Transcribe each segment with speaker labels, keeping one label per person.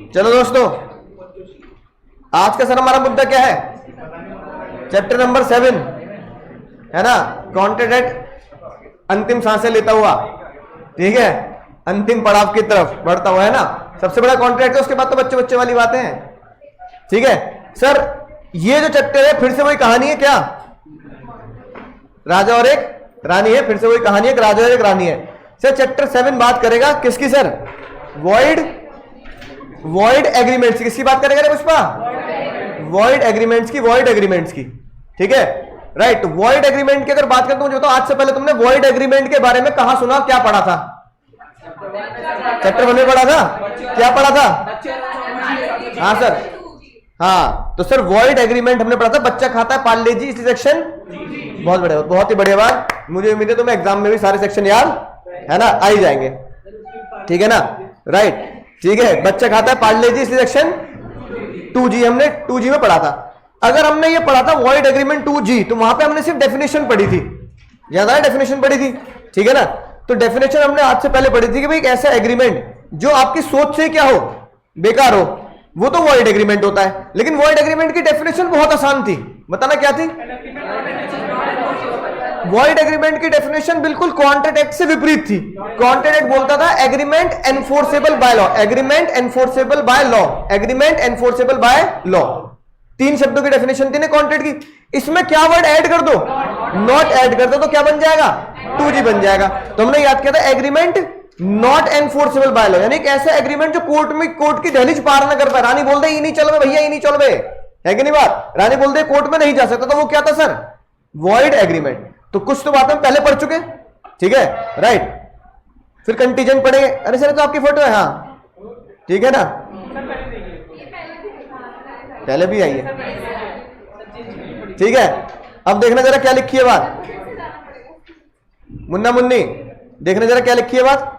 Speaker 1: चलो दोस्तों, आज का सर हमारा मुद्दा क्या है? चैप्टर नंबर 7 है ना, कॉन्ट्रैक्ट एट अंतिम सांसें लेता हुआ, ठीक है, अंतिम पड़ाव की तरफ बढ़ता हुआ, है ना, सबसे बड़ा कॉन्ट्रैक्ट है। उसके बाद तो बच्चे बच्चे वाली बातें हैं, ठीक है सर। ये जो चैप्टर है फिर से वही कहानी है क्या? राजा और एक रानी है, फिर से वही कहानी है, एक राजा और एक रानी है। सर चैप्टर 7 बात करेगा किसकी सर? वॉइड एग्रीमेंट्स की। किसकी बात करेगा रे पुष्पा? वॉइड एग्रीमेंट्स की, वॉइड एग्रीमेंट्स की, ठीक है, राइट। वॉइड एग्रीमेंट की अगर बात करते हो, बताओ आज से पहले तुमने वॉइड एग्रीमेंट के बारे में कहां सुना, क्या पढ़ा था? चैप्टर 1 में पढ़ा था, क्या पढ़ा था? हाँ सर, हाँ तो सर वॉइड एग्रीमेंट हमने पढ़ा था, बच्चा खाता है पार्ले जी, इसी सेक्शन। बहुत बढ़िया, बहुत ही बढ़िया बात। मुझे उम्मीद है तुम्हें एग्जाम में भी सारे सेक्शन याद है ना, आ ही जाएंगे, ठीक है ना, राइट, ठीक है। बच्चा खाता है पार्ले जी, इसी सेक्शन 2G, हमने 2G में पढ़ा था। अगर हमने ये पढ़ा था वॉइड एग्रीमेंट 2G, तो वहां पे हमने सिर्फ डेफिनेशन पढ़ी थी, याद है? डेफिनेशन पढ़ी थी, ठीक है ना। तो डेफिनेशन हमने आज से पहले पढ़ी थी कि भाई एक ऐसा एग्रीमेंट जो आपकी सोच से क्या हो, बेकार हो, वो तो वॉइड एग्रीमेंट होता है। लेकिन वॉइड एग्रीमेंट की डेफिनेशन बहुत आसान थी, बताना क्या थी? वॉइड एग्रीमेंट की डेफिनेशन बिल्कुल कॉन्ट्रैक्ट एक्ट से विपरीत थी। कॉन्ट्रैक्ट एक्ट बोलता था agreement enforceable by law, agreement enforceable by law, agreement enforceable by law, 3 शब्दों की डेफिनेशन थी ना कॉन्ट्रैक्ट की। इसमें क्या वर्ड ऐड कर दो? नॉट ऐड कर दो, तो क्या बन जाएगा? 2G बन जाएगा। तो हमने याद किया था agreement not enforceable by law, यानी एक ऐसा एग्रीमेंट जो कोर्ट की दहलीज पार ना कर पाए। रानी बोल दे ये नहीं चल भैया, ये नहीं चल बे, है कि नहीं बात? रानी बोल दे कोर्ट में नहीं जा सकता, तो वो क्या था सर? Void agreement. तो कुछ तो बात हम पहले पढ़ चुके, ठीक है, राइट। फिर कंटीजेंट पढ़ेंगे। अरे सर तो आपकी फोटो है, हाँ ठीक है ना, पहले भी आई है, ठीक है। अब देखना जरा क्या लिखी है बात, मुन्ना मुन्नी देखना जरा क्या लिखी है बात।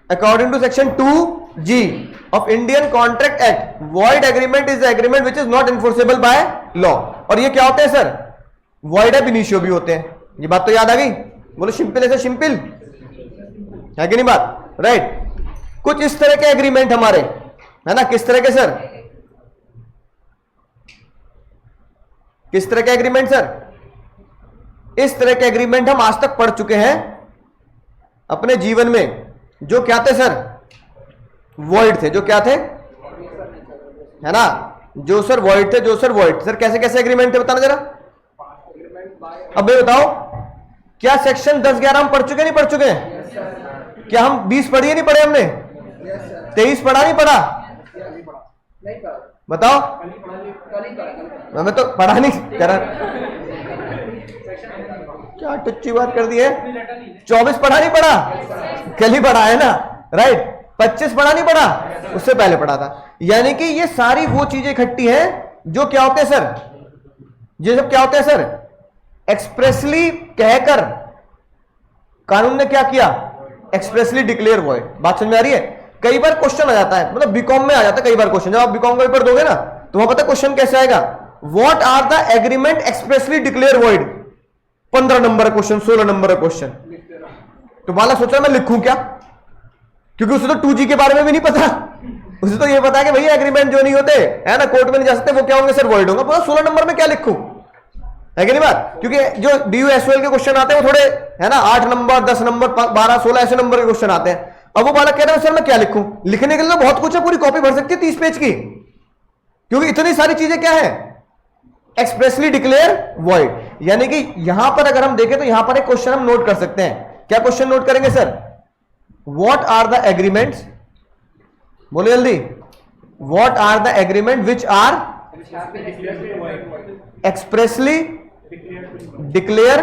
Speaker 1: According to section 2G of Indian Contract Act, void agreement is the agreement which is not enforceable by law। और ये क्या होते हैं सर? void ab initio भी होते हैं। ये बात तो याद आ गई? बोलो सिंपल ऐसे सिंपल है कि नहीं बात, राइट। कुछ इस तरह के एग्रीमेंट हमारे, है ना, किस तरह के सर? किस तरह के एग्रीमेंट सर? इस तरह के एग्रीमेंट हम आज तक पढ़ चुके हैं अपने जीवन में, जो क्या थे सर? वॉइड थे। जो क्या थे, है ना, जो सर वॉइड थे, जो सर वॉइड। सर कैसे कैसे एग्रीमेंट थे बताना जरा। अब भाई बताओ, क्या सेक्शन 10-11 हम पढ़ चुके नहीं पढ़ चुके? क्या हम 20 पढ़ी नहीं पढ़े हमने? 23 पढ़ा नहीं पढ़ा? बताओ, हमें तो पढ़ा नहीं करा, क्या टुच्ची बात कर दी है। 24 पढ़ा नहीं पढ़ा? कल ही पढ़ा है ना, राइट। 25 पढ़ा नहीं पढ़ा? उससे पहले पढ़ा था। यानी कि ये सारी वो चीजें इकट्ठी हैं जो क्या होते हैं सर? ये सब क्या होते हैं सर? एक्सप्रेसली कहकर कानून ने क्या किया? Expressly declare void. बात समझ में आ रही है? कई बार क्वेश्चन आ जाता है, मतलब बीकॉम में आ जाता है कई बार क्वेश्चन। जब आप बीकॉम का पेपर दोगे ना, तो वहां पता क्वेश्चन कैसे आएगा? What are the agreement expressly declare void. 15 number question, 16 number question. तो वाला सोचा मैं लिखूं क्या, क्योंकि उसे तो 2G के बारे में भी नहीं पता। उसे तो ये पता है कि भैया एग्रीमेंट जो नहीं होते, है ना, कोर्ट में नहीं जा सकते, वो क्या होंगे सर? वॉइड होगा। पूरा 16 नंबर में क्या लिखूं, है कि नहीं बात? क्योंकि जो DU-SOL के क्वेश्चन आते हैं वो थोड़े, है ना, 8 नंबर, 10 नंबर, 12, 16 ऐसे नंबर के क्वेश्चन आते हैं। अब वो बालक कह रहा है सर मैं क्या लिखूं? लिखने के लिए तो बहुत कुछ है, पूरी कॉपी भर सकती है 30 पेज की, क्योंकि इतनी सारी चीजें क्या है? Expressly declare void. यानी कि यहां पर अगर हम देखें तो यहां पर एक क्वेश्चन हम नोट कर सकते हैं। क्या क्वेश्चन नोट करेंगे sir? What are the agreements, बोलो जल्दी, what are the agreement which are expressly declare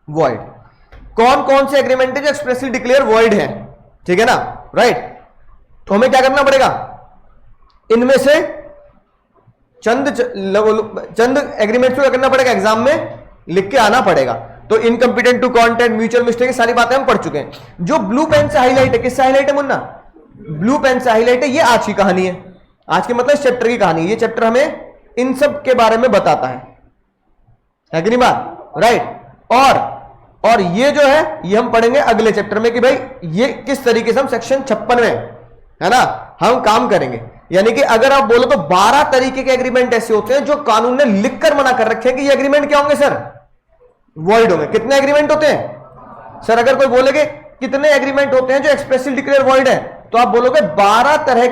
Speaker 1: void. कौन कौन से एग्रीमेंट है जो एक्सप्रेसली डिक्लेयर वॉइड है, ठीक है ना, राइट। तो हमें क्या करना पड़ेगा? इनमें से चंद एग्रीमेंट्स को करना पड़ेगा, एग्जाम में लिख के आना पड़ेगा। तो incompetent to content, mutual mistake, सारी बातें हम पढ़ चुके हैं। जो ब्लू पेन से हाईलाइट है, किससे हाईलाइट है मुन्ना? ब्लू पेन से हाईलाइट है। ये आज की कहानी है, आज की मतलब इस चैप्टर की कहानी। ये चैप्टर हमें इन सब के बारे में बताता है कि नहीं बात, राइट। और और ये जो है ये हम पढ़ेंगे अगले चैप्टर में कि भाई ये किस तरीके से हम सेक्शन 56 में है ना हम काम करेंगे। यानी कि अगर आप बोलो तो 12 तरीके के एग्रीमेंट ऐसे होते हैं जो कानून ने लिखकर मना कर रखे हैं कि ये एग्रीमेंट क्या होंगे सर, वॉइड होंगे। कितने एग्रीमेंट होते हैं सर? अगर कोई बोलेगे कितने एग्रीमेंट होते हैं जो एक्सप्रेसली डिक्लेयर वॉइड है, तो आप बोलोगे 12 तरह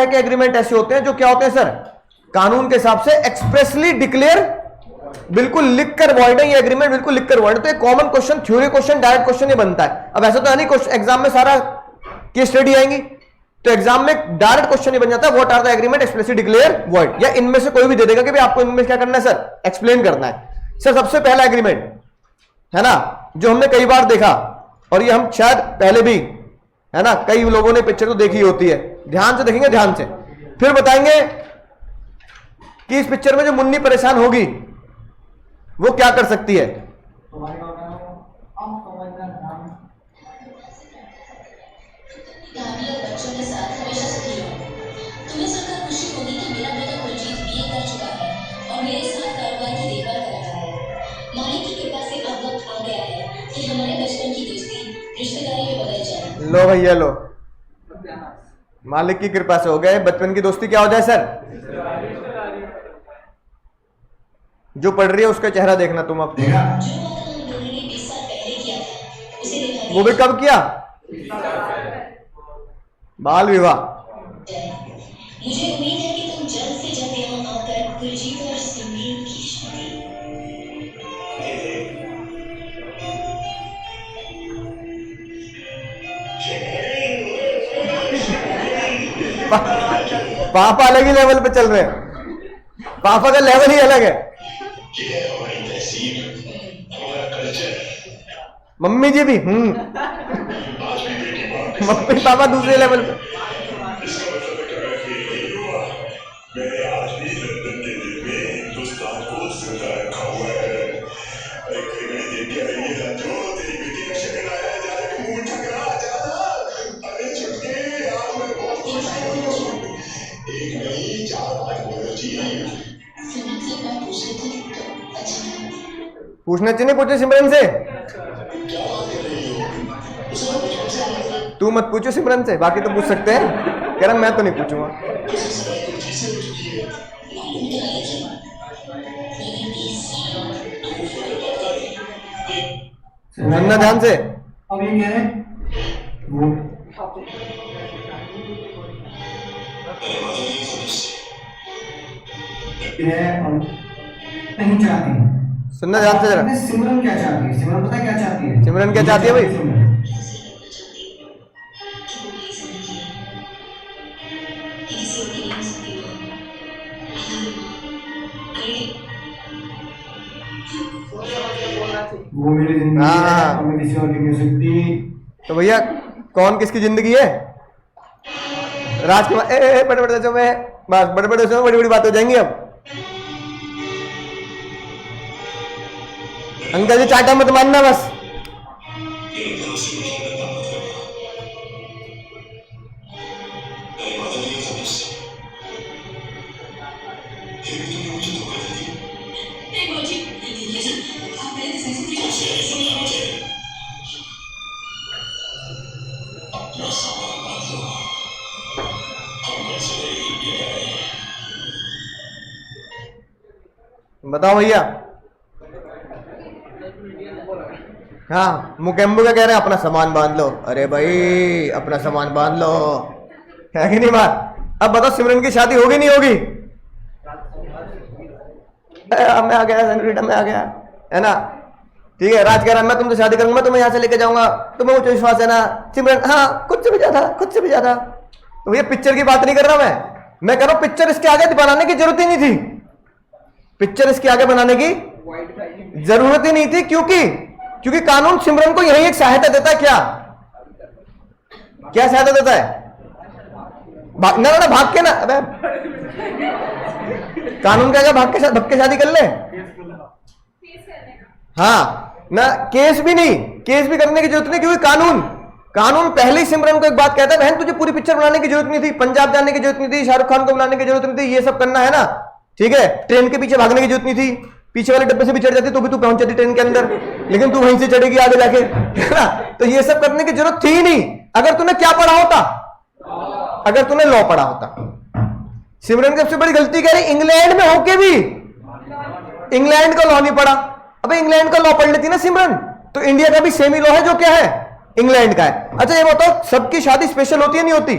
Speaker 1: के एग्रीमेंट ऐसे होते हैं जो क्या होते हैं सर, कानून के हिसाब से एक्सप्रेसली डिक्लेयर, बिल्कुल लिखकर वॉइड है ये एग्रीमेंट, बिल्कुल लिखकर वॉइड है। तो एक common question, theory question, direct question ये बनता है। अब ऐसा तो है नहीं क्वेश्चन एग्जाम में सारा केस स्टडी आएंगी, तो एग्जाम में डायरेक्ट क्वेश्चन ही बन जाता है what are the agreement expressly declare void, या इनमें से कोई भी दे देगा कि भाई आपको इनमें क्या करना है सर, एक्सप्लेन करना है। सर सबसे पहला एग्रीमेंट है ना जो हमने कई बार देखा, और ये हम शायद पहले भी है ना कई लोगों ने पिक्चर तो देखी होती है, ध्यान से देखेंगे, ध्यान से फिर बताएंगे कि इस पिक्चर में जो मुन्नी परेशान होगी वो क्या कर सकती है।
Speaker 2: बच्चों के साथ हमेशा सुखी रहो। तुम्हें सुनकर खुशी होगी कि मेरा बेटा कुलजीत बीए कर चुका है और मेरे साथ कारोबार की देखभाल कर रहा है। मालिक की कृपा से अब वक्त आ गया है कि हमारे बचपन की दोस्ती रिश्तेदारी में बदल जाए।
Speaker 1: लो भैया लो, मालिक की कृपा से हो गए, बचपन की दोस्ती क्या हो जाए सर, जो पढ़ रही है उसका चेहरा देखना तुम अब।
Speaker 2: जो वादा हम दोनों ने 20 साल पहले किया था उसे निभाने
Speaker 1: वो भी कब किया, बाल विवाह।
Speaker 2: मुझे उम्मीद है कि तुम जल्द से जल्द यहाँ आकर कुलजीत और सिमरन की शादी।
Speaker 1: पापा अलग ही लेवल पे चल रहे हैं, पापा का लेवल ही अलग है।
Speaker 3: ये हमारी तहसील, हमारा कल्चर।
Speaker 1: मम्मी जी भी
Speaker 3: आज भी बेटी बाप
Speaker 1: मम्मी पापा दूसरे लेवल पे।
Speaker 3: इसका मतलब है कि यही हुआ। मैंने आज भी लंदन के दिल में हिंदुस्तान को जिंदा रखा हुआ है। अरे कहीं मैंने देख के आई है जो तेरी बेटी का शक्ल आया है, जाके मुंह ठकरा जाना। अरे छुटके आज मैं बहुत खुश हूँ। एक नहीं 4-5 बोलो जी।
Speaker 2: सिमरन से एक बात पूछनी थी तो अच्छा था।
Speaker 1: पूछना चाहिए, पूछो सिमरन से।
Speaker 3: क्या बात कर रही हो? उसे मैं बचपन से जानता हूँ।
Speaker 1: तू मत पूछो सिमरन से, बाकी तो पूछ सकते हैं। कह रहा मैं तो नहीं पूछूंगा।
Speaker 3: किसी से कुछ चीजें हो चुकी है।
Speaker 2: मालूम तो है कि मैंने 20 साल
Speaker 3: तुम फिक्र मत कर।
Speaker 1: सुनना ध्यान से।
Speaker 4: अब ये कह रहे हैं वो
Speaker 3: मैंने वादा किया था तुझसे।
Speaker 4: है और नहीं चाहती है।
Speaker 1: सुनना ध्यान से जरा।
Speaker 4: आपने सिमरन क्या चाहती है? सिमरन पता है क्या चाहती है?
Speaker 1: सिमरन क्या चाहती है भाई?
Speaker 4: सिमरन
Speaker 2: ऐसे लगना चाहती हूँ कि वो मेरी जिंदगी है, कि किसी और की नहीं हो सकती वो। अरे
Speaker 4: वो मेरी जिंदगी है और मैं किसी और की नहीं हो सकती।
Speaker 1: तो भैया कौन किसकी जिंदगी है? राजकुमार बड़े बड़े देशों में, बस बड़े बड़े देशों में बड़ी बड़ी बात हो जाएंगी। अब अंकल जी चाटा मत मानना बस।
Speaker 3: मेरे दिल से मुझे डरना मत करना। मैंने वादा किया था तुझसे। फिर भी तुमने मुझे धोखा दे दिया।
Speaker 2: नहीं बाजी, आप मेरे दिल से
Speaker 3: तुझे नहीं समझना चाहिए। अपना सामान बांध लो। हम घर से निकल गए हैं।
Speaker 1: बताओ भैया। हाँ मुकेम्बू क्या कह रहे हैं, अपना सामान बांध लो। अरे भाई अपना सामान बांध लो, है कि नहीं बात? अब बताओ सिमरन की शादी होगी नहीं होगी? मैं आ गया, मैं आ गया, है ना? ठीक है, राज कह रहा है मैं तुमसे शादी करूंगा, मैं तुम्हें यहाँ से लेके जाऊंगा, तुम्हें मुझे विश्वास है ना? सिमरन हाँ खुद से भी ज्यादा, खुद से भी ज्यादा। तो भैया पिक्चर की बात नहीं कर रहा मैं कह रहा हूँ पिक्चर इसके आगे बनाने की जरूरत ही नहीं थी। पिक्चर इसके आगे बनाने की जरूरत ही नहीं थी, क्योंकि कानून सिमरन को यही एक सहायता देता है। क्या सहायता देता है? ना भाग के ना, अबे कानून क्या भाग के शादी कर ले? हाँ ना, केस भी नहीं, केस भी करने की जरूरत नहीं, क्योंकि कानून पहले ही सिमरन को एक बात कहता है, बहन तुझे पूरी पिक्चर बनाने की जरूरत नहीं थी, पंजाब जाने की जरूरत नहीं थी, शाहरुख खान को बनाने की जरूरत नहीं थी, ये सब करना है ना, ठीक है, ट्रेन के पीछे भागने की जरूरत नहीं थी, पीछे वाले डब्बे से भी चढ़ जाती तो भी तू पहुंच जाती ट्रेन के अंदर, लेकिन तू वहीं से चढ़ेगी आगे जाके, है ना? तो ये सब करने की जरूरत थी नहीं अगर तूने क्या पढ़ा होता, अगर तूने लॉ पढ़ा होता। सिमरन की सबसे बड़ी गलती क्या है, इंग्लैंड में होके भी इंग्लैंड का लॉ नहीं पढ़ा। अबे इंग्लैंड का लॉ पढ़ लेती ना सिमरन, तो इंडिया का भी सेमी लॉ है जो क्या है, इंग्लैंड का है। अच्छा ये बताओ, सबकी शादी स्पेशल होती है नहीं होती?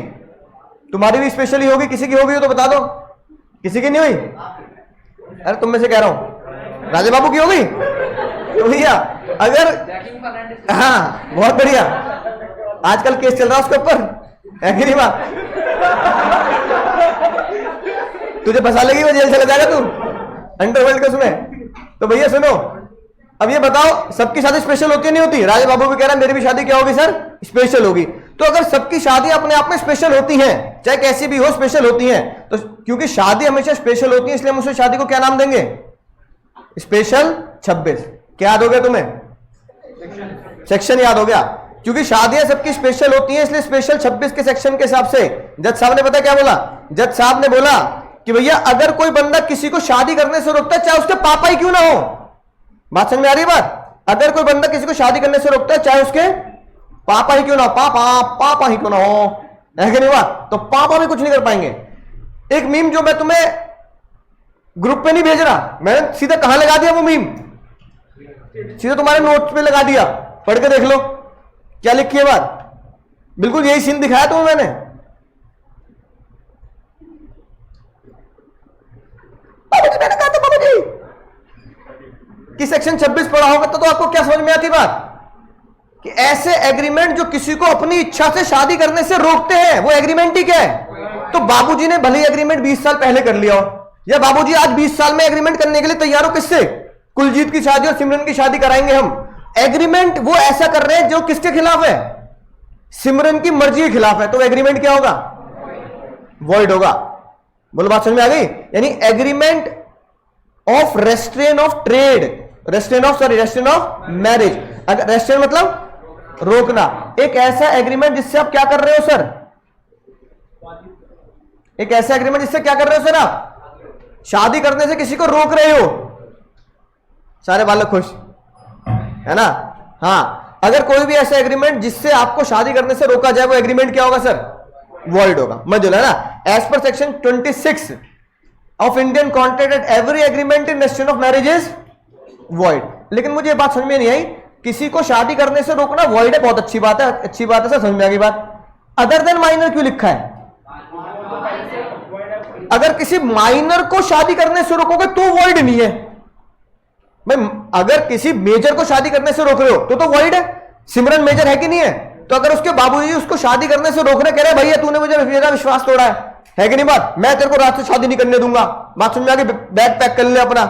Speaker 1: तुम्हारी भी स्पेशल ही होगी, किसी की होगी तो बता दो, किसी की नहीं हुई? अरे तुम में से कह रहा हूं, राजा बाबू की होगी तो भैया अगर, हाँ बहुत बढ़िया, आजकल केस चल रहा है उसके ऊपर, है कि नहीं बात? तुझे फंसा लेगी वो, जेल चला जाएगा तू अंडरवर्ल्ड के उसमें। तो भैया सुनो, अब ये बताओ सबकी शादी स्पेशल होती है नहीं होती? राजा बाबू भी कह रहा है मेरी भी शादी क्या होगी सर, स्पेशल होगी। तो अगर सबकी शादी अपने आप में स्पेशल होती है, चाहे कैसी भी हो स्पेशल होती है, तो क्योंकि शादी हमेशा स्पेशल होती है इसलिए हम उस शादी को क्या नाम देंगे, स्पेशल 26। क्या याद हो गया तुम्हें, सेक्शन याद हो गया? क्योंकि शादियां सबकी स्पेशल होती हैं इसलिए स्पेशल 26 के सेक्शन के हिसाब से जज साहब ने पता क्या बोला, जज साहब ने बोला कि भैया अगर कोई बंदा किसी को शादी करने से रोकता है चाहे उसके पापा ही क्यों ना हो, बात समझ में आ रही है बात? अगर कोई बंदा किसी को शादी करने से रोकता है चाहे उसके पापा ही क्यों ना हो, पापा ही क्यों ना हो, है कि नहीं बात? तो पापा भी कुछ नहीं कर पाएंगे। एक मीम जो मैं तुम्हें ग्रुप पे नहीं भेज रहा, मैंने सीधा कहां लगा दिया वो मीम, सीधा तुम्हारे नोट्स पे लगा दिया, पढ़ के देख लो क्या लिखी है बात। बिल्कुल यही सीन दिखाया तुम्हें मैंने। बाबूजी मैंने कहा था बाबूजी कि सेक्शन 26 पढ़ा होगा तो आपको क्या समझ में आती बात कि ऐसे एग्रीमेंट जो किसी को अपनी इच्छा से शादी करने से रोकते हैं वो एग्रीमेंट ही क्या है? तो बाबूजी ने भले ही एग्रीमेंट 20 साल पहले कर लिया हो, या बाबूजी आज 20 साल में एग्रीमेंट करने के लिए तैयार हो, किससे? कुलजीत की शादी और सिमरन की शादी कराएंगे हम। एग्रीमेंट वो ऐसा कर रहे हैं जो किसके खिलाफ है, सिमरन की मर्जी के खिलाफ है, तो एग्रीमेंट क्या होगा, वॉइड होगा। बोलो बात समझ में आ गई? यानी agreement of restraint of trade, restrain of marriage. Restrain मतलब रोकना, एक ऐसा एग्रीमेंट जिससे आप क्या कर रहे हो सर, एक ऐसा एग्रीमेंट जिससे क्या कर रहे हो सर, आप शादी करने से किसी को रोक रहे हो। सारे बालक खुश है ना? हाँ, अगर कोई भी ऐसा एग्रीमेंट जिससे आपको शादी करने से रोका जाए वो एग्रीमेंट क्या होगा सर, वॉइड होगा। मजल है ना? As per section 26 of Indian contract every agreement in restrain of marriage is void. लेकिन मुझे ये बात समझ में नहीं आई, किसी को शादी करने से रोकना वॉइड है, बहुत अच्छी बात है, अच्छी बात है सर, समझ में आ गई बात। अदर देन माइनर क्यों लिखा है? अगर किसी माइनर को शादी करने से रोकोगे तो वॉइड नहीं है भाई। अगर किसी मेजर को शादी करने से रोक रहे हो तो वॉइड है। सिमरन मेजर है कि नहीं है? तो अगर उसके बाबूजी उसको शादी करने से रोकने कह रहे भैया तूने मुझे मेरा विश्वास तोड़ा है कि नहीं बात, मैं तेरे को रात से शादी नहीं करने दूंगा, बात समझ में आ गई? बैग पैक कर ले अपना,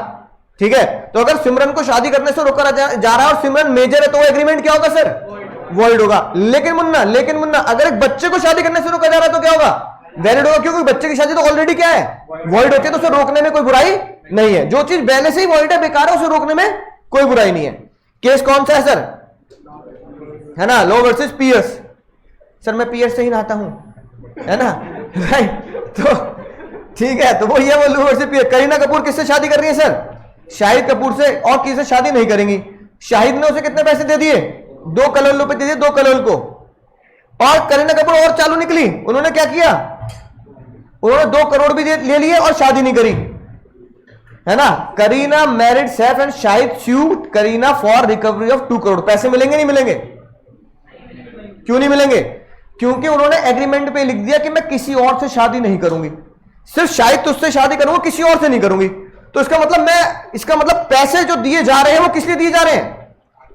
Speaker 1: ठीक है? तो अगर सिमरन को शादी करने से रोका जा रहा है और सिमरन मेजर है तो वो एग्रीमेंट क्या होगा सर, वॉइड होगा। लेकिन मुन्ना अगर एक बच्चे को शादी करने से रोका जा रहा है तो क्या होगा, वैलिड होगा, क्योंकि बच्चे की शादी तो ऑलरेडी क्या है, वॉइड होती है, तो उसे रोकने में कोई बुराई नहीं है। जो चीज पहले से ही वॉइड है, बेकार है, उसे रोकने में कोई बुराई नहीं है। केस कौन सा है सर, है ना, लॉ वर्सेस पियर्स। सर मैं पियर्स से ही नहाता हूं, है ना, राइट? तो ठीक है, तो वो ये law versus Pierce. Kareena Kapoor किससे शादी कर रही है सर, शाहिद कपूर से, और किसी से शादी नहीं करेंगी। शाहिद ने उसे कितने पैसे दे दिए, 2 करोड़ रुपए दे दिए, 2 करोड़ को। और करीना कपूर और चालू निकली, उन्होंने क्या किया, उन्होंने 2 करोड़ भी ले लिए और शादी नहीं करी, है ना। Kareena married Saif and Shahid sued Kareena for recovery of 2 crore. पैसे मिलेंगे नहीं मिलेंगे? क्यों नहीं मिलेंगे? क्योंकि उन्होंने एग्रीमेंट पे लिख दिया कि मैं किसी और से शादी नहीं करूंगी, सिर्फ शाहिद तुझसे शादी करूंगा, किसी और से नहीं करूंगी। तो इसका मतलब पैसे जो दिए जा रहे हैं वो किस लिए दिए जा रहे हैं,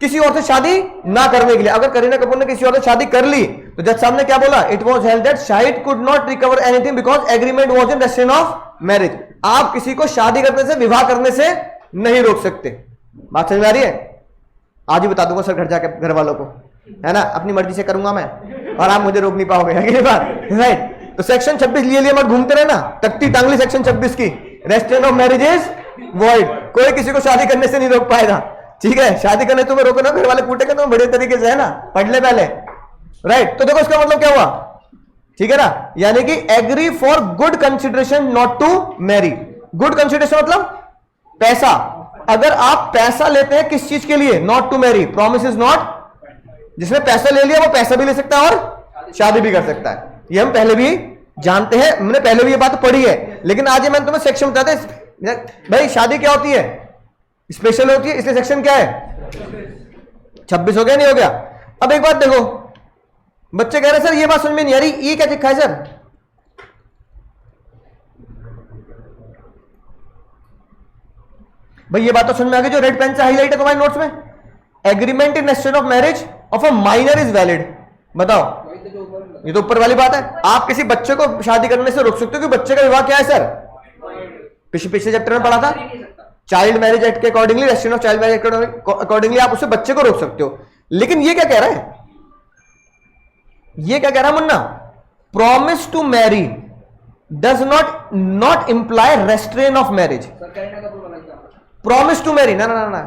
Speaker 1: किसी और से शादी ना करने के लिए। अगर करीना कपूर ने किसी और से शादी कर ली तो जज साहब ने क्या बोला, it was held that Shahid could not recover anything because agreement was in restrain of marriage. आप किसी को शादी करने से, विवाह करने से नहीं रोक सकते। बात समझ में आ रही है? आज ही बता दूंगा सर घर जाके घर वालों को, है ना, अपनी मर्जी से करूंगा मैं और आप मुझे रोक नहीं पाओगे, है कि बात, राइट? तो सेक्शन 26 लिए मत घूमते रहे ना, तख्ती टांग ली सेक्शन 26 की, restrain of marriage is void. कोई किसी को शादी करने से नहीं रोक पाएगा, ठीक है? शादी करने तुम्हें रोको ना, घर वाले कूटेंगे तुम्हें बड़े तरीके से, है ना, पढ़ ले पहले, राइट? तो देखो इसका मतलब क्या हुआ, ठीक है ना, यानी कि agree for good consideration not to marry. Good consideration मतलब पैसा, अगर आप पैसा लेते हैं किस चीज के लिए, not to marry, promise is not, जिसने पैसा ले लिया वो पैसा भी ले सकता है और शादी भी कर सकता है। ये हम पहले भी जानते हैं, हमने पहले भी ये बात पढ़ी है, लेकिन आज ये मैंने तुम्हें सेक्शन बता दे भाई शादी क्या होती है, स्पेशल होती है, इसलिए सेक्शन क्या है 26 हो गया नहीं हो गया। अब एक बात देखो, बच्चे कह रहे हैं सर ये बात समझ में नहीं आ रही, ये क्या लिखा है सर, भाई ये बात तो समझ में आ गई जो रेड पेन से हाईलाइट है तुम्हारे नोट्स में, agreement in exchange of marriage of a minor is valid. बताओ, ये तो ऊपर वाली बात है। आप किसी बच्चे को शादी करने से रोक सकते हो कि बच्चे का विवाह क्या है सर, पिछले चैप्टर में पढ़ा था, चाइल्ड मैरिज एक्ट के accordingly, restriction of child marriage act accordingly आप उससे बच्चे को रोक सकते हो। लेकिन ये क्या कह रहा है, ये क्या कह रहा है Munna, promise to marry does not imply restraint of marriage. Promise to marry ना ना ना,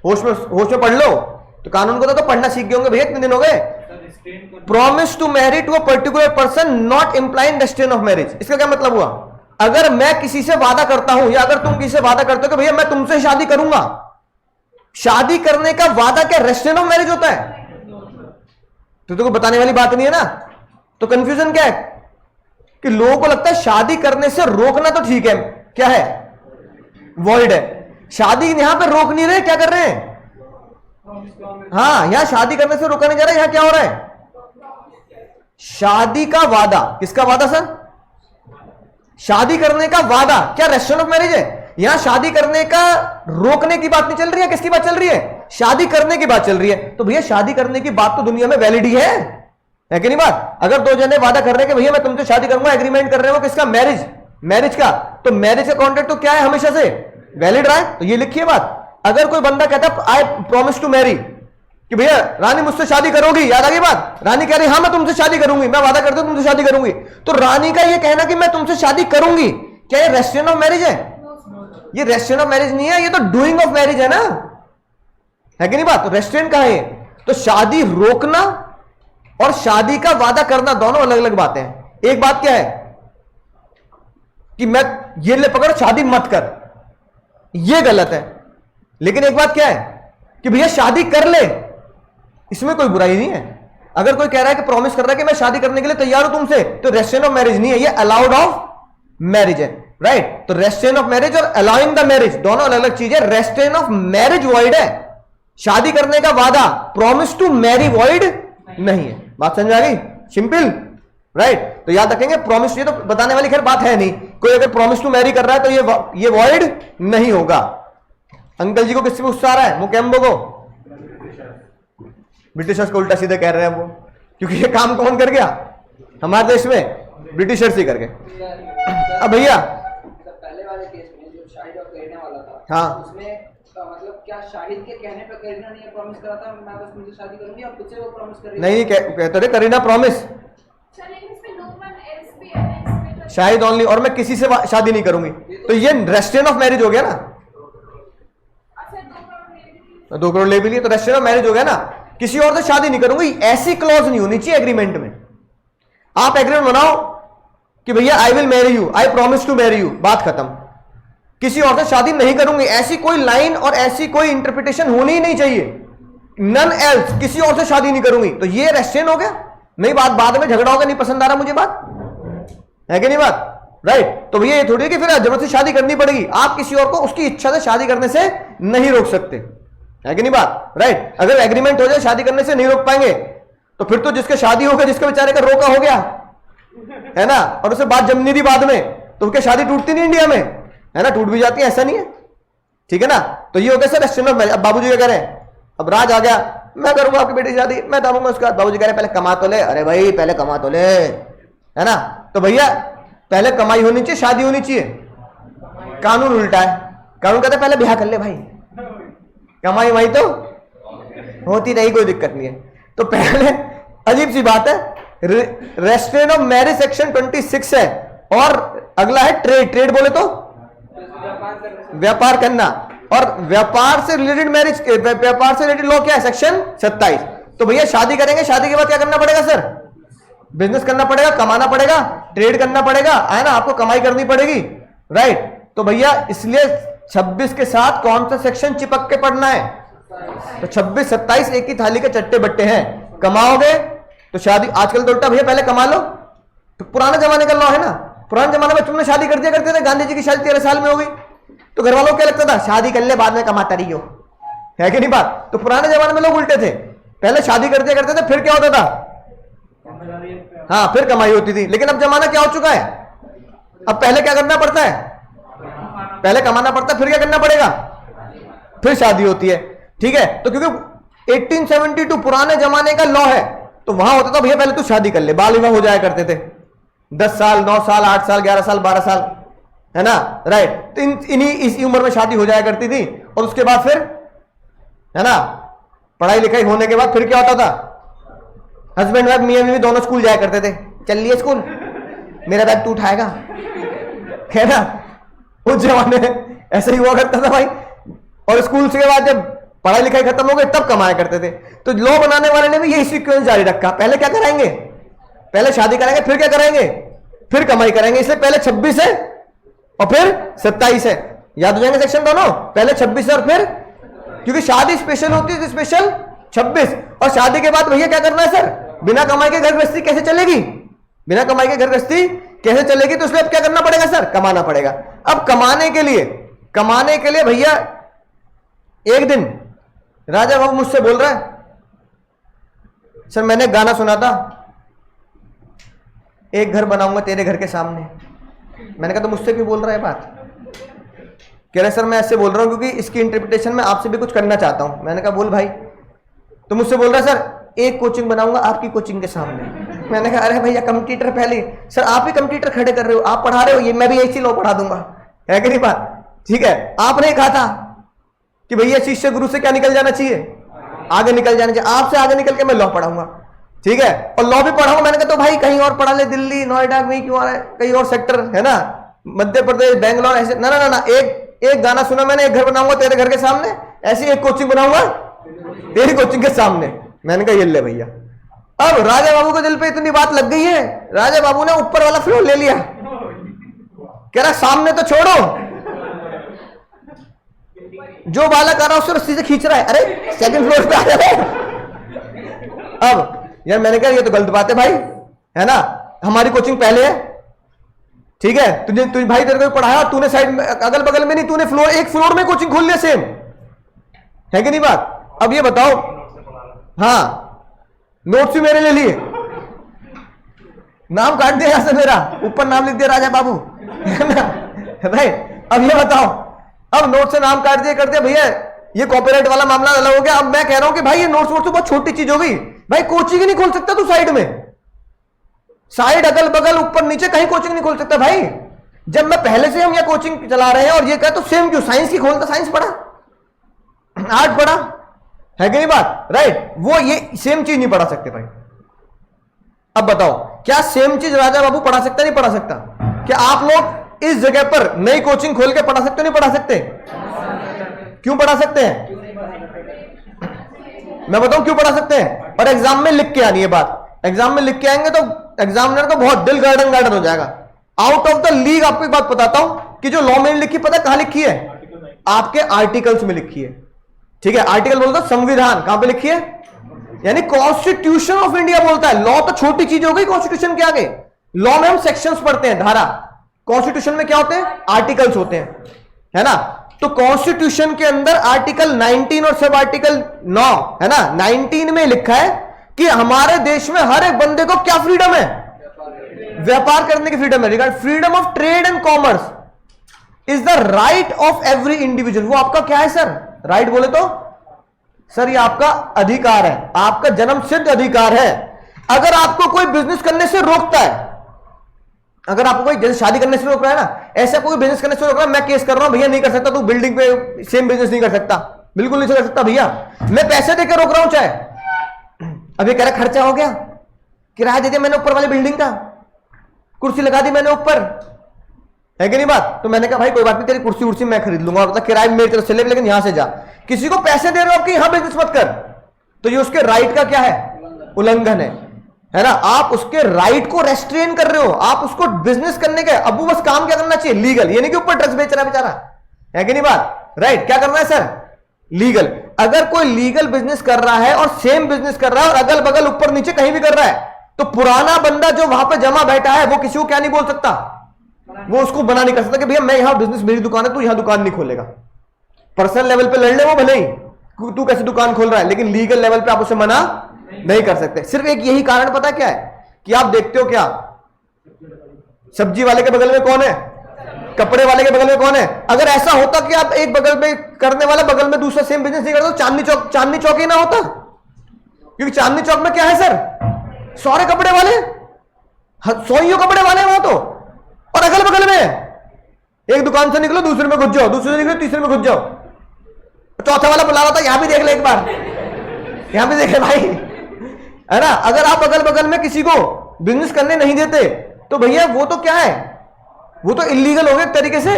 Speaker 1: होश में पढ़ लो, तो कानून को तो पढ़ना सीख गए होंगे भैया, कितने दिन हो गए। Promise to marry to a particular person not implying restrain of marriage. इसका क्या मतलब हुआ, अगर मैं किसी से वादा करता हूं या अगर तुम किसी से वादा करते हो कि भैया मैं तुमसे शादी करूंगा, शादी करने का वादा क्या रेस्ट्रेन ऑफ मैरिज होता है, तो तुमको बताने वाली बात नहीं है ना। तो कंफ्यूजन क्या है कि लोगों को लगता है शादी करने से रोकना तो ठीक है, क्या है वॉइड है, शादी यहां पे रोक नहीं रहे, क्या कर रहे हैं, हाँ यहां शादी करने से रोका नहीं जा रहा है, यहां क्या हो रहा है, शादी का वादा, किसका वादा सर, शादी करने का वादा, क्या रेस्ट्रेन ऑफ मैरिज है, यहां शादी करने का रोकने की बात नहीं चल रही है, किसकी बात चल रही है, शादी करने की बात चल रही है। तो भैया शादी करने की बात तो दुनिया में वैलिड ही है कि नहीं बात। अगर दो जने वादा कर रहे हैं कि भैया मैं तुमसे शादी करूंगा, एग्रीमेंट कर रहे हो किसका, मैरिज का, तो मैरिज का कॉन्ट्रैक्ट तो क्या है, हमेशा से वैलिड रहा है। तो ये लिखिए बात, अगर कोई बंदा कहता है आई प्रॉमिस टू मैरी, कि भैया रानी मुझसे शादी करोगी, याद आ गई बात, रानी कह रही हाँ मैं तुमसे शादी करूंगी, मैं वादा करती हूं तुमसे शादी करूंगी, तो रानी का ये कहना कि मैं तुमसे शादी करूंगी, क्या ये रेस्ट्रेन ऑफ मैरिज है, ये रेस्ट्रेन ऑफ मैरिज नहीं है, ये तो डूइंग ऑफ मैरिज है ना, है कि नहीं बात। तो रेस्ट्रेन कहां है, तो शादी रोकना और शादी का वादा करना दोनों अलग अलग बातें हैं। एक बात क्या है कि मैं ये ले पकड़ शादी मत कर, ये गलत है, लेकिन एक बात क्या है कि भैया शादी कर ले, इसमें कोई बुराई नहीं है। अगर कोई कह रहा है कि प्रॉमिस कर रहा है कि मैं शादी करने के लिए तैयार हूं तुमसे, तो रेस्ट्रेन ऑफ मैरिज नहीं है, ये अलाउड ऑफ मैरिज है, राइट। तो रेस्ट्रेन ऑफ मैरिज और अलाउइंग द मैरिज दोनों अलग अलग चीज है। रेस्ट्रेन ऑफ मैरिज वॉइड है, शादी करने का वादा, प्रॉमिस टू मैरी वॉइड नहीं है। बात समझ आ गई, सिंपल, राइट। तो याद रखेंगे प्रॉमिस, ये तो बताने वाली खैर बात है नहीं, कोई अगर प्रॉमिस टू मैरी कर रहा है तो ये वॉइड नहीं होगा। अंकल जी को किससे गुस्सा आ रहा है, मुकेम्बो को, ब्रिटिशर्स को उल्टा सीधे कह रहे हैं वो, क्योंकि ये काम कौन कर गया हमारे देश में, ब्रिटिशर्स ही कर गए। अब भैया
Speaker 5: पहले वाले केस में जो शाहिद और करीना वाला था,
Speaker 1: हाँ,
Speaker 5: उसमें मतलब क्या शाहिद के कहने पर करीना ने ये प्रॉमिस करा था मैं बस तुमसे शादी करूंगी, और खुद से वो प्रॉमिस कर रही
Speaker 1: नहीं कहते थे करीना प्रॉमिस, शाहिद ओनली, और मैं किसी से शादी नहीं करूंगी, तो ये रेस्ट्रेन ऑफ मैरिज हो गया ना, 2 करोड़ ले भी लिए तो रेस्ट्रेन ऑफ मैरिज हो गया ना, किसी और से शादी नहीं करूंगी, ऐसी क्लॉज नहीं होनी चाहिए एग्रीमेंट में। आप एग्रीमेंट बनाओ कि भैया I will marry you, I promise to marry you, बात खत्म, किसी और से शादी नहीं करूंगी, ऐसी कोई लाइन और ऐसी कोई इंटरप्रिटेशन होनी ही नहीं चाहिए, नन एल्स, किसी और से शादी नहीं करूंगी, तो ये रेस्ट्रेन हो गया। नहीं बात बाद में झगड़ा होगा, नहीं पसंद आ रहा मुझे बात, है कि नहीं बात, राइट। तो भैया ये थोड़ी है कि फिर जबरदस्ती शादी करनी पड़ेगी, आप किसी और को उसकी इच्छा से शादी करने से नहीं रोक सकते, है कि नहीं बात, राइट। अगर एग्रीमेंट हो जाए शादी करने से नहीं रोक पाएंगे, तो फिर तो जिसके शादी हो गया, जिसके बेचारे का रोका हो गया है ना, और उसे बात जमनी थी बाद में, तो उसकी शादी टूटती नहीं इंडिया में, है ना, टूट भी जाती है, ऐसा नहीं है, ठीक है ना। तो ये हो गया सर रेस्ट्रेन ऑफ मैरिज। अब बाबूजी क्या कह रहे हैं, अब राज आ गया, मैं करूंगा आपकी बेटी की शादी, मैं दामूंगा उसके बाद, बाबूजी कह रहे हैं पहले कमा तो ले, अरे भाई पहले कमा तो ले, है ना। तो भैया पहले कमाई होनी चाहिए, शादी होनी चाहिए, कानून उल्टा है, कानून कहता है पहले ब्याह कर ले भाई, कमाई वही तो होती रही, कोई दिक्कत नहीं है। तो पहले अजीब सी बात है, रेस्ट्रेन ऑफ मैरिज सेक्शन 26 है, और अगला है ट्रेड बोले तो व्यापार करना, और व्यापार से रिलेटेड मैरिज, व्यापार से रिलेटेड लॉ क्या है, सेक्शन 27। तो भैया शादी करेंगे, शादी के बाद क्या करना पड़ेगा सर, बिजनेस करना पड़ेगा, कमाना पड़ेगा, ट्रेड करना पड़ेगा, है ना, आपको कमाई करनी पड़ेगी, राइट। तो भैया इसलिए 26 के साथ कौन सा सेक्शन चिपक के पढ़ना है? तो 26 27 एक ही थाली के चट्टे बट्टे हैं। कमाओगे तो शादी, आजकल तो उल्टा भैया पहले कमा लो। तो पुराने जमाने का लॉ है ना, पुराने जमाने में तुमने शादी कर दिया करते थे। गांधी जी की शादी 13 साल में हो गई तो घर वालों को क्या लगता था? शादी कर ले बाद में कमाता रही हो, है कि नहीं बात? तो पुराने जमाने में लोग उल्टे थे, पहले शादी कर दिया करते थे, फिर क्या होता था? हाँ, फिर कमाई होती थी। लेकिन अब जमाना क्या हो चुका है? अब पहले क्या करना पड़ता है? पहले कमाना पड़ता है, फिर क्या करना पड़ेगा? फिर शादी होती है। ठीक है, तो क्योंकि 1872 पुराने जमाने का लॉ है, तो वहां होता था भैया पहले तू शादी कर ले, बाल विवाह हो जाया करते थे 10 साल 9 साल 8 साल 11 साल 12 साल, है ना, राइट। तो इन्हीं इस उम्र में शादी हो जाया करती थी। और उसके बाद फिर, है ना, पढ़ाई लिखाई होने के बाद फिर क्या होता था? हस्बैंड वाइफ मियां बीवी दोनों स्कूल जाया करते थे। चल लिए स्कूल, मेरा बैग तू उठाएगा, है ना। उस जमाने में ऐसे ही हुआ करता था भाई। और स्कूल के बाद जब पढ़ाई लिखाई खत्म हो गई तब कमाया करते थे। तो लॉ बनाने वाले ने भी यही सीक्वेंस जारी रखा, पहले क्या कराएंगे? पहले शादी कराएंगे, फिर क्या कराएंगे? फिर कमाई करेंगे। इसलिए पहले 26 है और फिर 27 है। याद हो जाएंगे सेक्शन दोनों, पहले 26 है और फिर, क्योंकि शादी स्पेशल होती है, स्पेशल 26। और शादी के बाद भैया क्या करना है सर? बिना कमाई के घर गृहस्थी कैसे चलेगी? बिना कमाई के घर गृहस्थी कैसे चलेगी? तो इसलिए अब क्या करना पड़ेगा सर? कमाना पड़ेगा। अब कमाने के लिए भैया एक दिन राजा बाबू मुझसे बोल रहा है, सर मैंने गाना सुना था, एक घर बनाऊंगा तेरे घर के सामने। मैंने कहा तो मुझसे क्यों बोल रहा है बात? कह रहे सर मैं ऐसे बोल रहा हूं क्योंकि इसकी इंटरप्रिटेशन में आपसे भी कुछ करना चाहता हूं। मैंने कहा बोल भाई। तो मुझसे बोल रहा है सर एक कोचिंग बनाऊंगा आपकी कोचिंग के सामने। मैंने कहा अरे भैया कंप्यूटर पहले, सर आप ही कंप्यूटर खड़े कर रहे हो, आप पढ़ा रहे हो, ये मैं भी ऐसी लॉ पढ़ा दूंगा, है कि नहीं बात? ठीक है, आपने कहा था कि भैया शिष्य गुरु से क्या निकल जाना चाहिए? आगे निकल जाना चाहिए। आपसे आगे निकल के मैं लॉ पढ़ाऊंगा, ठीक है, और लॉ भी पढ़ाऊंगा। मैंने कहा तो भाई कहीं और पढ़ा ले, दिल्ली नोएडा में क्यों आ रहा है? कहीं और सेक्टर है ना, मध्य प्रदेश बेंगलोर ऐसे। ना ना ना, एक गाना सुना मैंने, एक घर बनाऊंगा तेरे घर के सामने, ऐसी एक कोचिंग बनाऊंगा तेरी कोचिंग के सामने। मैंने कहा ये ले भैया। अब राजा बाबू के दिल पे इतनी बात लग गई है, राजा बाबू ने ऊपर वाला फ्लोर ले लिया। कह रहा सामने तो छोड़ो, जो बालक आ रहा है उससे रस्सी से खींच रहा है, अरे सेकंड फ्लोर पे आ जा रहा है। अब यार मैंने कहा ये तो गलत बात है भाई, है ना, हमारी कोचिंग पहले है, ठीक है, तुझे भाई तेरे को पढ़ाया, तूने साइड में अगल बगल में नहीं, तूने फ्लोर एक फ्लोर में कोचिंग खोल लिया सेम, है कि नहीं बात? अब ये बताओ, हाँ नोट्स भी मेरे ले लिए, नाम काट दिया यहां से मेरा, ऊपर नाम लिख दिया राजा बाबू, है ना, राइट। अब ये बताओ, अब नोट से नाम काट दिया कर दिया भैया, ये कॉपीराइट वाला मामला अलग हो गया। अब मैं कह रहा हूं कि भाई ये नोट्स तो बहुत छोटी चीज हो गई भाई, कोचिंग ही नहीं खोल सकता तू साइड में, साइड अगल बगल ऊपर नीचे कहीं कोचिंग नहीं खोल सकता भाई। जब मैं पहले से हम ये कोचिंग चला रहे हैं और ये कह तो सेम क्यों, साइंस की खोलता, साइंस पढ़ा, आर्ट पढ़ा, है कि नहीं बात, राइट। वो ये सेम चीज नहीं पढ़ा सकते भाई। अब बताओ क्या सेम चीज राजा बाबू पढ़ा सकता नहीं पढ़ा सकता? क्या आप लोग इस जगह पर नई कोचिंग खोल के पढ़ा सकते नहीं पढ़ा सकते? क्यों पढ़ा सकते हैं? मैं बताऊं क्यों पढ़ा सकते हैं? और एग्जाम में लिख के आनी है बात, एग्जाम में लिख के आएंगे तो एग्जामिनर को बहुत दिल गार्डन गार्डन हो जाएगा। आउट ऑफ द लीग आपको एक बात बताता हूं कि जो लॉ में लिखी, पता कहां लिखी है? आपके आर्टिकल्स में लिखी है, ठीक है। आर्टिकल बोलता संविधान, कहां पे लिखी है? यानी कॉन्स्टिट्यूशन ऑफ इंडिया बोलता है। लॉ तो छोटी चीज हो गई कॉन्स्टिट्यूशन के आगे। लॉ में हम सेक्शंस पढ़ते हैं, धारा। कॉन्स्टिट्यूशन में क्या होते हैं? आर्टिकल्स होते हैं, है ना। तो कॉन्स्टिट्यूशन के अंदर आर्टिकल 19 और सब आर्टिकल 9, है ना, 19 में लिखा है कि हमारे देश में हर एक बंदे को क्या फ्रीडम है? व्यापार करने की फ्रीडम है। Regard freedom of trade and commerce is the right of every individual. वो आपका क्या है सर? राइट बोले तो सर ये आपका अधिकार है, आपका जन्म सिद्ध अधिकार है। अगर आपको कोई बिजनेस करने से रोकता है, अगर आपको कोई जैसे शादी करने से रोक रहा है ना, ऐसा कोई बिजनेस करने से रोक रहा है, मैं केस कर रहा हूं भैया नहीं कर सकता, तू बिल्डिंग पे सेम बिजनेस नहीं कर सकता, बिल्कुल नहीं कर सकता भैया, मैं पैसे देकर रोक रहा हूं चाहे। अभी कह रहा खर्चा हो गया, किराया दे दिया मैंने ऊपर वाली बिल्डिंग का, कुर्सी लगा दी मैंने ऊपर, है कि नहीं बात? तो मैंने कहा भाई कोई बात नहीं, तेरी कुर्सी उर्सी मैं खरीद लूंगा, मतलब किराए मेरी तरफ से ले, लेकिन यहां से जा। किसी को पैसे दे रहे हो कि यहां बिजनेस मत कर, तो ये उसके राइट का क्या है? उल्लंघन है ना। आप उसके राइट को रेस्ट्रेन कर रहे हो, आप उसको बिजनेस करने के, अब वो बस काम क्या करना चाहिए? लीगल, ये नहीं कि ऊपर ड्रग्स बेच रहा है बेचारा, है कि नहीं बात? राइट, क्या करना है सर? लीगल। अगर कोई लीगल बिजनेस कर रहा है और सेम बिजनेस कर रहा है और अगल बगल ऊपर नीचे कहीं भी कर रहा है, तो पुराना बंदा जो वहां पे जमा बैठा है वो किसी को क्या नहीं बोल सकता, वो उसको बना नहीं कर सकता कि भैया मैं यहां बिजनेस, मेरी दुकान है, तू यहां दुकान नहीं खोलेगा। पर्सनल लेवल पे लड़ ले वो भले ही, तू कैसे दुकान खोल रहा है, लेकिन लीगल लेवल पे आप उसे मना नहीं कर सकते। सिर्फ एक यही कारण पता क्या है कि आप देखते हो क्या, सब्जी वाले के बगल में कौन है, कपड़े वाले के बगल में कौन है। अगर ऐसा होता कि आप एक बगल में करने वाला बगल में दूसरा सेम बिजनेस नहीं करता तो चांदनी चौक ही ना होता, क्योंकि चांदनी चौक में क्या है सर, सारे कपड़े वाले, सौइयों कपड़े वाले हैं वहां तो, और अगल बगल में एक दुकान से निकलो दूसरे में घुस जाओ, दूसरे से निकलो तीसरे में घुस जाओ, चौथा वाला बुला रहा था यहां भी देख ले एक बार, यहां भी देख ले भाई, है ना। अगर आप अगल बगल में किसी को बिजनेस करने नहीं देते तो भैया वो तो क्या है, वो तो इलीगल हो गए एक तरीके से,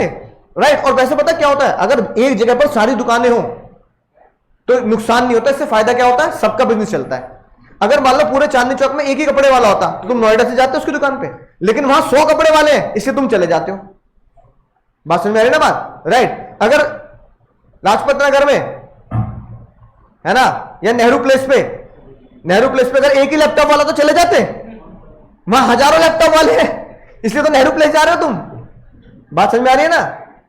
Speaker 1: राइट। और वैसे पता क्या होता है, अगर एक जगह पर सारी दुकानें हो तो नुकसान नहीं होता, इससे फायदा क्या होता है, सबका बिजनेस चलता है। अगर मान लो पूरे चांदनी चौक में एक ही कपड़े वाला होता तो तुम नोएडा से जाते हो उसकी दुकान पे, लेकिन वहां 100 कपड़े वाले हैं इसलिए तुम चले जाते हो। बात समझ में आ रही ना बात, राइट। अगर लाजपत नगर में है ना, या नेहरू प्लेस पे अगर एक ही लैपटॉप वाला तो चले जाते, वहां हजारों लैपटॉप वाले हैं इसलिए तो नेहरू प्लेस जा रहे हो तुम। बात समझ में आ रही है ना,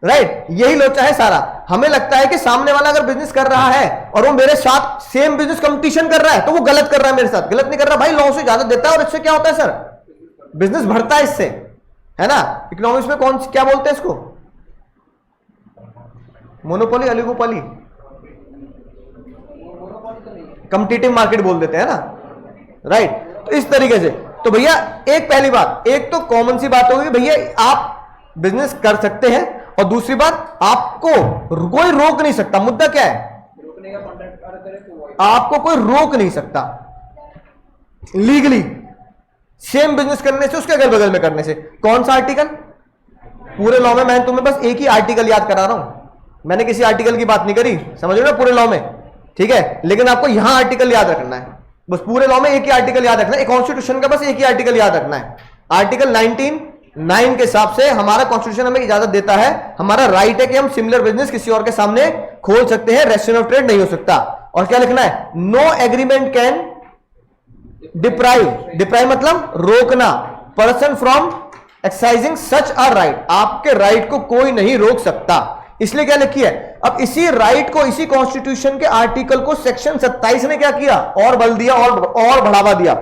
Speaker 1: राइट। यही लोचा है सारा। हमें लगता है कि सामने वाला अगर बिजनेस कर रहा है और वो मेरे साथ सेम बिजनेस कंपटीशन कर रहा है तो वो गलत कर रहा है मेरे साथ। गलत नहीं कर रहा भाई, लॉ से इजाजत देता है और इससे क्या होता है सर, बिजनेस बढ़ता है इससे, है ना। इकोनॉमिक्स में क्या बोलते हैं इसको, मोनोपोली, ओलिगोपोली, कॉम्पिटिटिव मार्केट बोल देते हैं ना, राइट। तो इस तरीके से तो भैया एक पहली बात, एक तो कॉमन सी बात होगी भैया आप बिजनेस कर सकते हैं, और दूसरी बात आपको कोई रोक नहीं सकता। मुद्दा क्या है,
Speaker 5: रोकने का कॉन्ट्रैक्ट अगर करे तो वो
Speaker 1: आपको कोई रोक नहीं सकता लीगली सेम बिजनेस करने से, उसके अगल बगल में करने से। कौन सा आर्टिकल, पूरे लॉ में मैं तुम्हें बस एक ही आर्टिकल याद करा रहा हूं, मैंने किसी आर्टिकल की बात नहीं करी, समझ रहे हो ना, पूरे लॉ में, ठीक है। लेकिन आपको यहां आर्टिकल याद रखना है, बस पूरे लॉ में एक ही आर्टिकल याद रखना है, कॉन्स्टिट्यूशन का बस एक ही आर्टिकल याद रखना है। आर्टिकल 19(9) के हिसाब से हमारा कॉन्स्टिट्यूशन हमें इजाजत देता है, हमारा राइट है कि हम सिमिलर बिजनेस किसी और के सामने खोल सकते हैं, रेस्ट्रिक्शन ऑफ ट्रेड नहीं हो सकता। और क्या लिखना है, नो एग्रीमेंट कैन डिप्राइव मतलब रोकना, person from exercising such a right, आपके राइट को कोई नहीं रोक सकता। इसलिए क्या लिखी है, अब इसी राइट को, इसी कॉन्स्टिट्यूशन के आर्टिकल को सेक्शन 27 ने क्या किया, और बल दिया और बढ़ावा दिया।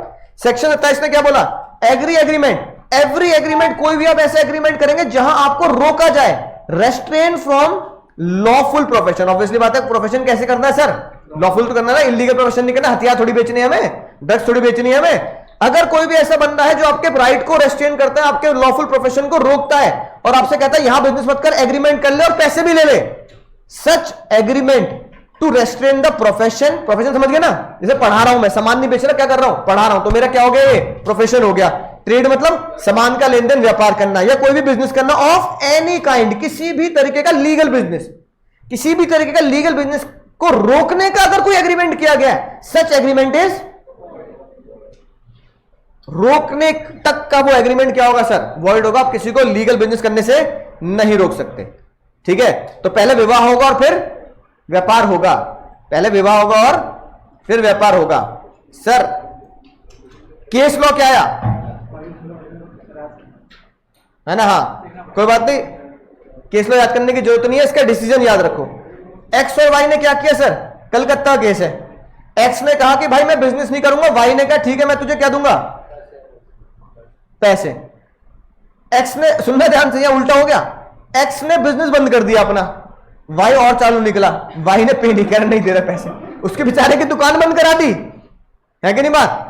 Speaker 1: सेक्शन 27 ने क्या बोला, एग्री एग्रीमेंट, एवरी एग्रीमेंट, कोई भी आप ऐसे एग्रीमेंट करेंगे जहां आपको रोका जाए, restrain from lawful profession. Obviously बात है, प्रोफेशन कैसे करना है सर, लॉफुल तो करना है, इलीगल प्रोफेशन नहीं करना, हथियार थोड़ी बेचनी है हमें, ड्रग्स थोड़ी बेचनी है हमें। अगर कोई भी ऐसा बंदा है जो आपके राइट को रेस्ट्रेन करता है, आपके लॉफुल प्रोफेशन को रोकता है और आपसे कहता है यहां बिजनेस मत कर, एग्रीमेंट कर ले और पैसे भी ले ले, such agreement to restrain the profession, profession समझ गए ना, जैसे पढ़ा रहा हूं मैं, सामान नहीं बेच रहा, क्या कर रहा हूं, पढ़ा रहा हूं, तो मेरा क्या हो गया, ये प्रोफेशन हो गया। ट्रेड मतलब सामान का लेन देन, व्यापार करना, या कोई भी बिजनेस करना ऑफ एनी काइंड, किसी भी तरीके का लीगल बिजनेस, किसी भी तरीके का लीगल बिजनेस को रोकने का अगर कोई एग्रीमेंट किया गया, सच एग्रीमेंट इज, रोकने तक का वो एग्रीमेंट क्या होगा सर, वॉइड होगा, आप किसी को लीगल बिजनेस करने से नहीं रोक सकते, ठीक है। तो पहले विवाह होगा और फिर व्यापार होगा, पहले विवाह होगा और फिर व्यापार होगा। सर केस लॉ क्या आया, है ना, हाँ कोई बात नहीं, केस लॉ याद करने की जरूरत नहीं है, इसका डिसीजन याद रखो। एक्स और वाई ने क्या किया सर, कलकत्ता केस है, एक्स ने कहा कि भाई मैं बिजनेस नहीं करूंगा, वाई ने कहा ठीक है मैं तुझे क्या दूंगा, पैसे। एक्स ने, सुनना ध्यान से, यहां उल्टा हो गया, एक्स ने बिजनेस बंद कर दिया अपना, वाई और चालू निकला, वाई ने पे नहीं कर, नहीं दे रहा पैसे, उसके बेचारे की दुकान बंद करा दी, है कि नहीं बात,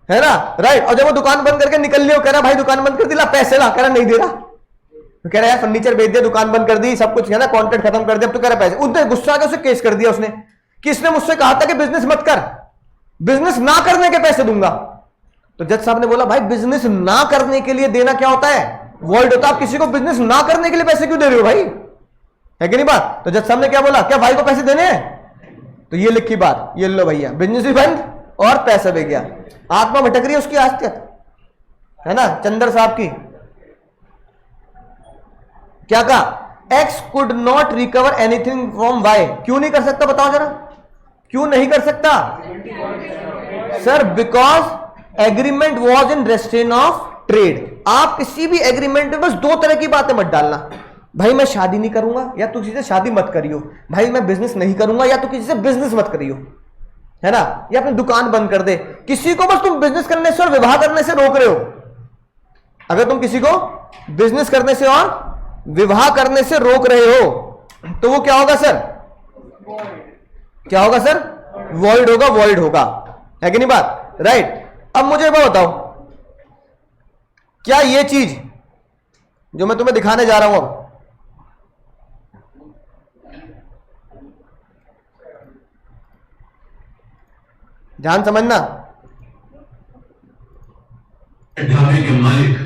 Speaker 1: है ना, राइट। और जब वो दुकान बंद करके निकल लिया, कह रहा भाई दुकान बंद कर दी, ला पैसे ला, कह रहा नहीं दे रहा, तो कह रहा यार फर्नीचर बेच दिया, दुकान बंद कर दी, सब कुछ है ना, कॉन्ट्रैक्ट खत्म कर दिया, अब तो कह रहा पैसे। उसने गुस्सा आकर उसे केस कर दिया उसने, कि इसने मुझसे कहा था कि बिजनेस मत कर, बिजनेस ना करने के पैसे दूंगा। तो जज साहब ने बोला भाई बिजनेस ना करने के लिए देना क्या होता है, वॉइड होता है, आप किसी को बिजनेस ना करने के लिए पैसे क्यों दे रहे हो भाई, है कि नहीं बात। तो जज साहब ने क्या बोला, क्या भाई को पैसे देने हैं, तो ये लिखी बात, ये लो भैया, बिजनेस भी बंद और पैसा भी गया। आत्मा भटक रही है उसकी आज तक, है ना, चंदर साहब की, क्या कहा, X could not recover anything from Y. क्यों नहीं कर सकता बताओ जरा, क्यों नहीं कर सकता sir? Because agreement was in restrain of trade. आप किसी भी एग्रीमेंट में बस दो तरह की बातें मत डालना, भाई मैं शादी नहीं करूंगा या तू किसी से शादी मत करियो, भाई मैं बिजनेस नहीं करूंगा या तू किसी से बिजनेस मत करियो, है ना, या अपनी दुकान बंद कर दे। किसी को बस तुम बिजनेस करने से और विवाह करने से रोक रहे हो। अगर तुम किसी को बिजनेस करने से और विवाह करने से रोक रहे हो तो वो क्या होगा सर? क्या होगा सर? वॉइड होगा, वॉइड होगा, है कि नहीं बात? राइट। अब मुझे एक बात बताओ, क्या ये चीज जो मैं तुम्हें दिखाने जा रहा हूं अब, ध्यान समझना,
Speaker 3: ढाबे के मालिक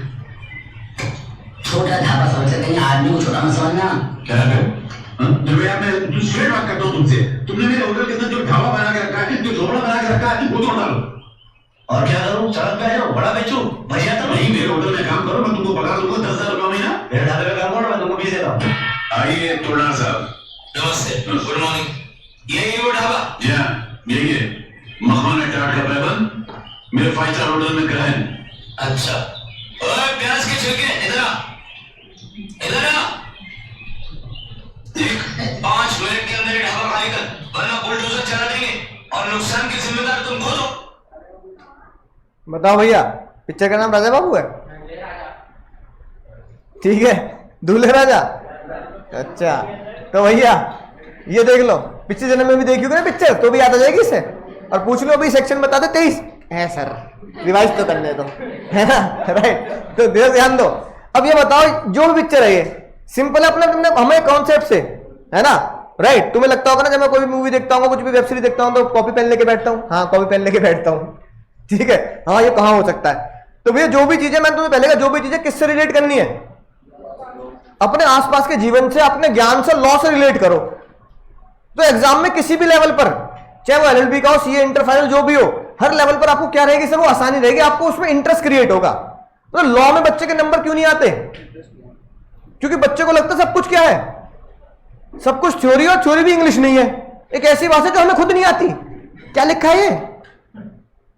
Speaker 6: छोटा ढाबा समझते नहीं, आदमी को छोटा मत समझना।
Speaker 3: क्या है? जब यार मैं स्ट्रेट बात करता हूँ तुमसे, तुमने मेरे होटल के अंदर जो ढाबा बना के रखा है, जो झोपड़ा बना के रखा है, वो तोड़ डालो।
Speaker 6: और क्या करूं? सड़क पे जाओ, बड़ा बेचूं, बढ़िया तो
Speaker 3: नहीं, मेरे होटल में काम करो, मैं तुमको पगार दूंगा 10,000 रुपया महीना।
Speaker 6: मेरे ढाबे पे काम करो, मैं तुमको 20 देता हूं।
Speaker 3: आइए तोड़ना साहब।
Speaker 7: नमस्ते, गुड मॉर्निंग। यही है वो ढाबा?
Speaker 3: जी हाँ, यही है। मखाना चाट का पैबंद मेरे 5 स्टार होटल में कहा है।
Speaker 7: अच्छा। ओए प्याज के छिलके इधर आ, इधर आ। देख 5 मिनट के अंदर ढाबा खाली कर, वरना बुलडोजर चला देंगे और नुकसान की जिम्मेदार तुम खुद हो।
Speaker 1: बताओ भैया, पिक्चर का नाम राजा बाबू है? ठीक है, दूल्हे राजा। अच्छा तो भैया ये देख लो, पिछले जन्म में भी देखी होगी ना पिक्चर, तो भी याद आ जाएगी इससे। और पूछ लो अभी सेक्शन बता दो 23 है सर, रिवाइज तो करने दो, है ना, राइट। तो ध्यान दो। अब ये बताओ, जो भी पिक्चर है ये सिंपल है अपने हमें कॉन्सेप्ट से, है ना, राइट। तुम्हें लगता होगा ना जब मैं कोई भी मूवी देखता हूँ, कुछ भी वेब सीरीज देखता हूँ तो कॉपी पेन लेके बैठता हूँ, हाँ कॉपी पेन लेके बैठता हूँ, ठीक है, हाँ ये कहाँ हो सकता है। तो भैया जो भी चीजें मैंने तुम्हें पहले कहा, जो भी चीजें किससे रिलेट करनी है? अपने आसपास के जीवन से, अपने ज्ञान से, लॉ से रिलेट करो। तो एग्जाम में किसी भी लेवल पर, चाहे वो एलएलबी का हो, सीए, इंटर, फाइनल, जो भी हो, हर लेवल पर आपको क्या रहेगी सर? वो आसानी रहेगी, आपको उसमें इंटरेस्ट क्रिएट होगा। तो लॉ में बच्चे के नंबर क्यों नहीं आते? क्योंकि बच्चे को लगता है सब कुछ क्या है, सब कुछ थ्योरी, और थ्योरी भी इंग्लिश नहीं है, एक ऐसी भाषा जो हमें खुद नहीं आती। क्या लिखा है ये,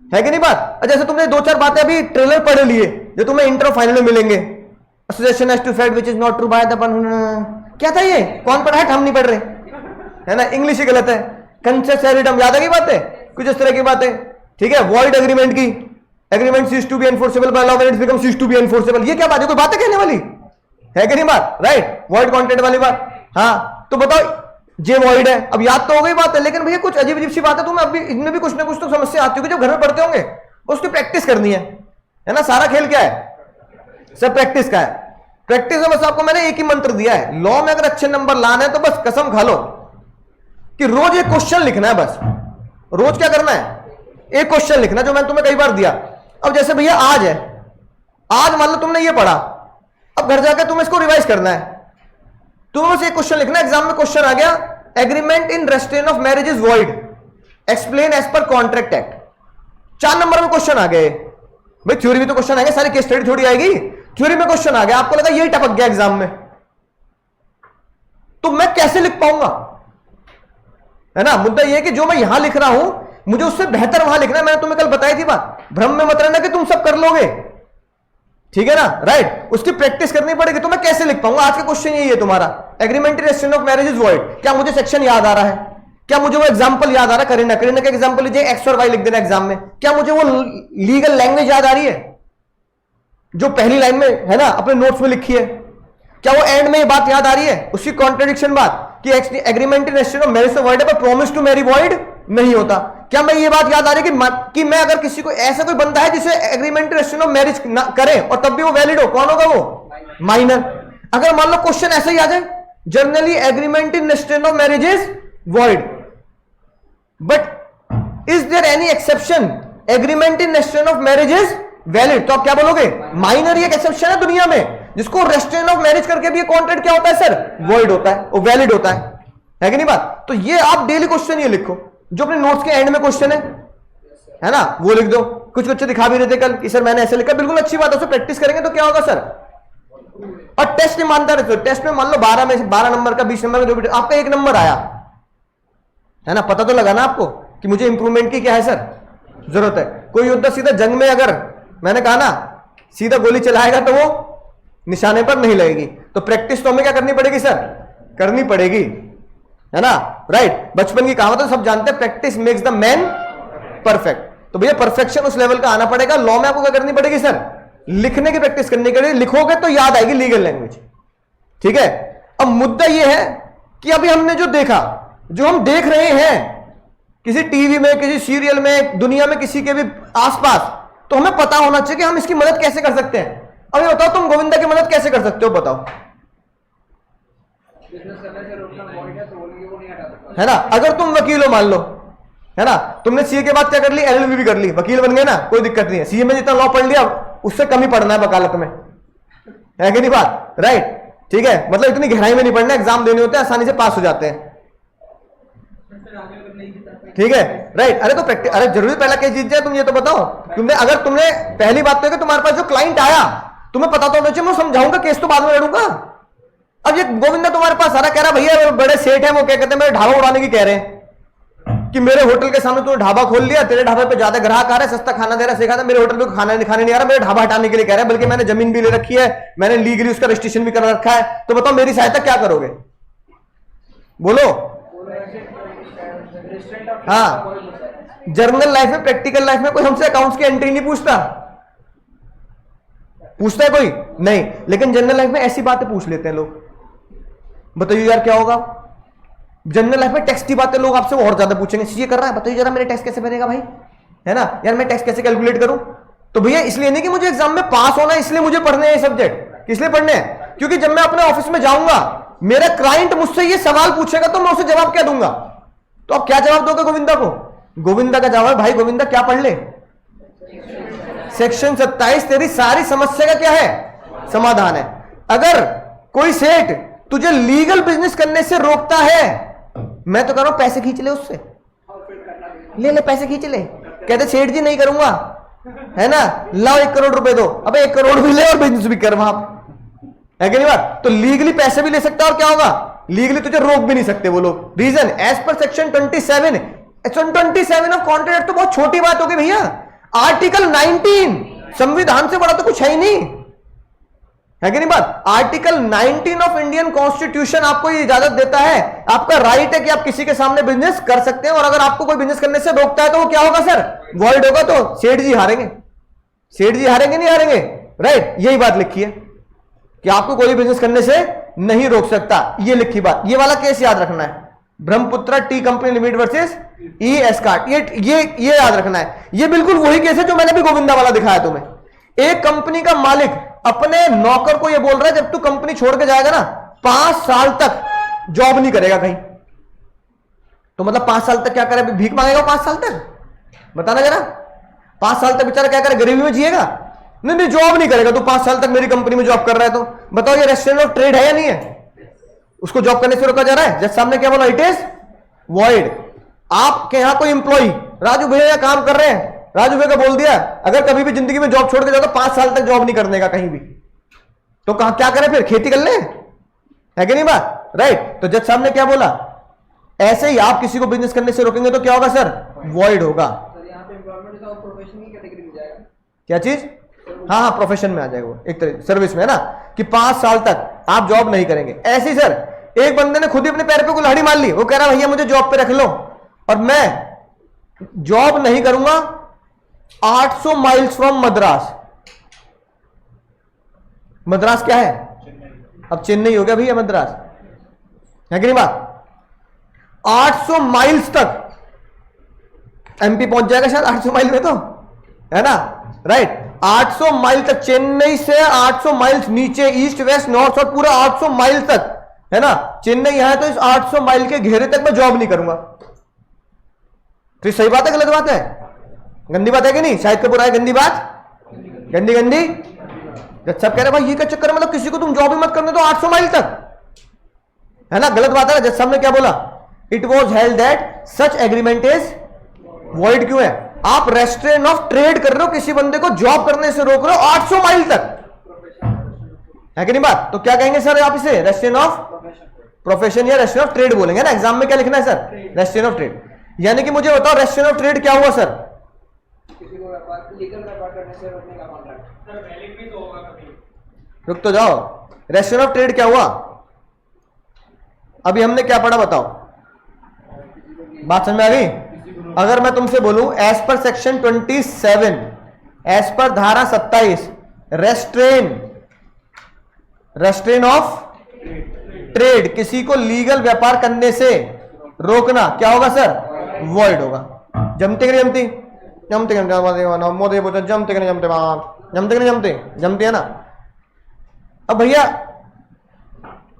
Speaker 1: है कि नहीं बात? जैसे तुमने 2-4 बातें अभी ट्रेलर पढ़ लिए जो तुम्हें इंटर फाइनल में मिलेंगे, association as to fact which is not true by the, क्या था ये? कौन पढ़ा है? हम नहीं पढ़ रहे, है ना, इंग्लिश ही गलत है। कंसेसिडम, याद है की बातें, कुछ इस तरह की बातें, ठीक है। वॉइड एग्रीमेंट की, agreement ceases to be enforceable by law when it becomes ceases to be enforceable, ये क्या बात है? कोई बातें कहने वाली है कि नहीं बात? राइट, वॉइड कॉन्टेंट वाली बात। हाँ तो बताओ, जे वॉइड है, अब याद तो हो गई बात है, लेकिन भैया कुछ अजीब अजीब सी बात है, तुम्हें अभी इनमें भी कुछ ना कुछ तो समस्या आती होगी, जब घर में पढ़ते होंगे उसकी प्रैक्टिस करनी है ना। सारा खेल क्या है? सब प्रैक्टिस का है। प्रैक्टिस में बस आपको मैंने एक ही मंत्र दिया है, लॉ में अगर अच्छे नंबर लाने हैं तो बस कसम खा लो कि रोज एक क्वेश्चन लिखना है। बस रोज क्या करना है? एक क्वेश्चन लिखना, जो मैंने तुम्हें कई बार दिया। अब जैसे भैया आज है, आज मान लो तुमने ये पढ़ा, अब घर जाकर तुम्हें इसको रिवाइज करना है, तुम्हें बस एक क्वेश्चन लिखना है। एग्जाम में क्वेश्चन आ गया, agreement in restrain of marriage is void, explain as per contract act. 4 number में क्वेश्चन आ गए भाई। थ्योरी में तो क्वेश्चन आएगा, सारी केस स्टडी थोड़ी आएगी, थ्योरी में क्वेश्चन आ गया, आपको लगा यही टपक गया एग्जाम में, तो मैं कैसे लिख पाऊंगा, है ना। मुद्दा यह कि जो मैं यहां लिख रहा हूं मुझे उससे बेहतर वहां लिखना है। मैंने तुम्हें कल बताई थी बात, भ्रम में मत रहना कि तुम सब कर लोगे, ठीक है ना, राइट। उसकी प्रैक्टिस करनी पड़ेगी। तो मैं कैसे लिख पाऊंगा? आज का क्वेश्चन यही है तुम्हारा, agreement in restrain of marriage is void. क्या मुझे सेक्शन याद आ रहा है? क्या मुझे वो एग्जांपल याद आ रहा है? करीना का एग्जांपल लीजिए, एक्स और वाई लिख देना एग्जाम में। क्या मुझे वो लीगल लैंग्वेज याद आ रही है जो पहली लाइन में है ना अपने नोट्स में लिखी है? क्या वो एंड में ये बात याद आ रही है, उसकी कॉन्ट्रडिक्शन बात कि agreement in restrain of marriage void है पर प्रॉमिस टू मैरी वॉइड नहीं होता? क्या मैं ये बात याद आ रही है कि मैं अगर किसी को ऐसा कोई बंदा है जिसे agreement in restrain of marriage करे और तब भी वो वैलिड हो, कौन होगा वो? माइनर। अगर मान लो क्वेश्चन ऐसा ही आ जाए, generally agreement in restrain of marriage is void but is there any exception, agreement in restrain of marriage is valid, तो आप क्या बोलोगे? माइनर एक एक्सेप्शन है दुनिया में जिसको रेस्ट्रेन ऑफ मैरिज करके भी कॉन्ट्रैक्ट क्या होता है सर? वॉइड होता है, वो वैलिड होता है कि नहीं बात? तो ये आप डेली क्वेश्चन ये लिखो, जो अपने नोट्स के एंड में क्वेश्चन है ना, वो लिख दो। कुछ बच्चे दिखा भी रहे थे कल कि सर मैंने ऐसे लिखा, बिल्कुल अच्छी बात है, उसे प्रैक्टिस करेंगे तो क्या होगा सर? और टेस्ट में मानता रहते हो, टेस्ट में मान लो 12 में से 12 नंबर का 20 नंबर का जो भी आपका 1 नंबर आया है ना, पता तो लगा ना आपको कि मुझे इंप्रूवमेंट की क्या है सर जरूरत है। कोई योद्धा सीधा जंग में अगर मैंने कहा ना सीधा गोली चलाएगा तो वो निशाने पर नहीं लगेगी, तो प्रैक्टिस तो हमें क्या करनी पड़ेगी सर, करनी पड़ेगी, है ना, राइट। बचपन की कहावत तो सब जानते हैं, practice makes the man perfect. तो भैया परफेक्शन उस लेवल का आना पड़ेगा। लॉ में आपको क्या करनी पड़ेगी सर, लिखने की प्रैक्टिस करनी पड़ेगी, लिखोगे तो याद आएगी लीगल लैंग्वेज, ठीक है। अब मुद्दा यह है कि अभी हमने जो देखा, जो हम देख रहे हैं किसी टीवी में, किसी सीरियल में, दुनिया में किसी के भी आसपास, तो हमें पता होना चाहिए कि हम इसकी मदद कैसे कर सकते हैं। अभी बताओ तुम गोविंदा की मदद कैसे कर सकते हो, बताओ,
Speaker 5: बिजनेस करने से रोकना void है, तो वो नहीं हटा सकता।
Speaker 1: है ना। अगर तुम वकील हो मान लो, है ना, तुमने सीए के बाद क्या कर ली, एलएलबी भी कर ली, वकील बन गए ना, कोई दिक्कत नहीं है। सीए में जितना लॉ पढ़ लिया उससे कम ही पढ़ना है वकालत में, है कि नहीं बात, राइट, ठीक है। मतलब इतनी गहराई में नहीं पढ़ना, एग्जाम देने होते हैं, आसानी से पास हो जाते हैं, ठीक है, राइट। अरे तो प्रैक्टिस, अरे जरूरी पहला केस जीत जाए तुम, ये तो बताओ। तुमने अगर तुमने पहली बात तो है कि तुम्हारे पास जो क्लाइंट आया, तुम्हें पता तो होना चाहिए, मैं समझाऊंगा, केस तो बाद में लड़ूंगा। अब ये गोविंदा तुम्हारे पास सारा कह रहा भैया बड़े सेठ है, वो क्या कहते हैं मेरे ढाबा उड़ाने की कह रहे हैं कि मेरे होटल के सामने तूने ढाबा खोल लिया, तेरे ढाबे पे ज्यादा ग्राहक आ रहे हैं, सस्ता खाना दे रहा है, सिखा मेरे होटल पे खाने नहीं आ रहा, मेरे ढाबा हटाने के लिए कह रहे हैं, बल्कि मैंने जमीन भी ले रखी है, मैंने लीगली उसका रजिस्ट्रेशन भी कर रखा है, तो बताओ मेरी सहायता क्या करोगे, बोलो। हाँ, जर्नल लाइफ में, प्रैक्टिकल लाइफ में कोई हमसे अकाउंट्स की एंट्री नहीं पूछता, पूछता है कोई नहीं, लेकिन जनरल लाइफ में ऐसी बातें पूछ लेते हैं लोग। बताइए यार क्या होगा, जनरल लाइफ में टैक्स की बातें लोग आपसे और ज्यादा पूछेंगे, सीए कर रहा है, बताइए जरा मेरे टैक्स कैसे बनेगा भाई, है ना, यार मैं टैक्स कैसे कैलकुलेट करूं। तो भैया इसलिए नहीं कि मुझे एग्जाम में पास होना है इसलिए मुझे पढ़ने हैं सब्जेक्ट, इसलिए पढ़ने हैं क्योंकि जब मैं अपने ऑफिस में जाऊंगा, मेरा क्लाइंट मुझसे ये सवाल पूछेगा तो मैं उसे जवाब क्या दूंगा। तो आप क्या जवाब दोगे गोविंदा को, गोविंदा का जवाब है भाई गोविंदा क्या पढ़ ले, सेक्शन 27 तेरी सारी समस्या का क्या है, समाधान है। अगर कोई सेठ तुझे लीगल बिजनेस करने से रोकता है, मैं तो कह रहा हूं पैसे खींच ले उससे, ले पैसे खींच ले, कहते सेठ जी नहीं करूंगा, है ना, लाओ 1 करोड़ रुपए दो, अबे 1 करोड़ भी ले और बिजनेस भी कर वहां, है कि नहीं बात। तो लीगली पैसे भी ले सकता है और क्या होगा, लीगली तुझे रोक भी नहीं सकते वो लोग। Reason as per section 27 of contract, तो बहुत छोटी बात होगी भैया। आर्टिकल 19 संविधान से बड़ा तो कुछ है ही नहीं, है कि नहीं बात। आर्टिकल 19 ऑफ इंडियन कॉन्स्टिट्यूशन आपको ये इजाजत देता है, आपका राइट है कि आप किसी के सामने बिजनेस कर सकते हैं, और अगर आपको कोई बिजनेस करने से रोकता है तो वो क्या होगा सर, वॉइड होगा। तो सेठ जी हारेंगे, सेठ जी हारेंगे नहीं हारेंगे, राइट, यही बात लिखी है कि आपको कोई बिजनेस करने से नहीं रोक सकता, ये लिखी बात। ये वाला केस याद रखना है, Brahmaputra tea company limited versus E Scarth, ये याद रखना है। ये बिल्कुल वही केस है जो मैंने भी गोविंदा वाला दिखाया तुम्हें। एक कंपनी का मालिक अपने नौकर को ये बोल रहा है जब तू कंपनी छोड़ के जाएगा ना 5 साल तक जॉब नहीं करेगा कहीं। तो मतलब 5 साल तक क्या करे, भीख मांगेगा 5 साल तक, बताना जरा। 5 साल तक बेचारा क्या करे, गरीबी में जिएगा, नहीं जॉब नहीं करेगा। तो 5 साल तक मेरी कंपनी में जॉब कर रहा है, तो बताओ ये रेस्टोरेंट ऑफ ट्रेड है या नहीं है, उसको जॉब करने से रोका जा रहा है। जज साहब ने क्या बोला, इट इज वॉइड। आपके यहां कोई इंप्लॉई राजू भैया काम कर रहे हैं, राजू भैया को बोल दिया अगर कभी भी जिंदगी में जॉब छोड़ के जाओ तो 5 साल तक जॉब नहीं करने का कहीं भी, तो कहां क्या करें फिर, खेती कर ले, है कि नहीं बात, राइट। तो जज साहब ने क्या बोला, ऐसे ही आप किसी को बिजनेस करने से रोकेंगे तो क्या होगा सर, वॉइड होगा।
Speaker 5: सर यहाँ पे एम्प्लॉयमेंट और प्रोफेशन की कैटेगरी में जाएगा,
Speaker 1: क्या चीज, हाँ प्रोफेशन में आ जाएगा वो, एक तरह सर्विस में है ना, कि 5 साल तक आप जॉब नहीं करेंगे। ऐसे ही सर एक बंदे ने खुद ही अपने पैर पे कुल्हाड़ी मार ली, वो कह रहा भैया मुझे जॉब पे रख लो और मैं जॉब नहीं करूंगा 800 माइल्स फ्रॉम मद्रास। मद्रास क्या है, अब चेन्नई हो गया भैया मद्रास, है कि नहीं बात। 800 माइल्स तक एमपी पहुंच जाएगा शायद 800 माइल में, तो है ना, राइट। 800 माइल तक, चेन्नई से 800 माइल्स नीचे, ईस्ट वेस्ट नॉर्थ साउथ पूरा 800 माइल तक, है ना। चेन्नई यहां है तो इस 800 माइल के घेरे तक मैं जॉब नहीं करूंगा। तो सही बात है गलत बात है, गंदी बात है कि नहीं, शाहिद कपूर आए गंदी बात, गंदी गंदी। जब सब कह रहे भाई ये क्या चक्कर है, मतलब किसी को तुम जॉब ही मत करने तो 800 माइल तक, है ना, गलत बात है। जज साहब ने क्या बोला, it was held that such agreement is void. क्यों है, आप रेस्टोरेंट ऑफ ट्रेड कर रहे हो, किसी बंदे को जॉब करने से रोक रहे हो 800 माइल तक, है कि नहीं बात? तो क्या कहेंगे सर आप इसे? रेस्ट्रेन ऑफ प्रोफेशन या रेस्ट्रेन ऑफ ट्रेड बोलेंगे ना। एग्जाम में क्या लिखना है सर? Restrain of trade. यानी कि मुझे बताओ रेस्ट्रेन ऑफ ट्रेड क्या हुआ सर?
Speaker 5: किसी को व्यापार लीगल व्यापार करने से रोकने का कॉन्ट्रैक्ट। सर वैलिड भी तो होगा कभी।
Speaker 1: रुक तो जाओ, रेस्ट्रेन ऑफ ट्रेड क्या हुआ? अभी हमने क्या पढ़ा बताओ, बात समझ में आ गई? अगर मैं तुमसे बोलूं as per section 27, as per धारा 27, रेस्ट्रेन ऑफ ट्रेड, किसी को लीगल व्यापार करने से रोकना, क्या होगा सर? वॉइड होगा। जमते कि नहीं जमती? जमते कि नहीं? मोदी बोलते जमते कि नहीं जमते? जमते कि नहीं जमते? जमते है ना। अब भैया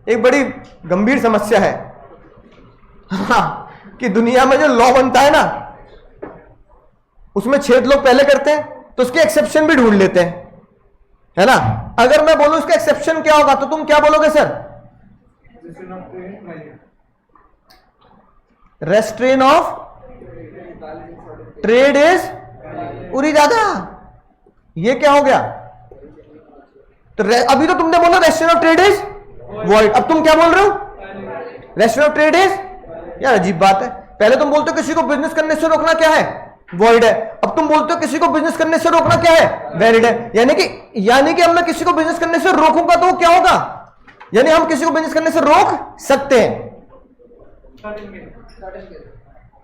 Speaker 1: एक बड़ी गंभीर समस्या है हाँ, कि दुनिया में जो लॉ बनता है ना उसमें छेद लोग पहले करते हैं तो उसके एक्सेप्शन भी ढूंढ लेते हैं, है ना। अगर मैं बोलूं इसका एक्सेप्शन क्या होगा तो तुम क्या बोलोगे sir? Restrain of trade is Uri दादा, ये क्या हो गया? तो अभी तो तुमने बोला restrain of trade is void, अब तुम क्या बोल रहे हो? रेस्ट्रेन ऑफ ट्रेड इज, यार अजीब बात है। पहले तुम बोलते हो किसी को बिजनेस करने से रोकना क्या है? वॉइड है। अब तुम बोलते हो किसी को बिजनेस करने से रोकना क्या है? वैलिड है। यानी कि अब मैं किसी को बिजनेस करने से रोकूंगा तो क्या होगा? यानी हम किसी को बिजनेस करने से रोक सकते हैं।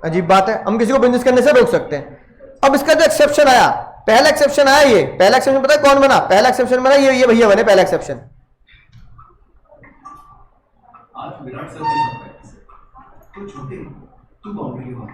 Speaker 1: अजीब बात है, हम किसी को बिजनेस करने से रोक सकते हैं। अब इसका जो एक्सेप्शन आया, पहला एक्सेप्शन आया, ये पहला एक्सेप्शन पता है कौन बना? पहला एक्सेप्शन बना ये भैया बने पहला एक्सेप्शन।
Speaker 8: आज विराट सर के साथ तो छोटे तू बाउंड्री हुआ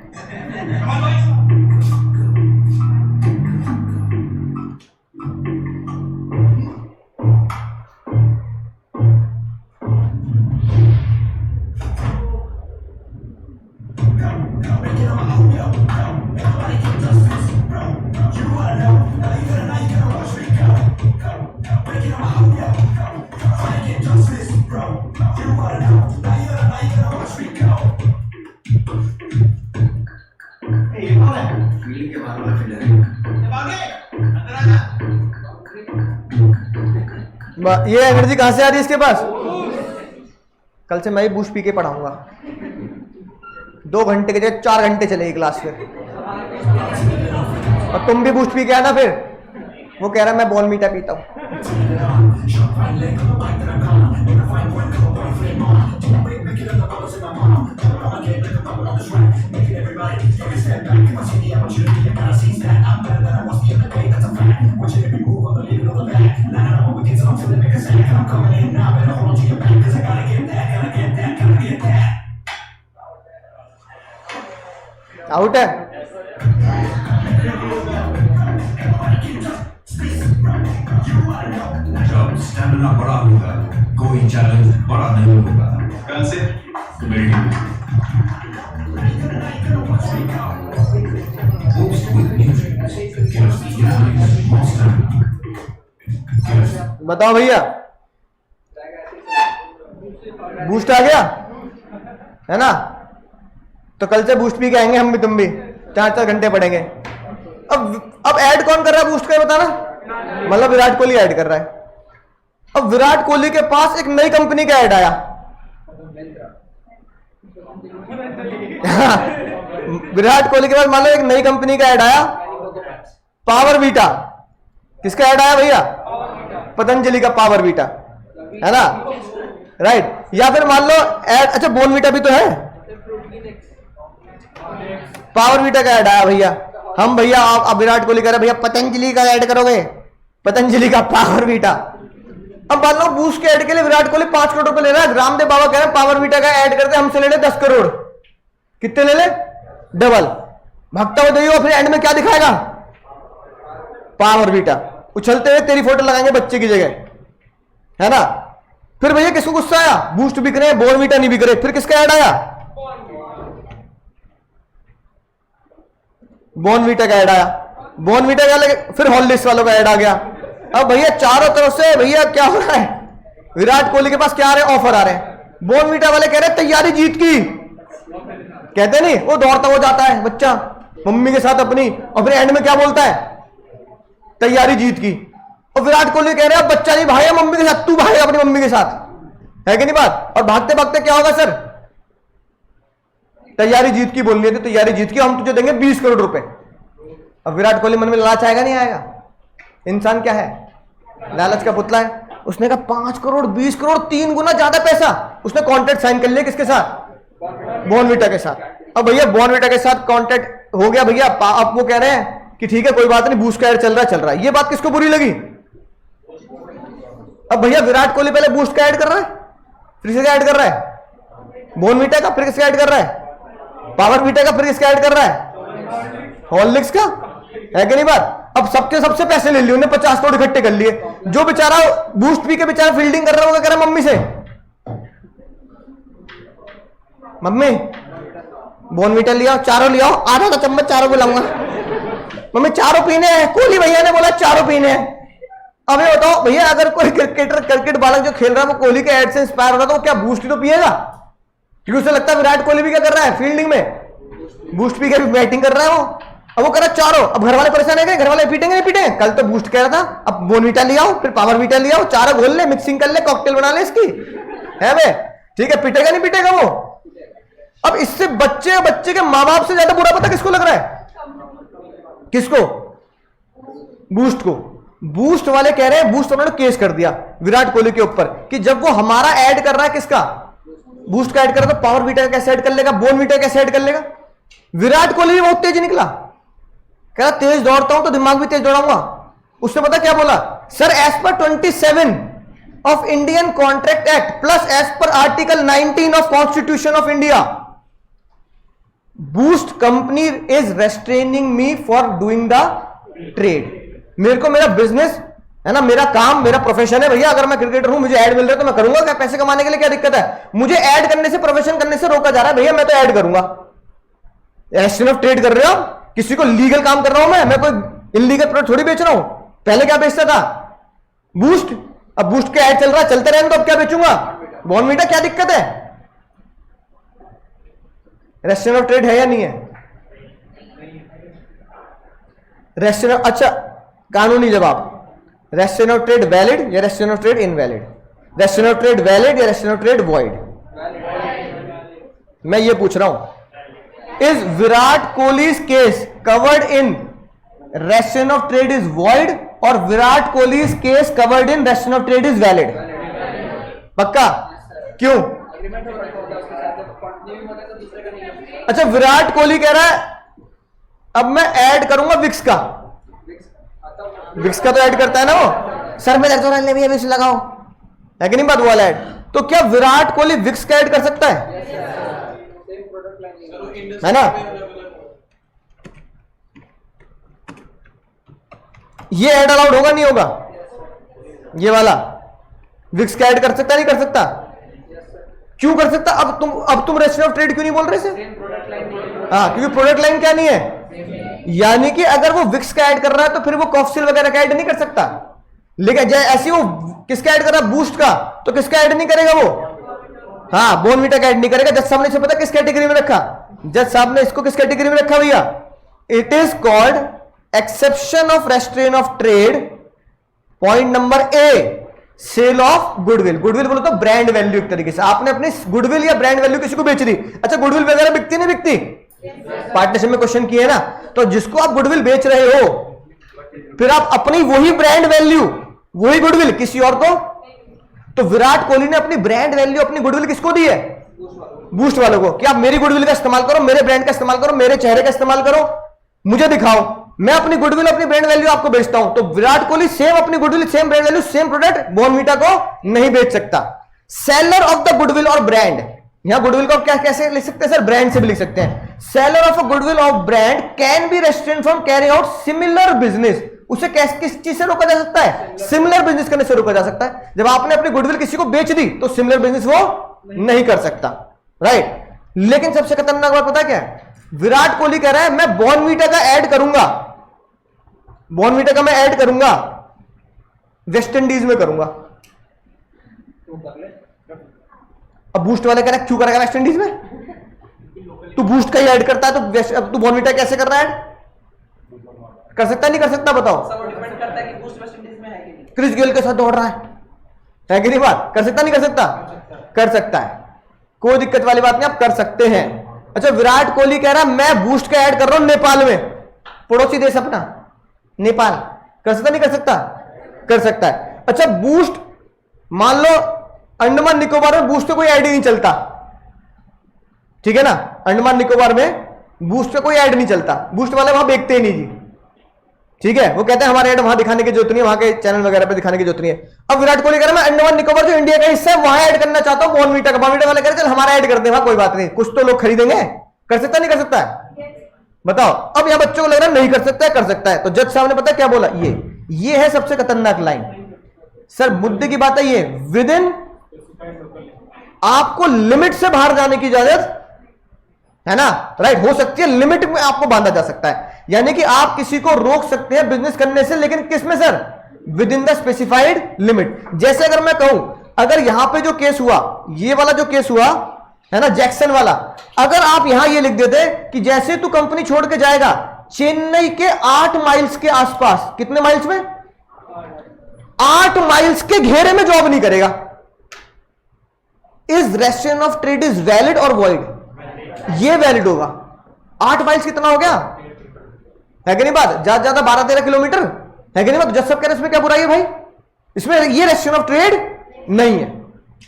Speaker 8: फील्ड के बाहर वाला फील्डर है।
Speaker 1: ये एनर्जी कहां से आ रही है इसके पास? कल से मैं ही बूस्ट पी के पढ़ाऊंगा, 2 घंटे के जगह 4 घंटे चलेगी क्लास फिर। और तुम भी बूस्ट पी के आना फिर। वो कह रहा है मैं बॉर्नवीटा पीता हूं। आउट है।
Speaker 9: जब स्टैमिना बड़ा होगा कोई चैलेंज बड़ा नहीं होगा। कल से
Speaker 1: बताओ भैया, बूस्ट आ गया है ना? तो कल से बूस्ट पी के आएंगे हम भी, तुम भी 4-4 घंटे पढ़ेंगे। अब ऐड कौन कर रहा है बूस्ट का, बताना? मतलब विराट कोहली ऐड कर रहा है। अब विराट कोहली के पास एक नई कंपनी का ऐड आया विराट कोहली के पास मान लो एक नई कंपनी का ऐड आया, पावर वीटा। किसका ऐड आया भैया? पतंजलि का पावर वीटा, है ना, राइट। या फिर मान लो ऐड, अच्छा बोर्नवीटा भी तो है, पावर वीटा का ऐड आया भैया। हम भैया आप विराट कोहली कह रहे भैया पतंजलि का ऐड करोगे, पतंजलि का पावर वीटा। अब मान लो बूस्ट के ऐड के लिए विराट कोहली 5 करोड़ रुपए ले रहा है, रामदेव बाबा कह रहे हैं पावर वीटा का ऐड करते हमसे ले ले 10 करोड़। कितने ले ले? डबल। भक्ता हो जाइए, फिर एंड में क्या दिखाएगा? Power Vita. उछलते हुए तेरी फोटो लगाएंगे बच्चे की जगह, है ना। फिर भैया किसको गुस्सा आया? बूस्ट बिक रहे हैं, बोर्नवीटा नहीं बिक रहे, फिर किसका ऐड आया? बोर्नवीटा का ऐड आया। बोर्नवीटा का लगे, फिर हॉर्लिक्स वालों का ऐड आ गया। अब भैया चारों तरफ से भैया क्या हो रहा है? विराट कोहली के पास क्या आ रहे हैं? ऑफर आ रहे हैं। बोर्नवीटा वाले कह रहे हैं तैयारी जीत की, कहते नहीं वो दौड़ता हो जाता है बच्चा मम्मी के साथ अपनी, और फिर एंड में क्या बोलता है? तैयारी जीत की। और विराट कोहली कह रहे हैं बच्चा नहीं भागेगा मम्मी के साथ, तू भागेगा अपनी मम्मी के साथ, है कि नहीं बात? और भागते भागते क्या होगा सर? तैयारी जीत की बोल रही थी, तैयारी जीत की, हम तुझे देंगे 20 करोड़ रुपए। अब विराट कोहली मन में लालच आएगा नहीं आएगा? इंसान क्या है? लालच का पुतला है। उसने कहा 5 करोड़ 20 करोड़ 3 गुना ज्यादा पैसा। उसने कॉन्ट्रैक्ट साइन कर लिया किसके साथ? बॉर्नविटा के साथ। अब भैया बॉर्नविटा के साथ कॉन्ट्रैक्ट हो गया भैया, अब वो कह रहे हैं कि ठीक है कोई बात नहीं, बूस्ट का ऐड चल रहा है। ये बात किसको बुरी लगी? अब भैया विराट कोहली पहले बूस्ट का ऐड कर रहा है, फिर किसका ऐड कर रहा है? बॉर्नविटा का, फिर किसका ऐड कर रहा है? पावर वीटा का, फिर किसका ऐड कर रहा है? हॉर्लिक्स का, है कि नहीं बात? अब सबके सबसे पैसे ले लिए उन्हें, 50 करोड़ इकट्ठे कर लिए। जो बेचारा बूस्ट पी के बेचारा फील्डिंग कर रहा होगा, कह रहा मम्मी से, मम्मी बॉर्नविटा लिया, चारों लिया, आधा चम्मच चारों को लाऊंगा। मम्मी चारों पीने हैं, कोहली भैया ने बोला चारों पीने हैं। अब ये बताओ भैया, अगर कोई क्रिकेट बालक जो खेल रहा है वो कोहली के ऐड से इंस्पायर हो रहा है, तो वो क्या बूस्ट ही तो पिएगा? क्योंकि उसे लगता है विराट कोहली भी क्या कर रहा है फील्डिंग में, बूस्ट पी के भी बैटिंग कर रहा है वो। अब वो कर रहा चारों। अब घर वाले परेशान है, घर वाले पीटेंगे नहीं पीटेंगे? कल तो बूस्ट कह रहा था, अब बॉर्नविटा ले आओ, फिर पावर वीटा ले आओ, चारों घोल ले, मिक्सिंग कर ले, कॉकटेल बना ले इसकी, है बे? ठीक है, पीटेगा नहीं पीटेगा वो? अब इससे बच्चे के मां बाप से ज्यादा बुरा पता किसको लग रहा है? किसको? बूस्ट को। बूस्ट वाले कह रहे हैं, बूस्ट उन्होंने केस कर दिया विराट कोहली के ऊपर कि जब वो हमारा ऐड कर रहा है, किसका? बूस्ट का ऐड कर रहा है, तो पावर वीटा कैसे ऐड कर लेगा, बॉर्नविटा कैसे ऐड कर लेगा? विराट कोहली भी बहुत तेज निकला, कह रहा तेज दौड़ता हूं तो दिमाग भी तेज दौड़ाऊंगा। उसने पता क्या बोला? Sir as per 27 of Indian contract act plus as per article 19 of constitution of India, Boost company is restraining me for doing the trade. मेरे को मेरा बिजनेस है ना, मेरा काम, मेरा प्रोफेशन है भैया। अगर मैं क्रिकेटर हूं, मुझे ऐड मिल रहा है तो मैं करूंगा क्या? पैसे कमाने के लिए क्या दिक्कत है? मुझे ऐड करने से, प्रोफेशन करने से रोका जा रहा है भैया, मैं तो ऐड करूंगा। एक्सचेंज ऑफ ट्रेड कर रहे हो, किसी को लीगल काम कर रहा हूं मैं कोई इलीगल प्रोडक्ट थोड़ी बेच रहा हूं। पहले क्या बेचता था? बूस्ट। अब बूस्ट के ऐड चल रहा है, चलते रहने तो अब क्या बेचूंगा? बॉर्नविटा। क्या दिक्कत है? रेस्ट्रेन ऑफ ट्रेड है या नहीं है? रेस्ट्रेन, अच्छा कानूनी जवाब, रेस्ट्रेन ऑफ ट्रेड वैलिड या restrain of trade invalid? Restrain of trade valid या रेस्ट्रेन ऑफ ट्रेड वॉइड? मैं ये पूछ रहा हूं, is Virat Kohli's case covered in restrain of trade is void और Virat Kohli's case covered in restrain of trade is valid? पक्का? क्यों?
Speaker 5: एग्रीमेंट हो रखा होता है उसके साथ, जब कंटिन्यू होता है तो दूसरे का नहीं होता।
Speaker 1: अच्छा विराट कोहली कह रहा है अब मैं ऐड करूंगा विक्स का। विक्स का तो ऐड करता है ना वो, सर में दर्द हो रहा है भैया विक्स लगाओ, है कि नहीं बात? वो वाला ऐड। तो क्या विराट कोहली विक्स का ऐड कर सकता है? है ना? ये ऐड अलाउड होगा नहीं होगा? ये वाला विक्स का ऐड कर सकता नहीं कर सकता? क्यों कर सकता? अब तुम रेस्ट्रेन ऑफ ट्रेड क्यों नहीं बोल रहे थे? हाँ, क्योंकि प्रोडक्ट लाइन क्या नहीं है। यानी कि अगर वो विक्स का ऐड कर रहा है तो फिर वो कॉफसिल वगैरह का ऐड नहीं कर सकता। लेकिन ऐसी वो किसका ऐड कर रहा है? बूस्ट का, तो किसका ऐड नहीं करेगा वो? हाँ, बॉर्नविटा का ऐड नहीं करेगा। जज साहब ने इसे पता किस कैटेगरी में रखा? जज साहब ने इसको किस कैटेगरी में रखा भैया? It is called exception of restraint of trade. Point number A, sale of goodwill. Goodwill बोलो तो ब्रांड वैल्यू। एक तरीके से आपने अपनी गुडविल या ब्रांड वैल्यू किसी को बेच दी। अच्छा गुडविल वगैरह बिकती नहीं बिकती? पार्टनरशिप में क्वेश्चन किए ना, तो जिसको आप गुडविल बेच रहे हो फिर आप अपनी वही ब्रांड वैल्यू, वही गुडविल किसी और को, तो विराट कोहली ने अपनी ब्रांड वैल्यू, अपनी गुडविल किसको दी है? बूस्ट वालों को, कि आप मेरी गुडविल का इस्तेमाल करो, मेरे ब्रांड का इस्तेमाल करो, मेरे चेहरे का इस्तेमाल करो, मुझे दिखाओ, मैं अपनी गुडविल, अपनी ब्रांड वैल्यू आपको बेचता हूं। तो विराट कोहली सेम अपनी goodwill, same brand value, same product Bournvita को नहीं बेच सकता। सेलर ऑफ द गुडविल और ब्रांड, यहां गुडविल को क्या कैसे लिख सकते हैं सर? ब्रांड से भी लिख सकते हैं। Seller of a goodwill of brand can be restrain from carrying out similar business. उसे किस चीज से रोका जा सकता है? सिमिलर बिजनेस करने से रोका जा सकता है। जब आपने अपनी गुडविल किसी को बेच दी तो सिमिलर बिजनेस वो नहीं कर सकता, राइट। लेकिन सबसे खतरनाक बात पता क्या है? विराट कोहली कह रहा है मैं बॉर्नविटा का ऐड करूंगा, बॉर्नविटा का मैं ऐड करूंगा, वेस्ट इंडीज में करूंगा। अब बूस्ट वाले कह रहे क्यों करेगा वेस्ट इंडीज में? तू बूस्ट का ही ऐड करता है तो अब तू बॉर्नविटा कैसे कर रहा है? कर सकता नहीं कर सकता? बताओ।
Speaker 5: सब डिपेंड करता है कि बूस्ट वेस्ट इंडीज में है है कि नहीं?
Speaker 1: क्रिस गेल के साथ दौड़ रहा है कि नहीं? बात कर सकता नहीं कर सकता? कर सकता है, कोई दिक्कत वाली बात नहीं, आप कर सकते हैं। अच्छा, विराट कोहली कह रहा है मैं बूस्ट का ऐड कर रहा हूं नेपाल में, पड़ोसी देश अपना नेपाल, कर सकता नहीं कर सकता? कर सकता है। अच्छा, बूस्ट मान लो अंडमान निकोबार में बूस्ट का कोई ऐड ही नहीं चलता, ठीक है ना? अंडमान निकोबार में बूस्ट का कोई ऐड नहीं चलता, बूस्ट वाले वहां बेचते ही नहीं जी, ठीक है? वो कहते हैं हमारे ऐड वहां दिखाने की जरूरत नहीं है, वहां के चैनल वगैरह पे दिखाने की जरूरत नहीं है। अब विराट कोहली कह रहा है मैं अंडमान निकोबार जो इंडिया का हिस्सा है वहां ऐड करना चाहता हूं बॉर्नवीटा का। बॉर्नवीटा वाले कह रहे चल हमारा ऐड कर दे, वहां कोई बात नहीं, कुछ तो लोग खरीदेंगे। कर सकता नहीं कर सकता है? बताओ। अब यहां बच्चों को लग रहा है नहीं कर सकता है, कर सकता है। तो जज साहब ने पता क्या बोला, ये है सबसे खतरनाक लाइन। सर मुद्दे की बात है ये, विद इन, आपको लिमिट से बाहर जाने की इजाजत है ना, राइट? हो सकती है, लिमिट में आपको बांधा जा सकता है, यानी कि आप किसी को रोक सकते हैं बिजनेस करने से, लेकिन किस में sir? With in the specified limit. जैसे अगर मैं कहूं, अगर यहां पे जो केस हुआ, ये वाला जो केस हुआ है ना, जैक्सन वाला, अगर आप यहां ये लिख देते कि जैसे तू कंपनी छोड़ के जाएगा चेन्नई के 8 माइल्स के आसपास, कितने माइल्स में? 8 माइल्स के घेरे में जॉब नहीं करेगा, is restriction of trade is valid or void? ये वैलिड होगा। 8 माइल्स कितना हो गया, है कि नहीं बात? ज्यादा 12-13 किलोमीटर, है कि नहीं बात? जज सब कह रहे इसमें क्या बुराई है भाई? इसमें ये रेस्ट्रिक्शन ऑफ ट्रेड नहीं है।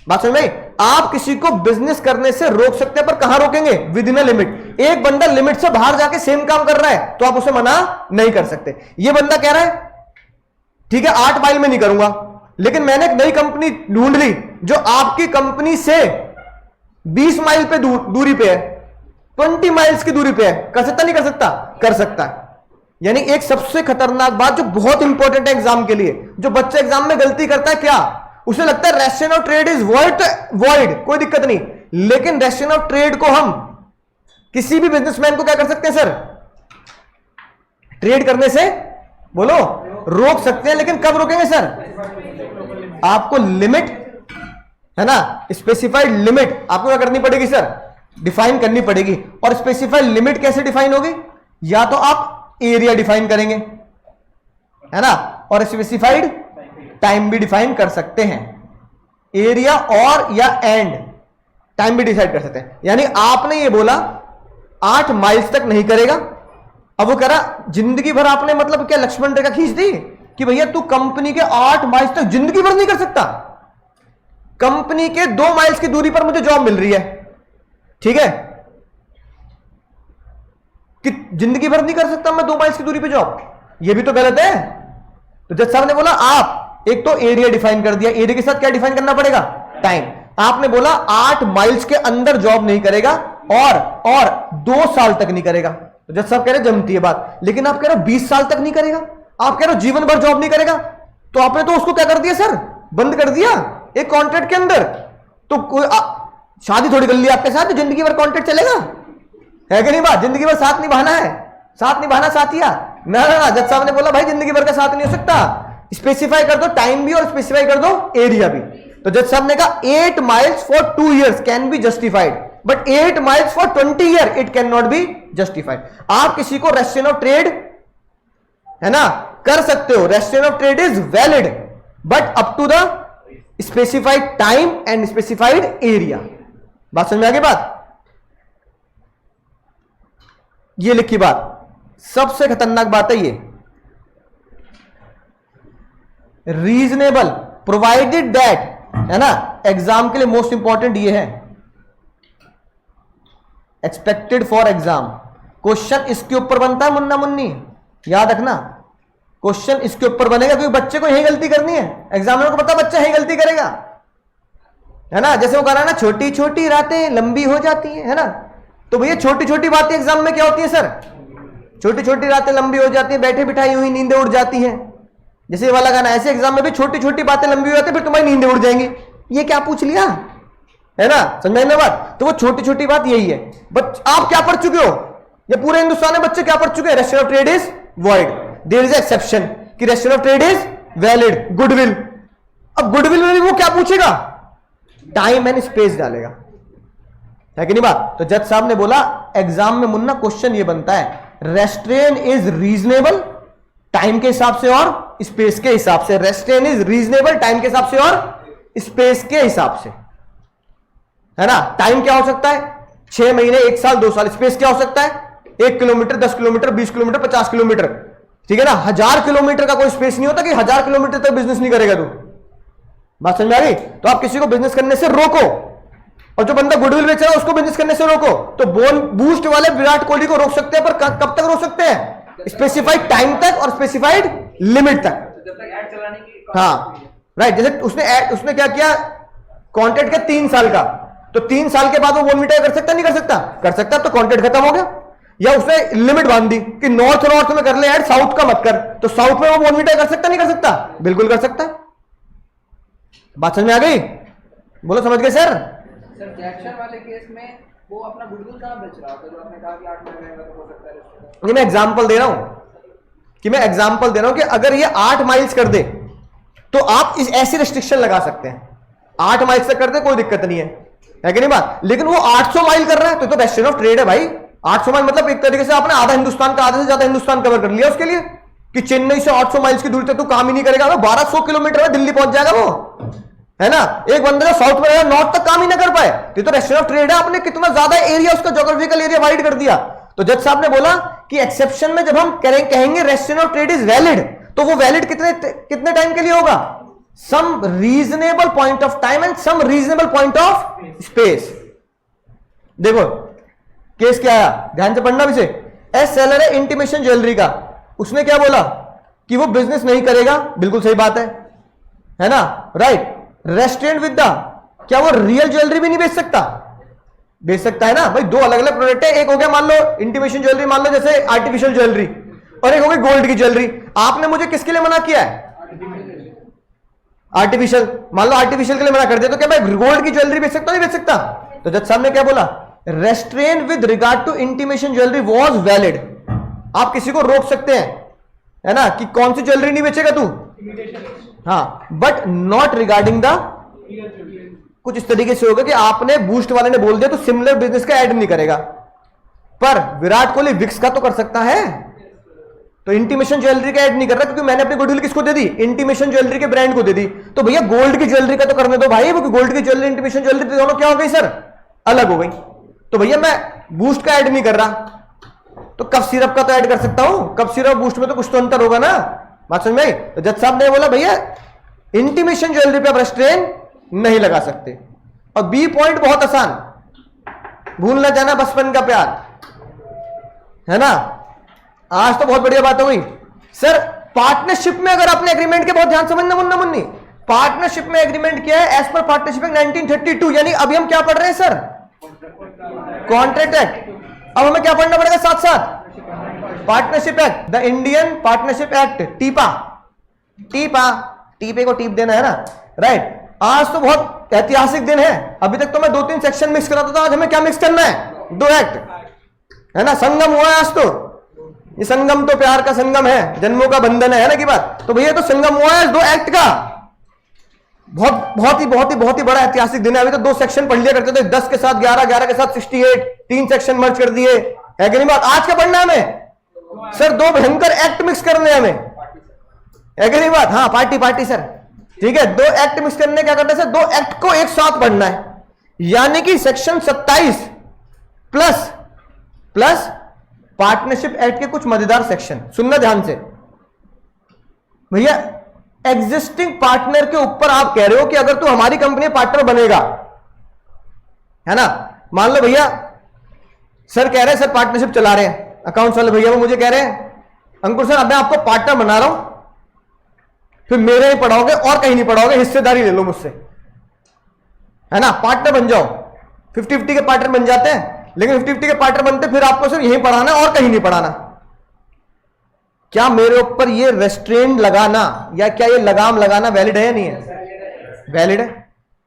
Speaker 1: बात समझ में? आप किसी को बिजनेस करने से रोक सकते हैं, पर कहां रोकेंगे? With in a limit. एक बंदा लिमिट से बाहर जाके सेम काम कर रहा है तो आप उसे मना नहीं कर सकते। ये बंदा कह रहा है ठीक है 8 माइल में नहीं करूंगा, लेकिन मैंने एक नई कंपनी ढूंढ ली जो आपकी कंपनी से 20 माइल पे दूरी पे है, 20 माइल्स की दूरी पे है, कर सकता नहीं कर सकता? कर सकता है। यानी एक सबसे खतरनाक बात जो बहुत इंपॉर्टेंट है एग्जाम के लिए, जो बच्चा एग्जाम में गलती करता है, क्या उसे लगता है restriction of trade is void, कोई दिक्कत नहीं, लेकिन रेस्ट्रिक्शन ऑफ ट्रेड को हम किसी भी बिजनेसमैन को क्या कर सकते हैं सर? ट्रेड करने से बोलो रोक सकते हैं, लेकिन कब रोकेंगे सर? आपको लिमिट है ना, स्पेसिफाइड लिमिट आपको क्या करनी पड़ेगी सर? डिफाइन करनी पड़ेगी। और स्पेसिफाइड लिमिट कैसे डिफाइन होगी? या तो आप एरिया डिफाइन करेंगे, है ना, और स्पेसिफाइड टाइम भी डिफाइन कर सकते हैं। एरिया और या एंड टाइम भी डिसाइड कर सकते हैं। यानी आपने ये बोला 8 माइल्स तक नहीं करेगा, अब वो कह रहा जिंदगी भर, आपने मतलब क्या लक्ष्मण रेखा खींच दी कि भैया तू कंपनी के 8 माइल्स तक जिंदगी भर नहीं कर सकता, कंपनी के 2 माइल्स की दूरी पर मुझे जॉब मिल रही है, ठीक है, कि जिंदगी भर नहीं कर सकता मैं 2 माइल्स की दूरी पे जॉब, ये भी तो गलत है। तो जज साहब ने बोला आप एक तो एरिया डिफाइन कर दिया, एरिया के साथ क्या डिफाइन करना पड़ेगा? टाइम। आपने बोला 8 माइल्स के अंदर जॉब नहीं करेगा और 2 साल तक नहीं करेगा। तो जज साहब कह रहे जमती है बात, लेकिन आप कह रहे हो 20 साल तक नहीं करेगा, आप कह रहे हो जीवन भर जॉब नहीं करेगा, तो आपने तो उसको क्या कर दिया सर? बंद कर दिया एक कॉन्ट्रैक्ट के अंदर। तो कोई शादी थोड़ी कर ली आपके साथ, जिंदगी भर कॉन्ट्रैक्ट चलेगा, है कि नहीं बात? जिंदगी भर साथ निभाना है, साथ निभाना साथिया ना। जज साहब ने बोला भाई जिंदगी भर का साथ नहीं हो सकता, स्पेसिफाई कर दो टाइम भी और स्पेसिफाई कर दो एरिया भी। तो जज साहब ने कहा 8 miles for 2 years can be justified, but 8 miles for 20 years it can not be justified. आप किसी को रेस्ट्रिक्शन ऑफ ट्रेड है ना कर सकते हो, restriction of trade is valid but up to the specified time and specified area. बात समझ में आ गई बात? ये लिखी बात, सबसे खतरनाक बात है ये, रीजनेबल प्रोवाइडेड दैट, है ना, एग्जाम के लिए मोस्ट इंपॉर्टेंट ये है, एक्सपेक्टेड फॉर एग्जाम। क्वेश्चन इसके ऊपर बनता है मुन्ना मुन्नी, याद रखना, क्वेश्चन इसके ऊपर बनेगा, क्योंकि बच्चे को यही गलती करनी है, एग्जामिनर को पता बच्चा यही गलती करेगा, है ना। जैसे वो कह रहा है ना छोटी छोटी रातें लंबी हो जाती है ना, तो भैया छोटी छोटी बातें एग्जाम में क्या होती है सर? छोटी छोटी रातें लंबी हो जाती है, बैठे बिठाई हुई नींदें उड़ जाती हैं। जैसे ये वाला गाना, ऐसे एग्जाम में भी छोटी छोटी बातें लंबी हो जाती है, फिर तुम्हारी नींदें उड़ जाएंगी। ये क्या पूछ लिया, है ना, समझ में बात? तो वो छोटी छोटी बात यही है। बट आप क्या पढ़ चुके हो? ये पूरे हिंदुस्तान में बच्चे क्या पढ़ चुके हैं? Restriction of trade is void, there is exception कि restriction of trade is valid, goodwill. अब गुडविल में भी वो क्या पूछेगा? टाइम एंड स्पेस डालेगा, है कि नहीं बात? तो जज साहब ने बोला एग्जाम में मुन्ना क्वेश्चन ये बनता है, रेस्ट्रेन इज रीजनेबल टाइम के हिसाब से और स्पेस के हिसाब से। रेस्ट्रेन इज रीजनेबल टाइम के हिसाब से और स्पेस के हिसाब से, है ना। टाइम क्या हो सकता है, 6 महीने, 1 साल, 2 साल। स्पेस क्या हो सकता है, 1 किलोमीटर, 10 किलोमीटर, 20 किलोमीटर, 50 किलोमीटर, ठीक है ना। 1000 किलोमीटर का कोई स्पेस नहीं होता कि 1000 किलोमीटर तक बिजनेस नहीं करेगा तू। बात समझ में आ गई। तो आप किसी को बिजनेस करने से रोको, और जो बंदा गुडविल बेच रहा है उसको बिजनेस करने से रोको। तो बूस्ट वाले विराट कोहली को रोक सकते हैं, पर कब तक रोक सकते हैं, स्पेसिफाइड टाइम तक और स्पेसिफाइड लिमिट तक।
Speaker 5: जब तक ऐड चलाने की
Speaker 1: हाँ राइट। जैसे उसने क्या किया, कॉन्ट्रैक्ट किया 3 साल का, तो 3 साल के बाद वो बोनवीटा कर सकता नहीं कर सकता, कर सकता, तो कॉन्ट्रैक्ट खत्म हो गया। या उसने लिमिट बांध दी कि नॉर्थ में कर ले ऐड, साउथ का मत कर, तो साउथ में वो बोनवीटा कर सकता नहीं कर सकता, बिल्कुल कर सकता है। बात समझ में आ गई, बोलो समझ गए सर।
Speaker 5: सर जैक्शन वाले केस में वो अपना गुडविल कहाँ बेच रहा था, जो आपने कहा कि 8 महीने का तो हो सकता है।
Speaker 1: ये मैं एग्जांपल दे रहा हूं कि अगर ये 8 माइल्स कर दे तो आप इस ऐसी रिस्ट्रिक्शन लगा सकते हैं। 8 माइल्स तक कर दे कोई दिक्कत नहीं है कि नहीं बात। लेकिन वो 800 माइल कर रहा है तो रेस्ट्रेन ऑफ ट्रेड है भाई। 800 माइल मतलब एक तरीके से आपने आधा हिंदुस्तान का, आधे से ज्यादा हिंदुस्तान कवर कर लिया उसके लिए, कि चेन्नई से 800 माइल्स की दूरी तक तो काम ही नहीं करेगा, 1200 किलोमीटर में दिल्ली पहुंच जाएगा वो, है ना। एक बंदे जो साउथ में रहेगा, नॉर्थ तक काम ही ना कर पाए, तो रेस्ट्रेन ऑफ ट्रेड है। आपने कितना ज्यादा एरिया, उसका ज्योग्राफिकल एरिया वाइड कर दिया। तो जज साहब ने बोला कि एक्सेप्शन में जब हम कहेंगे restraint of trade is valid, तो वो वैलिड कितने टाइम के लिए होगा, some reasonable point of time and some reasonable point of space. देखो केस क्या आया, ध्यान से पढ़ना विषय। एस सेलर है इंटीमेशन ज्वेलरी का, उसने क्या बोला कि वो बिजनेस नहीं करेगा, बिल्कुल सही बात है ना, राइट। रेस्ट्रेन विद द, क्या वो रियल ज्वेलरी भी नहीं बेच सकता, बेच सकता है ना भाई। 2 अलग अलग प्रोडक्ट है, एक हो गया मान लो इंटीमेशन ज्वेलरी, मान लो जैसे आर्टिफिशियल ज्वेलरी, और एक हो गई गोल्ड की ज्वेलरी। आपने मुझे किसके लिए मना किया है, आर्टिफिशियल, मान लो आर्टिफिशियल के लिए मना कर दिया, तो क्या मैं गोल्ड की ज्वेलरी बेच सकता नहीं बेच सकता। तो जज साहब ने क्या बोला, restraint with regard to intimation jewellery was valid. आप किसी को रोक सकते हैं, है ना, कि कौन सी ज्वेलरी नहीं बेचेगा तू, हाँ, बट नॉट रिगार्डिंग द, कुछ इस तरीके से होगा कि आपने बूस्ट वाले ने बोल दिया तो सिमिलर बिजनेस का ऐड नहीं करेगा, पर विराट कोहली विक्स का तो कर सकता है, तो इंटीमेशन ज्वेलरी का ऐड नहीं कर रहा, क्योंकि मैंने अपनी गुडविल किसको दे दी, इंटीमेशन ज्वेलरी के ब्रांड को दे दी। तो भैया गोल्ड की ज्वेलरी का तो करने दो भाई, वो गोल्ड की ज्वेलरी इंटीमेशन ज्वेलरी दोनों क्या हो गई सर, अलग हो गई। तो भैया मैं बूस्ट का ऐड नहीं कर रहा, तो कफ सिरप का तो ऐड कर सकता हूं, कफ सिरप बूस्ट में तो कुछ तो अंतर होगा ना, बात समझ में आई। तो जज साहब ने बोला भैया इंटीमेशन ज्वेलरी पे आप रेस्ट्रेन नहीं लगा सकते। और बी पॉइंट बहुत आसान, भूल ना जाना बचपन का प्यार, है ना। आज तो बहुत बढ़िया बात हो गई सर। पार्टनरशिप में अगर आपने एग्रीमेंट के, बहुत ध्यान समझना मुन्ना मुन्नी, पार्टनरशिप में एग्रीमेंट किया है एज पर पार्टनरशिप एक्ट 1932, यानी अभी हम क्या पढ़ रहे हैं सर, कॉन्ट्रैक्ट एक्ट। अब हमें क्या पढ़ना पड़ेगा साथ साथ, partnership act, the Indian partnership act, टीपा। टीपे को टीप देना है ना, राइट। आज तो बहुत ऐतिहासिक दिन है, अभी तक तो मैं 2-3 सेक्शन मिक्स कराता था, आज हमें क्या मिक्स करना है, 2 एक्ट, है ना। संगम हुआ है आज तो, ये संगम तो प्यार का संगम है, जन्मों का बंधन है ना की बात। तो भैया तो संगम हुआ है 2 एक्ट का, बहुत ही बड़ा ऐतिहासिक दिन है। अभी तो 2 सेक्शन पढ़ लिया करते थे, 10 के साथ 11, 11 के साथ 68, 3 सेक्शन मर्ज कर दिए, है कि नहीं बात। आज क्या पढ़ना है हमें सर, 2 भयंकर एक्ट मिक्स करने हमें, है कि नहीं बात। हाँ पार्टी सर, ठीक है। 2 एक्ट मिक्स करने क्या करना है सर, 2 एक्ट को एक साथ पढ़ना है, यानी कि सेक्शन 27 प्लस पार्टनरशिप एक्ट के कुछ मजेदार सेक्शन। सुनना ध्यान से भैया, एग्जिस्टिंग पार्टनर के ऊपर आप कह रहे हो कि अगर तू हमारी कंपनी पार्टनर बनेगा, है ना। मान लो भैया सर कह रहे हैं, सर पार्टनरशिप चला रहे हैं अकाउंट्स वाले भैया, वो मुझे कह रहे हैं अंकुर सर अब मैं आपको पार्टनर बना रहा हूं, फिर मेरे ही पढ़ाओगे और कहीं नहीं पढ़ाओगे, हिस्सेदारी ले लो मुझसे, है ना। पार्टनर बन जाओ, 50-50 के पार्टनर बन जाते हैं, लेकिन 50-50 के पार्टनर बनते फिर आपको सिर्फ यहीं पढ़ाना और कहीं नहीं पढ़ाना। क्या मेरे ऊपर ये रेस्ट्रेंट लगाना या क्या ये लगाम लगाना वैलिड है या नहीं है, वैलिड है।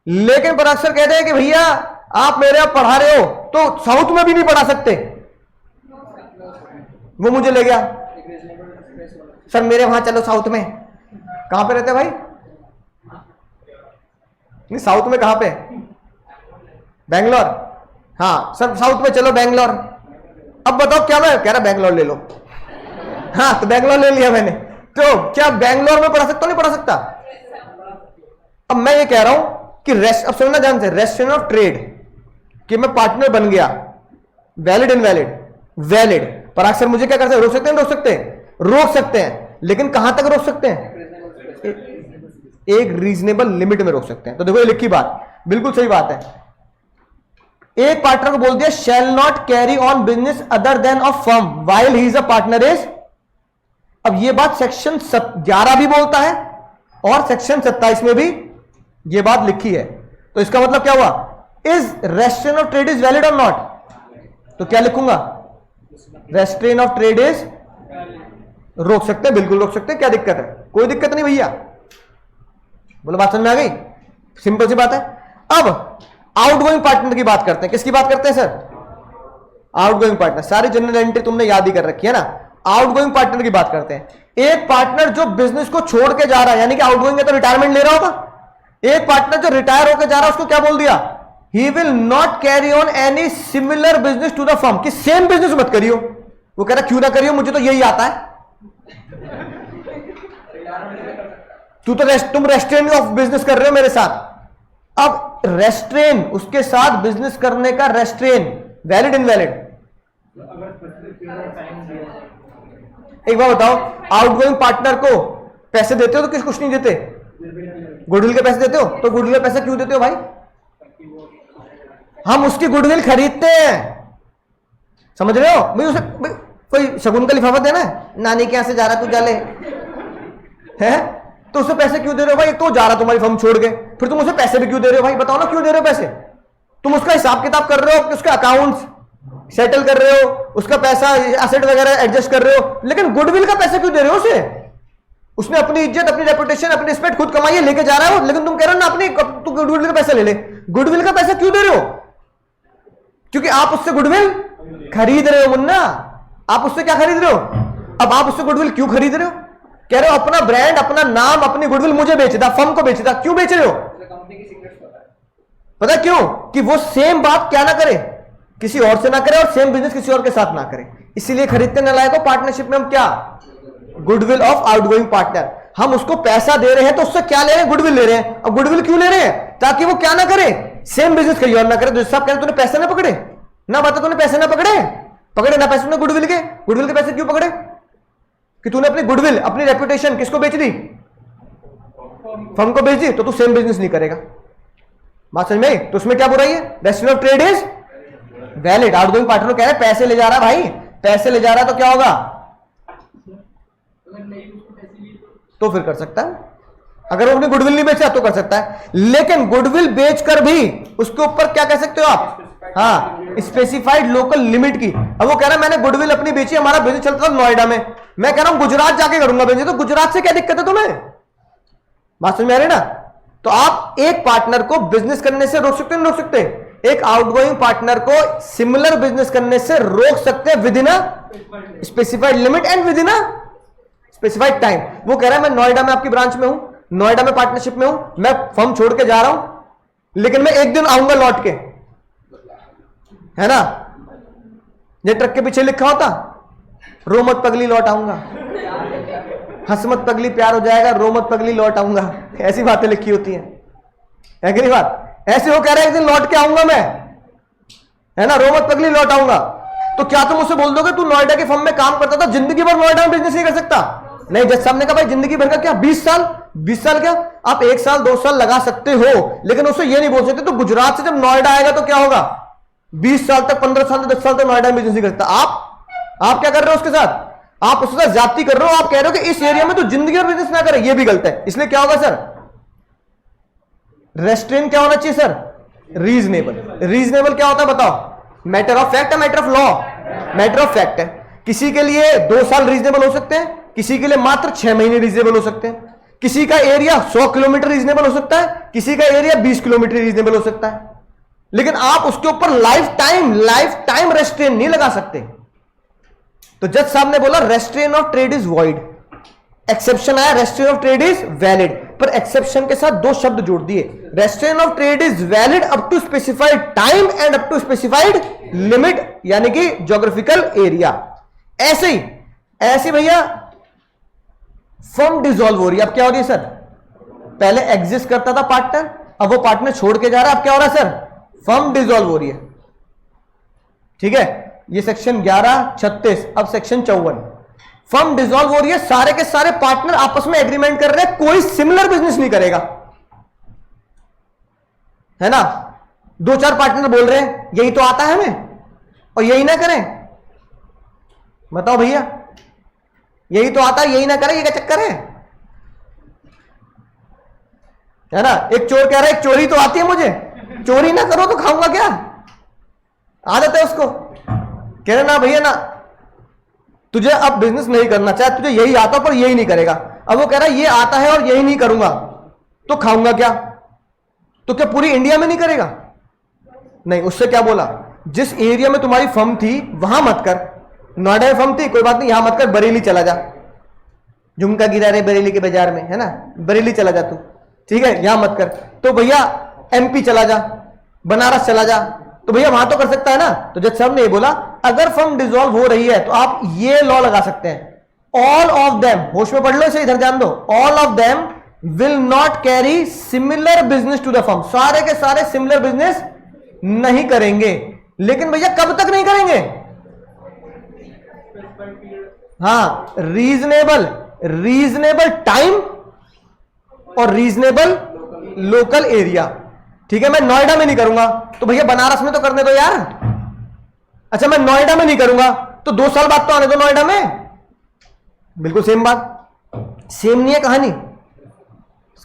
Speaker 1: लेकिन पर अक्सर कहते हैं कि भैया आप मेरे आप पढ़ा रहे हो तो साउथ में भी नहीं पढ़ा सकते। वो मुझे ले गया सर मेरे वहां चलो साउथ में, कहां पे रहते हैं भाई, नहीं साउथ में कहां पे, बैंगलोर, हाँ सर साउथ में चलो बैंगलोर। अब बताओ क्या, मैं कह रहा बैंगलोर ले लो, हाँ तो बैंगलोर ले लिया मैंने, तो क्या बैंगलोर में पढ़ा सकता नहीं पढ़ा सकता? अब मैं ये कह रहा हूं कि अब समझना ध्यान से, रेस्ट्रेन ऑफ ट्रेड कि मैं पार्टनर बन गया, वैलिड इनवैलिड? वैलिड। पर अक्सर मुझे क्या कर सकते हैं? रोक सकते हैं, रोक सकते हैं, रोक सकते हैं, लेकिन कहां तक रोक सकते हैं? एक रीजनेबल लिमिट में रोक सकते हैं। तो देखो ये लिखी बात बिल्कुल सही बात है। एक पार्टनर को बोल दिया shall not carry on business other than of firm while he is a partner is. अब ये बात सेक्शन 11 भी बोलता है और सेक्शन 27 में भी ये बात लिखी है। तो इसका मतलब क्या हुआ? Is restrain of trade is valid और नॉट? तो क्या लिखूंगा? रेस्ट्रेन ऑफ ट्रेड इज, रोक सकते हैं, बिल्कुल रोक सकते हैं, क्या दिक्कत है? कोई दिक्कत नहीं भैया। बोलो बात समझ में आ गई? सिंपल सी बात है। अब आउटगोइंग पार्टनर की बात करते हैं। किसकी बात करते हैं सर? Outgoing partner. सारी जनरल एंट्री तुमने याद ही कर रखी है ना। आउटगोइंग पार्टनर की बात करते हैं। एक पार्टनर जो बिजनेस को छोड़ के जा रहा है, यानी कि आउटगोइंग है तो रिटायरमेंट ले रहा होगा। एक पार्टनर जो रिटायर होकर जा रहा है उसको क्या बोल दिया? He will not carry on any similar business to the firm, कि सेम बिजनेस मत करियो। वो कह रहा क्यों ना करियो, मुझे तो यही आता है। तुम रेस्ट्रेन ऑफ बिजनेस कर रहे हो मेरे साथ। अब रेस्ट्रेन, उसके साथ बिजनेस करने का रेस्ट्रेन, वैलिड इनवैलिड? एक बार बताओ, आउटगोइंग पार्टनर को पैसे देते हो तो किस कुछ नहीं देते? गुडविल के पैसे देते हो। तो गुडविल के पैसे क्यों देते हो भाई? हम उसकी गुडविल खरीदते हैं, समझ रहे हो भाई? उसे कोई शगुन का लिफाफा देना है, नानी के यहां से जा रहा तू जा ले, है तो उसे पैसे क्यों दे रहे हो भाई? तो जा रहा तुम्हारी फर्म छोड़ के, फिर तुम उसे पैसे भी क्यों दे रहे हो भाई? बताओ ना क्यों दे रहे हो पैसे? तुम उसका हिसाब किताब कर रहे हो, उसके अकाउंट्स सेटल कर रहे हो, उसका पैसा एसेट वगैरह एडजस्ट कर रहे हो, लेकिन गुडविल का पैसा क्यों दे रहे हो उसे? उसने अपनी इज्जत, अपनी रेपुटेशन, अपनी रिस्पेक्ट खुद कमाई है, लेके जा रहा है वो, लेकिन तुम कह रहे हो ना अपनी तू गुडविल का पैसा ले ले। गुडविल का पैसा क्यों दे रहे हो? क्योंकि आप उससे गुडविल खरीद रहे हो मुन्ना। आप उससे क्या खरीद रहे हो? अब आप उससे गुडविल क्यों खरीद रहे हो? कह रहे हो अपना ब्रांड, अपना नाम, अपनी गुडविल मुझे बेचता, फर्म को बेचता। क्यों बेच रहे हो? पता क्यों? कि वो सेम बात क्या ना करे, किसी और से ना करे, और सेम बिजनेस किसी और के साथ ना करे। इसीलिए खरीदते न लायक हो पार्टनरशिप में हम क्या? Goodwill of outgoing partner. हम उसको पैसा दे रहे हैं तो उससे क्या ले रहे हैं? गुडविल ले रहे हैं। अब गुडविल क्यों ले रहे हैं? ताकि वो क्या ना करे, सेम बिजनेस कहीं और ना करे। तो सब कह रहे तूने पैसे ना पकड़े ना, बता तूने पैसे ना पकड़े ना पैसे तूने गुडविल के पैसे क्यों पकड़े? कि तूने अपनी गुडविल, अपनी रेपुटेशन किसको बेच दी? फर्म को बेच दी। तो तू सेम बिजनेस नहीं करेगा। बात समझ में आई? तो उसमें क्या बुराई है? Restrain of trade is valid. Outgoing partner कह रहे हैं पैसे ले जा रहा है भाई, पैसे ले जा रहा है तो क्या होगा? तो फिर कर सकता है। अगर वो अपनी गुडविल नहीं बेचा तो कर सकता है, लेकिन गुडविल बेचकर भी उसके ऊपर क्या कह सकते हो आप? हाँ, स्पेसिफाइड लोकल लिमिट की। अब वो कह रहा है मैंने गुडविल अपनी बेची, हमारा बिजनेस चलता था नोएडा में, मैं कह रहा हूं गुजरात जाके करूंगा बिजनेस। तो गुजरात से क्या दिक्कत है तुम्हें? बात समझ में आ रही ना? तो आप एक पार्टनर को बिजनेस करने से रोक सकते हैं, नहीं रोक सकते? एक आउटगोइंग पार्टनर को सिमिलर बिजनेस करने से रोक सकते हैं with in a specified limit and with in a specified time. वो कह रहा है मैं नोएडा में आपकी ब्रांच में हूं, नोएडा में पार्टनरशिप में हूं, मैं फर्म छोड़ के जा रहा हूं, लेकिन मैं एक दिन आऊंगा लौट के, है ना? ये ट्रक के पीछे लिखा होता, रो मत पगली लौट आऊंगा, हंस मत पगली प्यार हो जाएगा, रो मत पगली लौट आऊंगा। ऐसी बातें लिखी होती हैं, है कि नहीं बात? ऐसे वो कह रहा है एक दिन लौट के आऊंगा मैं, है ना, रो मत पगली लौट आऊंगा। तो क्या तुम उसे बोल दोगे तू नोएडा के फर्म में काम करता था, जिंदगी भर नोएडा में बिजनेस नहीं कर सकता? नहीं, जज साहब ने कहा भाई जिंदगी भर का क्या, 20 साल, 20 साल क्या, आप 1 साल 2 साल लगा सकते हो, लेकिन उसे ये नहीं बोल सकते तो गुजरात से जब नोएडा आएगा तो क्या होगा? 20 साल तक, 15 साल तक, 10 साल तक नोएडा में बिजनेस नहीं करता। आप क्या कर रहे हो उसके साथ? आप उसके साथ ज्यादती कर रहे हो। आप कह रहे हो कि इस एरिया में तो जिंदगी भर बिजनेस ना करे, ये भी गलत है। इसलिए क्या होगा सर? रेस्ट्रेन क्या होना चाहिए सर? रीजनेबल। रीजनेबल क्या होता है बताओ? मैटर ऑफ फैक्ट है, matter of law? Matter of fact है। किसी के लिए 2 साल रीजनेबल हो सकते हैं, किसी के लिए मात्र 6 महीने रीजनेबल हो सकते हैं, किसी का एरिया 100 किलोमीटर रीजनेबल हो सकता है, किसी का एरिया 20 किलोमीटर रीजनेबल हो सकता है, लेकिन आप उसके ऊपर लाइफ टाइम रेस्ट्रेन नहीं लगा सकते। तो जज साहब ने बोला restrain of trade is void, exception आया restrain of trade is valid, पर एक्सेप्शन के साथ 2 शब्द जोड़ दिए, restrain of trade is valid up to specified time and up to specified limit, यानी कि ज्योग्राफिकल एरिया। ऐसे ही भैया फर्म डिसॉल्व हो रही है। अब क्या हो रही है सर? पहले एग्जिस्ट करता था पार्टनर, अब वो पार्टनर छोड़ के जा रहा है, अब क्या हो रहा है सर? फर्म डिसॉल्व हो रही है। ठीक है, ये सेक्शन 1136। अब सेक्शन 54, फर्म डिसॉल्व हो रही है, सारे के सारे पार्टनर आपस में एग्रीमेंट कर रहे हैं, कोई सिमिलर बिजनेस नहीं करेगा, है ना। 2-4 पार्टनर बोल रहे हैं यही तो आता है हमें और यही ना करें। बताओ भैया, यही तो आता है यही ना करें, ये क्या चक्कर है ना। एक चोर कह रहा है एक चोरी तो आती है मुझे, चोरी ना करो तो खाऊंगा क्या? आदत है उसको। कह रहे ना भैया ना, तुझे अब बिजनेस नहीं करना, चाहे तुझे यही आता पर यही नहीं करेगा। अब वो कह रहा है ये आता है और यही नहीं करूंगा तो खाऊंगा क्या? तो क्या पूरी इंडिया में नहीं करेगा? नहीं, उससे क्या बोला, जिस एरिया में तुम्हारी फर्म थी वहां मत कर। नोएडा में फर्म थी, कोई बात नहीं, यहां मत कर, बरेली चला जा। झुमका गिरा रहे बरेली के बाजार में, है ना, बरेली चला जा तू, ठीक है, यहां मत कर। तो भैया एमपी चला जा, बनारस चला जा, तो भैया वहां तो कर सकता है ना। तो जज साहब ने ये बोला, अगर फर्म डिसॉल्व हो रही है तो आप ये लॉ लगा सकते हैं, ऑल ऑफ देम, होश में पढ़ लो इसे, इधर ध्यान दो, all of them will not carry similar business to the firm. सारे के सारे सिमिलर बिजनेस नहीं करेंगे। लेकिन भैया कब तक नहीं करेंगे? हाँ, रीजनेबल टाइम और रीजनेबल लोकल एरिया। ठीक है, मैं नोएडा में नहीं करूंगा तो भैया बनारस में तो करने दो यार। अच्छा, मैं नोएडा में नहीं करूंगा तो 2 साल बाद तो आने दो नोएडा में। बिल्कुल सेम बात, सेम नहीं है कहानी?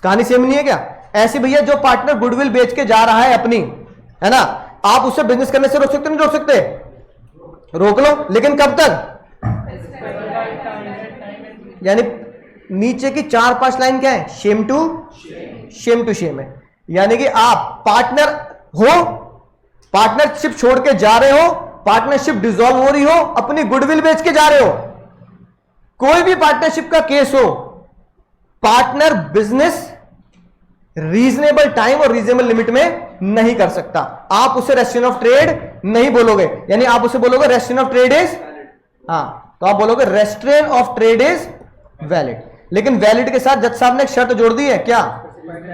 Speaker 1: कहानी सेम नहीं है क्या? ऐसे भैया जो पार्टनर गुडविल बेच के जा रहा है अपनी, है ना, आप उससे बिजनेस करने से रोक सकते नहीं रोक सकते? रोक लो, लेकिन कब तक? यानी नीचे की 4-5 लाइन क्या है? शेम टू शेम है। यानी कि आप पार्टनर हो, पार्टनरशिप छोड़ के जा रहे हो, पार्टनरशिप डिसॉल्व हो रही हो, अपनी गुडविल बेच के जा रहे हो, कोई भी पार्टनरशिप का केस हो, पार्टनर बिजनेस रीजनेबल टाइम और रीजनेबल लिमिट में नहीं कर सकता। आप उसे रेस्ट्रिक्शन ऑफ ट्रेड नहीं बोलोगे, यानी आप उसे बोलोगे रेस्ट्रिक्शन ऑफ ट्रेड इज, हाँ, तो आप बोलोगे restrain of trade is valid. लेकिन वैलिड के साथ जज साहब ने एक शर्त जोड़ दी है, क्या?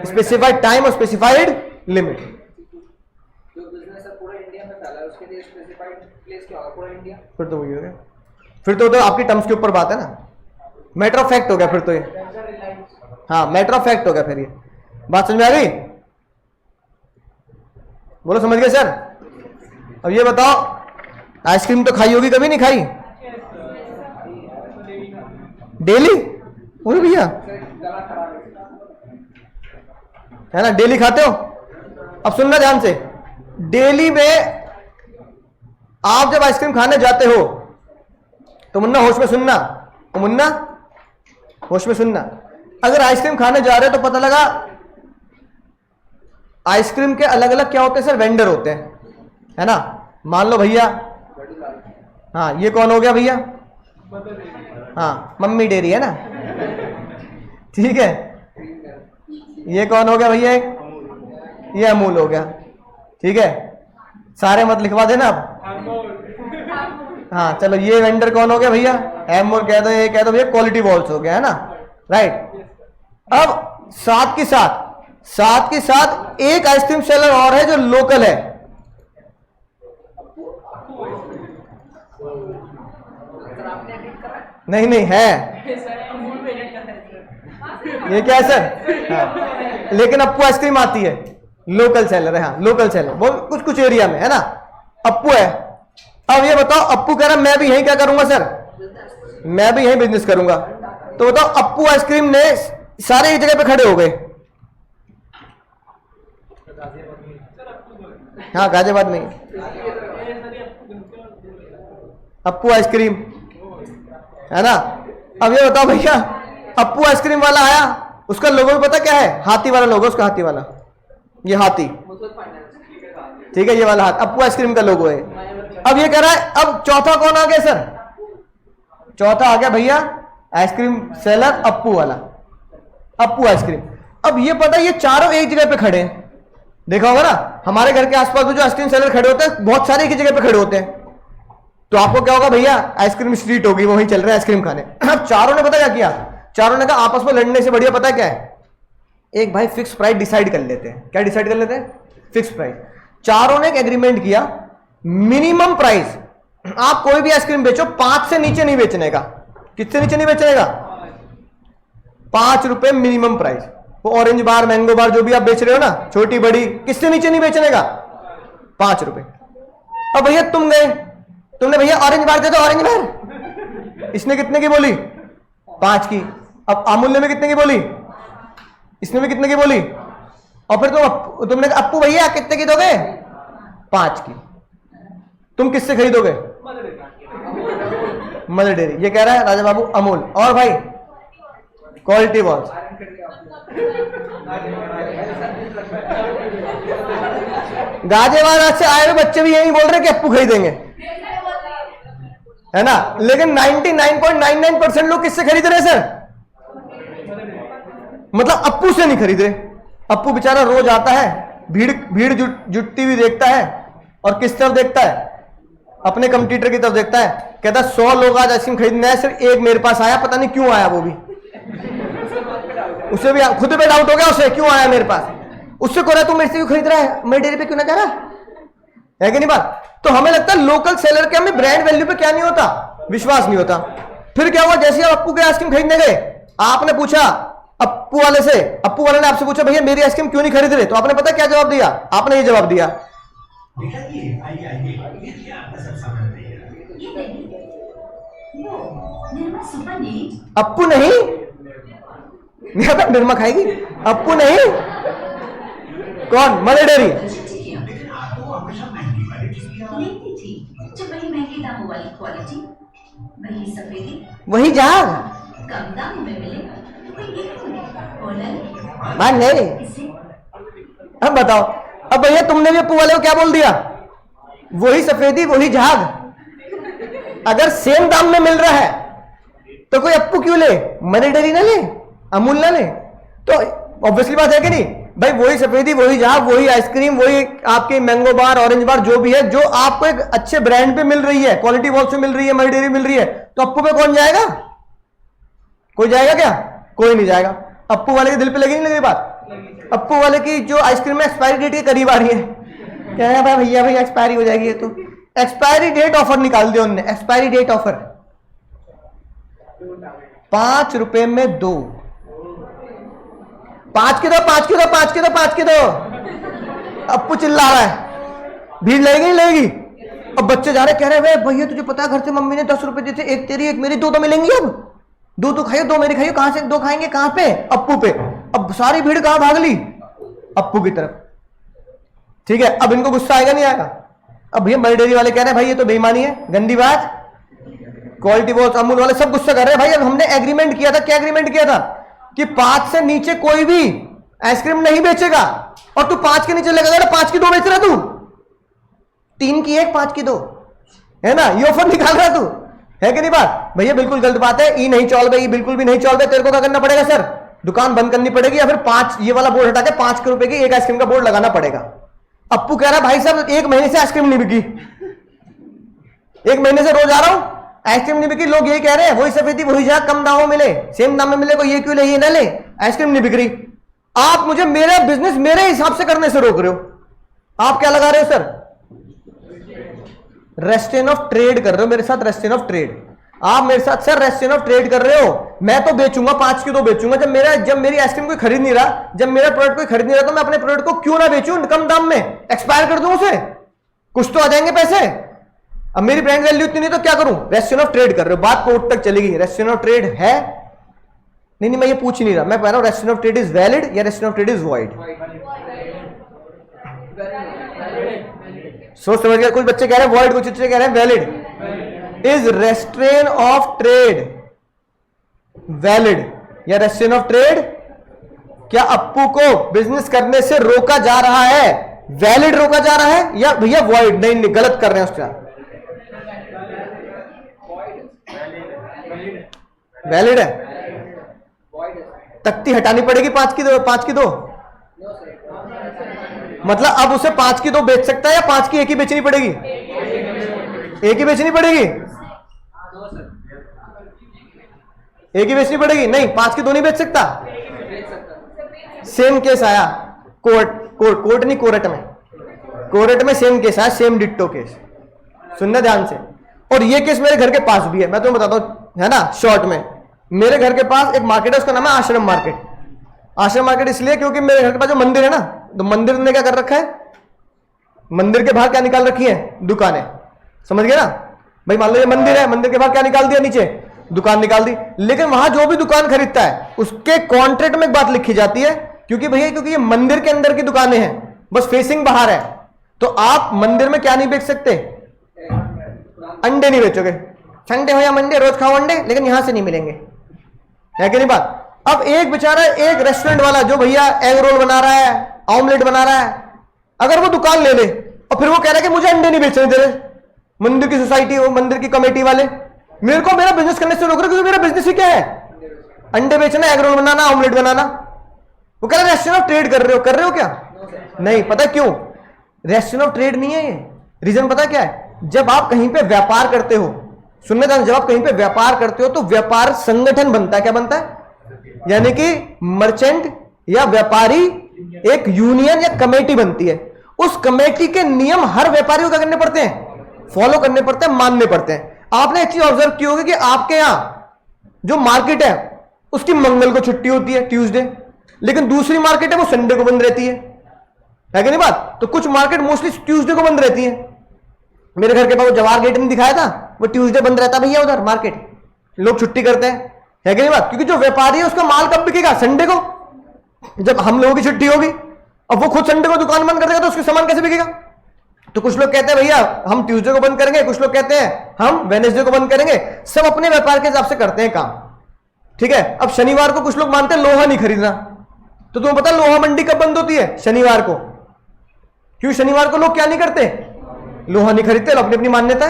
Speaker 1: स्पेसिफाइड टाइम और स्पेसिफाइड लिमिट।
Speaker 5: जो बिजनेस है पूरे इंडिया में फैला है, उसके लिए स्पेसिफाइड प्लेस क्या होगा? पूरा इंडिया।
Speaker 1: फिर तो वही हो गया, फिर तो आपकी टर्म्स के ऊपर बात है ना, मैटर ऑफ फैक्ट हो गया फिर तो ये। हाँ, मैटर ऑफ फैक्ट हो गया फिर ये। बात समझ में आ गई? बोलो समझ गए सर? अब ये बताओ, आइसक्रीम तो खाई होगी, कभी नहीं खाई? डेली? बोलो भैया, है ना, डेली खाते हो? अब सुनना ध्यान से, डेली में आप जब आइसक्रीम खाने जाते हो तो मुन्ना होश में सुनना, तो मुन्ना होश में सुनना, अगर आइसक्रीम खाने जा रहे हो तो पता लगा आइसक्रीम के अलग अलग क्या होते हैं सर? वेंडर होते हैं, है ना। मान लो भैया, हाँ, ये कौन हो गया भैया? हाँ, मम्मी डेयरी है ना, ठीक है। ये कौन हो गया भैया? ये अमूल हो गया, ठीक है। सारे मत लिखवा देना आप। हाँ, चलो, ये वेंडर कौन हो गया भैया? एमोर कह दो, ये कह दो भैया क्वालिटी वॉल्स हो गया, है ना, राइट। अब साथ के साथ एक आइसक्रीम सेलर और है जो लोकल है, नहीं है, ये क्या है सर? हाँ, लेकिन अप्पू आइसक्रीम आती है, लोकल सेलर है, हाँ, लोकल सेलर, वो कुछ एरिया में, है ना, अप्पू है। अब ये बताओ, अप्पू कह रहा मैं भी यहीं क्या करूंगा सर? मैं भी यहीं बिजनेस करूंगा। तो बताओ, अप्पू आइसक्रीम ने सारे एक जगह पे खड़े हो गए, हाँ, गाजियाबाद में अप्पू आइसक्रीम, है ना। अब ये बताओ भैया, अप्पू आइसक्रीम वाला आया, उसका लोगो भी पता क्या है? हाथी वाला लोगो, उसका हाथी वाला, ये हाथी, ठीक है, ये वाला हाथ अप्पू आइसक्रीम का लोगो है। अब ये कह रहा है, अब चौथा कौन आ गया सर? चौथा आ गया भैया आइसक्रीम सेलर अप्पू वाला, अप्पू आइसक्रीम। अब ये पता है ये चारों एक जगह पे खड़े हैं, देखा होगा ना, हमारे घर के आसपास जो आइसक्रीम सेलर खड़े होते हैं बहुत सारे एक ही जगह पे खड़े होते हैं। तो आपको क्या होगा भैया? आइसक्रीम स्ट्रीट होगी, वहीं चल रहे हैं आइसक्रीम खाने। अब चारों ने पता क्या किया? चारों ने कहा आपस में लड़ने से बढ़िया पता है क्या है, एक भाई फिक्स प्राइस डिसाइड कर लेते हैं। क्या डिसाइड कर लेते हैं? Fix price. चारों ने एक एग्रीमेंट किया, मिनिमम प्राइस आप कोई भी आइसक्रीम बेचो 5 से नीचे नहीं बेचने का। किससे नीचे नहीं बेचने का? 5 रुपए मिनिमम प्राइस। वो ऑरेंज बार, मैंगो बार जो भी आप बेच रहे हो ना, छोटी बड़ी, किससे नीचे नहीं बेचने का? 5 रुपए। अब भैया तुम गए, तुमने भैया ऑरेंज बार दे दो, ऑरेंज बार। इसने कितने की बोली? 5 की। अब अमूल्य में कितने की बोली? इसने भी कितने की बोली? और फिर तुमने कहा अप्पू भैया कितने की दोगे? 5 की। तुम किससे खरीदोगे? Mother dairy. ये कह रहा है राजा बाबू अमूल। और भाई क्वालिटी वॉल्स। गाजियाबाद से आए हुए बच्चे भी यही बोल रहे कि अप्पू खरीदेंगे, है ना। लेकिन 99.99% लोग किससे खरीद रहे सर? मतलब अप्पू से नहीं खरीद रहे। अप्पू बेचारा रोज आता है, भीड़ जुटती हुई देखता है, और किस तरफ देखता है? अपने कंप्यूटर की तरफ देखता है। कहता 100 लोग आज आइसक्रीम खरीदने आए, सिर्फ एक मेरे पास आया, पता नहीं क्यों आया। वो भी उसे भी खुद पे डाउट हो गया, उसे क्यों आया मेरे पास। उससे कह रहा तू मेरे से क्यों खरीद रहा है, मेरे डेयरी पे क्यों ना जा रहा है कि नहीं बात। तो हमें लगता है लोकल सेलर के हमें ब्रांड वैल्यू पे क्या नहीं होता, विश्वास नहीं होता। फिर क्या हुआ, जैसे आप अप्पू के आइसक्रीम खरीदने गए, आपने पूछा अप्पू वाले से, अप्पू वाले ने आपसे पूछा भैया मेरी आइसक्रीम क्यों नहीं खरीद रहे, तो आपने पता क्या जवाब दिया? आपने ये जवाब दिया, अप्पू नहीं, निर्मा खाएगी, अप्पू नहीं, कौन? Mother dairy.
Speaker 2: लेती थी जो वही महंगे दामों वाली क्वालिटी, वही सफेदी,
Speaker 1: वही जहाज
Speaker 2: कम दाम में मिले, कोई ये क्यों नहीं?
Speaker 1: मान नहीं। अब बताओ, अब भैया तुमने भी अप्पू वाले को क्या बोल दिया? वही सफेदी वही झाग। अगर सेम दाम में मिल रहा है तो कोई अप्पू क्यों ले? मदर डेयरी ना ले, अमूल ना ले। तो ऑब्वियसली बात है कि नहीं भाई, वही सफेदी वही झाग, वही आइसक्रीम, वही आपके मैंगो बार, ऑरेंज बार, जो भी है, जो आपको एक अच्छे ब्रांड पे मिल रही है, क्वालिटी वॉल्स पे मिल रही है, मदर डेयरी मिल रही है, तो अप्पू पे कौन जाएगा? कोई जाएगा क्या? कोई नहीं जाएगा। अप्पू वाले के दिल पे लगी नहीं लगी बात? अप्पू वाले की जो आइसक्रीम में एक्सपायरी डेट के करीब आ रही है, क्या है भाई भैया भैया एक्सपायरी हो जाएगी, तो एक्सपायरी डेट ऑफर निकाल दिया उन्होंने। एक्सपायरी डेट ऑफर 5 रुपए में 2, 5 की दो, 5 की दो, 5 की दो, 5 की दो। अप्पू चिल्ला रहा है, भीड़ लगेगी नहीं लगेगी? अब बच्चे जा रहे, कह रहे हैं भैया तुझे पता है घर से मम्मी ने 10 रुपए दिए थे, एक तेरी एक मेरी, 2 तो मिलेंगी। अब 2 तो खाइयो, 2 मेरी खाइयो। कहां से 2 खाएंगे? कहां पे? अप्पू पे। अब सारी भीड़ कहां भाग ली? अप्पू की तरफ। ठीक है, अब इनको गुस्सा आएगा नहीं आएगा? अब भैया मदर डेयरी वाले कह रहे हैं भाई ये तो बेईमानी है, गंदी बात। क्वालिटी वॉल्स, अमूल वाले सब गुस्सा कर रहे हैं। भाई अब हमने एग्रीमेंट किया था, क्या एग्रीमेंट किया था? कि 5 से नीचे कोई भी आइसक्रीम नहीं बेचेगा, और तू 5 के नीचे लगा, 5 की 2 बेच रहा तू, 3 की 1, 5 की 2, है ना? ये ऑफर निकाल रहा तू, है कि नहीं बात? भैया बिल्कुल गलत बात है। ई नहीं चौल भाई, बिल्कुल भी नहीं चौल भाई। तेरे को क्या करना पड़ेगा सर? दुकान बंद करनी पड़ेगी, या फिर 5 ये वाला बोर्ड हटा के 5 के रुपए की एक आइसक्रीम का बोर्ड लगाना पड़ेगा। अप्पू कह रहा भाई साहब 1 महीने से आइसक्रीम नहीं बिकी, 1 महीने से रोज आ रहा हूं, आइसक्रीम नहीं बिकी। लोग यही कह रहे हैं वही सफेदी वही झाग, कम दामों मिले, सेम दाम में मिले, को ये क्यों ले ये ना ले, आइसक्रीम नहीं बिक रही। आप मुझे मेरा बिजनेस मेरे हिसाब से करने से रोक रहे हो। आप क्या लगा रहे हो सर? रेस्ट्रेन ऑफ ट्रेड कर रहे हो मेरे साथ, रेस्ट्रेन ऑफ ट्रेड। आप मेरे साथ सर रेस्ट्रेन ऑफ ट्रेड कर रहे हो। मैं तो बेचूंगा 5 की 2 बेचूंगा। जब मेरी आइसक्रीम कोई खरीद नहीं रहा, जब मेरा प्रोडक्ट कोई खरीद नहीं रहा, तो मैं अपने प्रोडक्ट को क्यों ना बेचूं कम दाम में, एक्सपायर कर दूं उसे, कुछ तो आ जाएंगे पैसे। अब मेरी ब्रांड वैल्यू इतनी नहीं तो क्या करूं? रेस्ट्रेन ऑफ ट्रेड कर रहे हो। बात कोर्ट तक चलेगी। रेस्ट्रेन ऑफ ट्रेड है नहीं, मैं ये पूछ नहीं रहा, मैं कह रहा हूं restrain of trade is valid या restrain of trade is void. सोच समझ गया? कुछ बच्चे कह रहे हैं वॉइड, कुछ बच्चे कह रहे हैं valid. Is restrain of trade valid या रेस्ट्रेन ऑफ ट्रेड? क्या अप्पू को बिजनेस करने से रोका जा रहा है? वैलिड रोका जा रहा है या भैया वॉइड? नहीं, गलत कर रहे हैं उसका। वैलिड है। तख्ती हटानी पड़ेगी 5 की 2, 5 की 2। मतलब अब उसे 5 की 2 बेच सकता है या 5 की 1 ही बेचनी पड़ेगी? 1 ही बेचनी पड़ेगी। एक ही बेचनी पड़ेगी? नहीं, 5 की 2 नहीं बेच सकता।
Speaker 5: बेच सकता।
Speaker 1: सेम केस आया कोर्ट नहीं, कोर्ट में सेम केस आया, सेम डिट्टो केस। सुनना ध्यान से। और ये केस मेरे घर के पास भी है, मैं तुम्हें बताता हूं, है ना, शॉर्ट में। मेरे घर के पास एक मार्केट है, उसका नाम है आश्रम मार्केट। आश्रम मार्केट इसलिए क्योंकि मेरे घर के पास जो मंदिर है ना, तो मंदिर ने क्या कर रखा है, मंदिर के बाहर क्या निकाल रखी है? दुकानें। समझ गए ना भाई? मान लो ये मंदिर है, मंदिर के बाहर क्या निकाल दिया? नीचे दुकान निकाल दी। लेकिन वहां जो भी दुकान खरीदता है उसके कॉन्ट्रैक्ट में एक बात लिखी जाती है, क्योंकि भैया क्योंकि ये मंदिर के अंदर की दुकानें हैं, बस फेसिंग बाहर है, तो आप मंदिर में क्या नहीं बेच सकते? अंडे नहीं बेचोगे। संडे हो या मंडे, रोज खाओ अंडे, लेकिन यहां से नहीं मिलेंगे। है कि नहीं बात? अब एक बेचारा, एक रेस्टोरेंट वाला जो भैया एग रोल बना रहा है, ऑमलेट बना रहा है, अगर वो दुकान ले ले और फिर वो कह रहा है कि मुझे अंडे नहीं बेचने दे रहे मंदिर की सोसाइटी, वो मंदिर की कमेटी वाले, मेरे को मेरा बिजनेस करने से रोक रहे, क्योंकि मेरा बिजनेस ही क्या है? अंडे बेचना, एग रोल बनाना, ऑमलेट बनाना। वो कह रहा है रेस्टोरेंट ऑफ ट्रेड कर रहे हो क्या? नहीं। पता क्यों? रेस्टोरेंट ऑफ ट्रेड नहीं है ये। रीजन पता क्या है? जब आप कहीं पे व्यापार करते हो, सुनने जान, जब आप कहीं पे व्यापार करते हो तो व्यापार संगठन बनता है। क्या बनता है? यानी कि मर्चेंट या व्यापारी एक यूनियन या कमेटी बनती है। उस कमेटी के नियम हर व्यापारी को क्या करने पड़ते हैं? फॉलो करने पड़ते हैं, मानने पड़ते हैं। आपने एक चीज ऑब्जर्व की होगी कि आपके यहां जो मार्केट है उसकी मंगल को छुट्टी होती है, ट्यूसडे, लेकिन दूसरी मार्केट है वो संडे को बंद रहती है कि नहीं बात? तो कुछ मार्केट मोस्टली ट्यूसडे को बंद रहती है। मेरे घर के पास जवाहर गेट में दिखाया था, वो ट्यूसडे बंद रहता भैया, उधर मार्केट लोग छुट्टी करते हैं। है कि नहीं बात? क्योंकि जो व्यापारी है उसका माल कब बिकेगा? संडे को, जब हम लोगों की छुट्टी होगी। अब वो खुद संडे को दुकान बंद कर देगा तो उसके सामान कैसे बिकेगा? तो कुछ लोग कहते हैं भैया हम ट्यूसडे को बंद करेंगे, कुछ लोग कहते हैं हम वेडनेसडे को बंद करेंगे। सब अपने व्यापार के हिसाब से करते हैं काम, ठीक है। अब शनिवार को कुछ लोग मानते हैं लोहा नहीं खरीदना, तो तुम्हें पता लोहा मंडी कब बंद होती है? शनिवार को। क्यों शनिवार को लोग क्या नहीं करते? लोहा नहीं खरीदते, अपनी अपनी मान्यता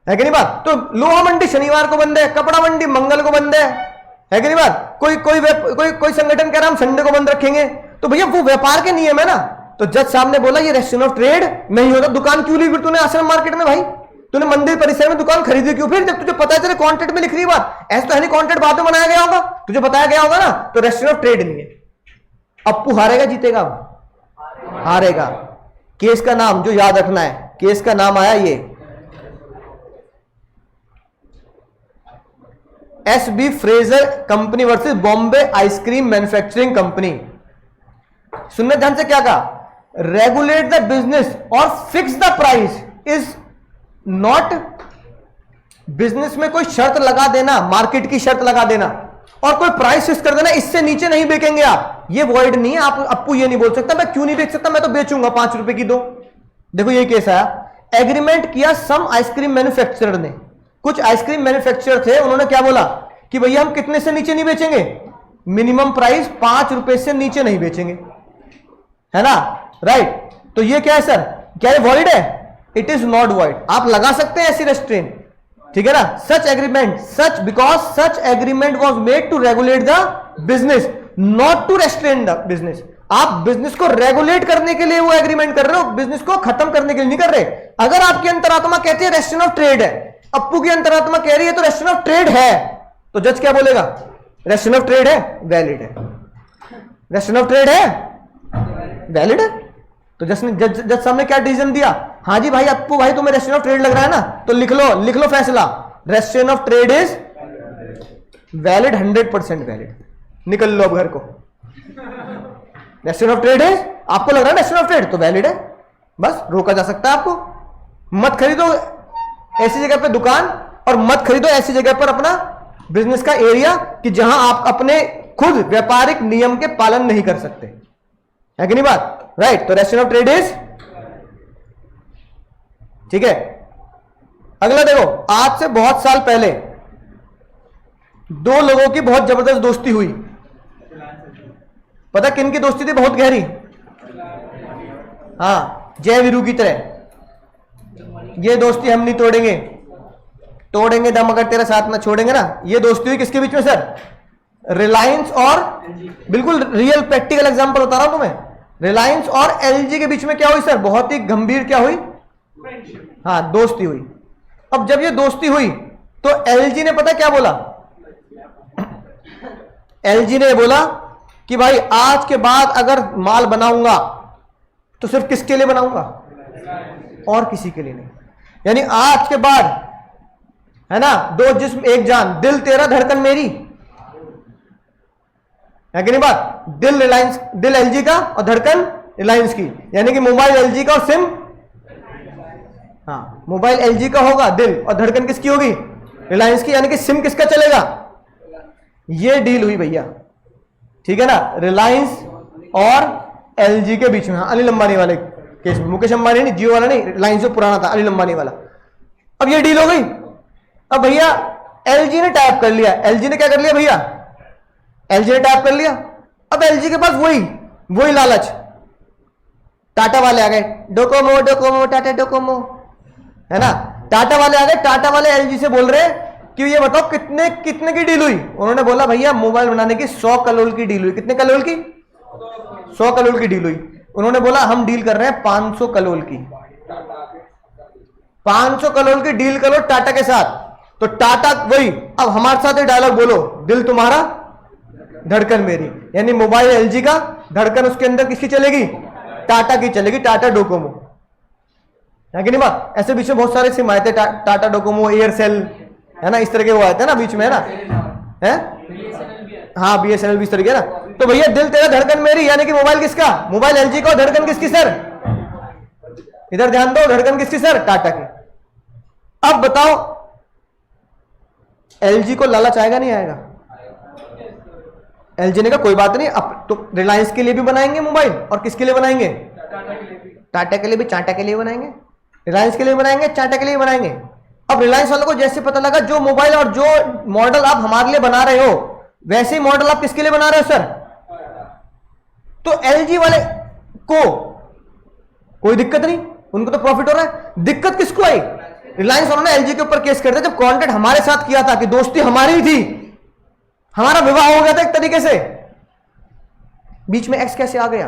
Speaker 1: है कि नहीं बात? तो लोहा मंडी शनिवार को बंद है, कपड़ा मंडी मंगल को बंद है कि नहीं बात? कोई संगठन कह रहा हम संडे को बंद रखेंगे, तो भैया वो व्यापार के नियम है ना। तो जज साहब ने बोला ये रेस्टोरेंट ऑफ ट्रेड नहीं होता। दुकान क्यों ली फिर तूने आश्रम मार्केट में? भाई तूने मंदिर परिसर में दुकान खरीदी क्यों फिर, जब तुझे पता है तेरे कॉन्ट्रैक्ट में लिख रही बात? ऐसा तो है नहीं कॉन्ट्रैक्ट बाद में बनाया गया होगा, तुझे बताया गया होगा ना। तो रेस्टोरेंट ऑफ ट्रेड नहीं है। अप्पू हारेगा जीतेगा? हारेगा। केस का नाम जो याद रखना है, केस का नाम आया ये SB Fraser company versus Bombay ice cream manufacturing company. सुनने ध्यान से क्या कहा? रेगुलेट द बिजनेस और fix the price is not. Business में कोई शर्त लगा देना, मार्केट की शर्त लगा देना और कोई प्राइस फिक्स कर देना, इससे नीचे नहीं बेचेंगे आप, ये वॉइड नहीं है। आप अप्पू ये नहीं बोल सकता मैं क्यों नहीं बेच सकता, मैं तो बेचूंगा 5 रुपए की दो। देखो ये केस आया, एग्रीमेंट किया सम आइसक्रीम मैन्युफैक्चरर ने, कुछ आइसक्रीम मैन्युफैक्चरर थे, उन्होंने क्या बोला कि भैया हम कितने से नीचे नहीं बेचेंगे? मिनिमम प्राइस 5 रुपए से नीचे नहीं बेचेंगे, है ना, राइट। तो ये क्या है सर, क्या ये वॉइड है? It is not void. आप लगा सकते हैं ऐसी रेस्ट्रेंट, ठीक है ना। Such agreement, such because such agreement was made to regulate the business not to restrain the business. आप बिजनेस को रेगुलेट करने के लिए वो एग्रीमेंट कर रहे हो, बिजनेस को खत्म करने के लिए नहीं कर रहे। अगर आपकी अंतरात्मा कहती है रेस्ट्रेंट ऑफ ट्रेड है, अप्पू की अंतरात्मा कह रही है तो रेस्ट्रेंट ऑफ ट्रेड है, तो जज क्या बोलेगा? रेस्ट्रेंट ऑफ ट्रेड है, वैलिड है। रेस्ट्रेंट ऑफ ट्रेड है, वैलिड है। तो जज साहब ने क्या डिसीजन दिया? हाँ जी भाई अप्पू भाई तुम्हें रेस्ट्रेंट ऑफ ट्रेड लग रहा है ना, तो लिख लो फैसला, restaurant of trade is valid, 100% valid. निकल लो अब घर को। रेस्ट्रेंट ऑफ ट्रेड है, आपको लग रहा है रेस्ट्रेंट ऑफ ट्रेड तो वैलिड है, बस रोका जा सकता है आपको। मत खरीदो ऐसी जगह पे दुकान और मत खरीदो ऐसी जगह पर अपना बिजनेस का एरिया कि जहां आप अपने खुद व्यापारिक नियम के पालन नहीं कर सकते, है कि नहीं बात, राइट। तो रेस्ट्रेंट ऑफ ट्रेड इज, ठीक है। अगला देखो, आज से बहुत साल पहले दो लोगों की बहुत जबरदस्त दोस्ती हुई। पता किन की दोस्ती थी? बहुत गहरी, हाँ, जय वीरू की तरह। ये दोस्ती हम नहीं तोड़ेंगे दम अगर तेरा साथ ना छोड़ेंगे ना। ये दोस्ती हुई किसके बीच में सर? रिलायंस और, बिल्कुल रियल प्रैक्टिकल एग्जांपल बता रहा हूं तुम्हें, रिलायंस और LG के बीच में क्या हुई सर? बहुत ही गंभीर क्या हुई? हाँ, दोस्ती हुई। अब जब ये दोस्ती हुई तो LG ने पता क्या बोला? एलजी ने बोला कि भाई आज के बाद अगर माल बनाऊंगा तो सिर्फ किसके लिए बनाऊंगा, और किसी के लिए नहीं। यानी आज के बाद, है ना, दो जिस्म एक जान, दिल तेरा धड़कन मेरी, है कि नहीं बात। दिल रिलायंस, दिल एलजी का और धड़कन रिलायंस की, यानी कि मोबाइल एलजी का और सिम, हाँ मोबाइल एलजी का होगा दिल, और धड़कन किसकी होगी, रिलायंस की, यानी कि सिम किसका चलेगा। ये डील हुई भैया, ठीक है ना, रिलायंस और एलजी के बीच में। हाँ, अनिल अंबानी वाले केस में, मुकेश अंबानी नहीं, जियो वाला नहीं, रिलायंस जो पुराना था, अनिल अंबानी वाला। अब ये डील हो गई। अब भैया एलजी ने टाइप कर लिया, एलजी ने क्या कर लिया भैया, एलजी ने टाइप कर लिया। अब एलजी के पास वही लालच, टाटा वाले आ गए, डोकोमो टाटा डोकोमो, है ना, टाटा वाले आ गए। टाटा वाले एलजी से बोल रहे हैं कि ये बताओ कितने की डील हुई। उन्होंने बोला भैया मोबाइल बनाने की 100 करोड़ की डील हुई। कितने करोड़ की, 100 करोड़ की डील हुई। उन्होंने बोला हम डील कर रहे हैं 500 करोड़ की, 500 करोड़ की डील करो टाटा के साथ। तो टाटा वही, अब हमारे साथ ये डायलॉग बोलो, दिल तुम्हारा धड़कन मेरी, यानी मोबाइल एलजी का, धड़कन उसके अंदर किसकी चलेगी, टाटा की चलेगी, टाटा डोकोमो, है कि नहीं बात। ऐसे बीच में बहुत सारे सिम आए थे, टाटा डोकोमो, एयरसेल, है ना, इस तरह के वो आए थे ना बीच में, है ना, है, हाँ बीएसएनएल भी इस तरह के ना। तो भैया दिल तेरा धड़कन मेरी, यानी कि मोबाइल किसका, मोबाइल एलजी का, धड़कन किसकी सर, इधर ध्यान दो, धड़कन किसकी सर, टाटा की। अब बताओ एलजी को लालच आएगा नहीं आएगा। एलजी ने कहा कोई बात नहीं, अब तो रिलायंस के लिए भी बनाएंगे मोबाइल, और किसके लिए बनाएंगे, टाटा के लिए भी, चाटा के लिए बनाएंगे, रिलायंस के लिए बनाएंगे, चाटा के लिए बनाएंगे। अब रिलायंस वालों को जैसे पता लगा जो मोबाइल और जो मॉडल आप हमारे लिए बना रहे हो, वैसे ही मॉडल आप किसके लिए बना रहे हो सर, तो एलजी वाले को कोई दिक्कत नहीं, उनको तो प्रॉफिट हो रहा है। दिक्कत किसको आई, रिलायंस वालों ने एलजी के ऊपर केस कर दिया, जब कॉन्ट्रैक्ट हमारे साथ किया था कि दोस्ती हमारी ही थी, हमारा विवाह हो गया था एक तरीके से, बीच में एक्स कैसे आ गया,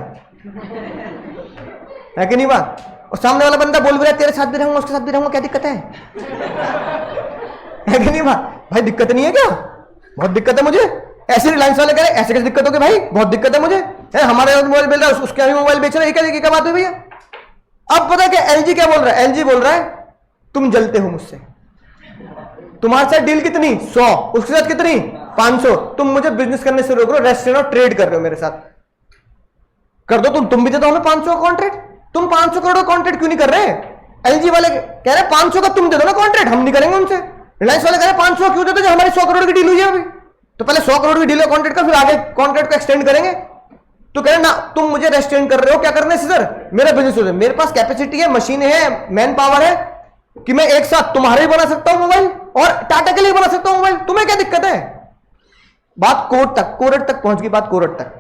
Speaker 1: है कि नहीं बात। और सामने वाला बंदा बोल भी रहा है तेरे साथ भी रहूंगा, उसके साथ भी रहूंगा, क्या दिक्कत है कि नहीं बात। भाई दिक्कत नहीं है क्या, बहुत दिक्कत है मुझे। ऐसे रिलायंस वाले कह रहे ऐसे कैसे दिक्कत होगी भाई, बहुत दिक्कत है मुझे, है हमारे मोबाइल बेच रहा है, उसके भी मोबाइल बेच रहा है, क्या बात है भैया। अब पता है कि एलजी क्या बोल रहा है, एलजी बोल रहा है तुम जलते हो मुझसे, तुम्हारे साथ डील कितनी 100, उसके साथ कितनी 500, तुम मुझे बिजनेस करने से रोक रहे हो, रेस्टोरेंट ट्रेड कर रहे हो मेरे साथ, कर दो तुम भी दे दो हमें 500 का कॉन्ट्रैक्ट। तुम 500 करोड़ का कॉन्ट्रैक्ट क्यों नहीं कर रहे, एलजी वाले कह रहे 500 का तुम दे दो ना कॉन्ट्रैक्ट, हम नहीं करेंगे उनसे। रिलायंस वाले कह रहे 500 क्यों देते, जो हमारी 100 करोड़ की डील हुई है अभी, तो पहले 100 करोड़ की डील कॉन्ट्रैक्ट का, फिर आगे कॉन्ट्रैक्ट को एक्सटेंड करेंगे। तो कह रहे ना तुम मुझे रेस्टोरेंट कर रहे हो, क्या करने से सर, मेरा बिजनेस हो जाए, मेरे पास कैपेसिटी है, मशीनें है, मैन पावर है कि मैं एक साथ तुम्हारे भी बना सकता हूं मोबाइल और टाटा के लिए बना सकता हूं मोबाइल, तुम्हें क्या दिक्कत है। बात कोर्ट तक पहुंच गई, बात कोर्ट तक।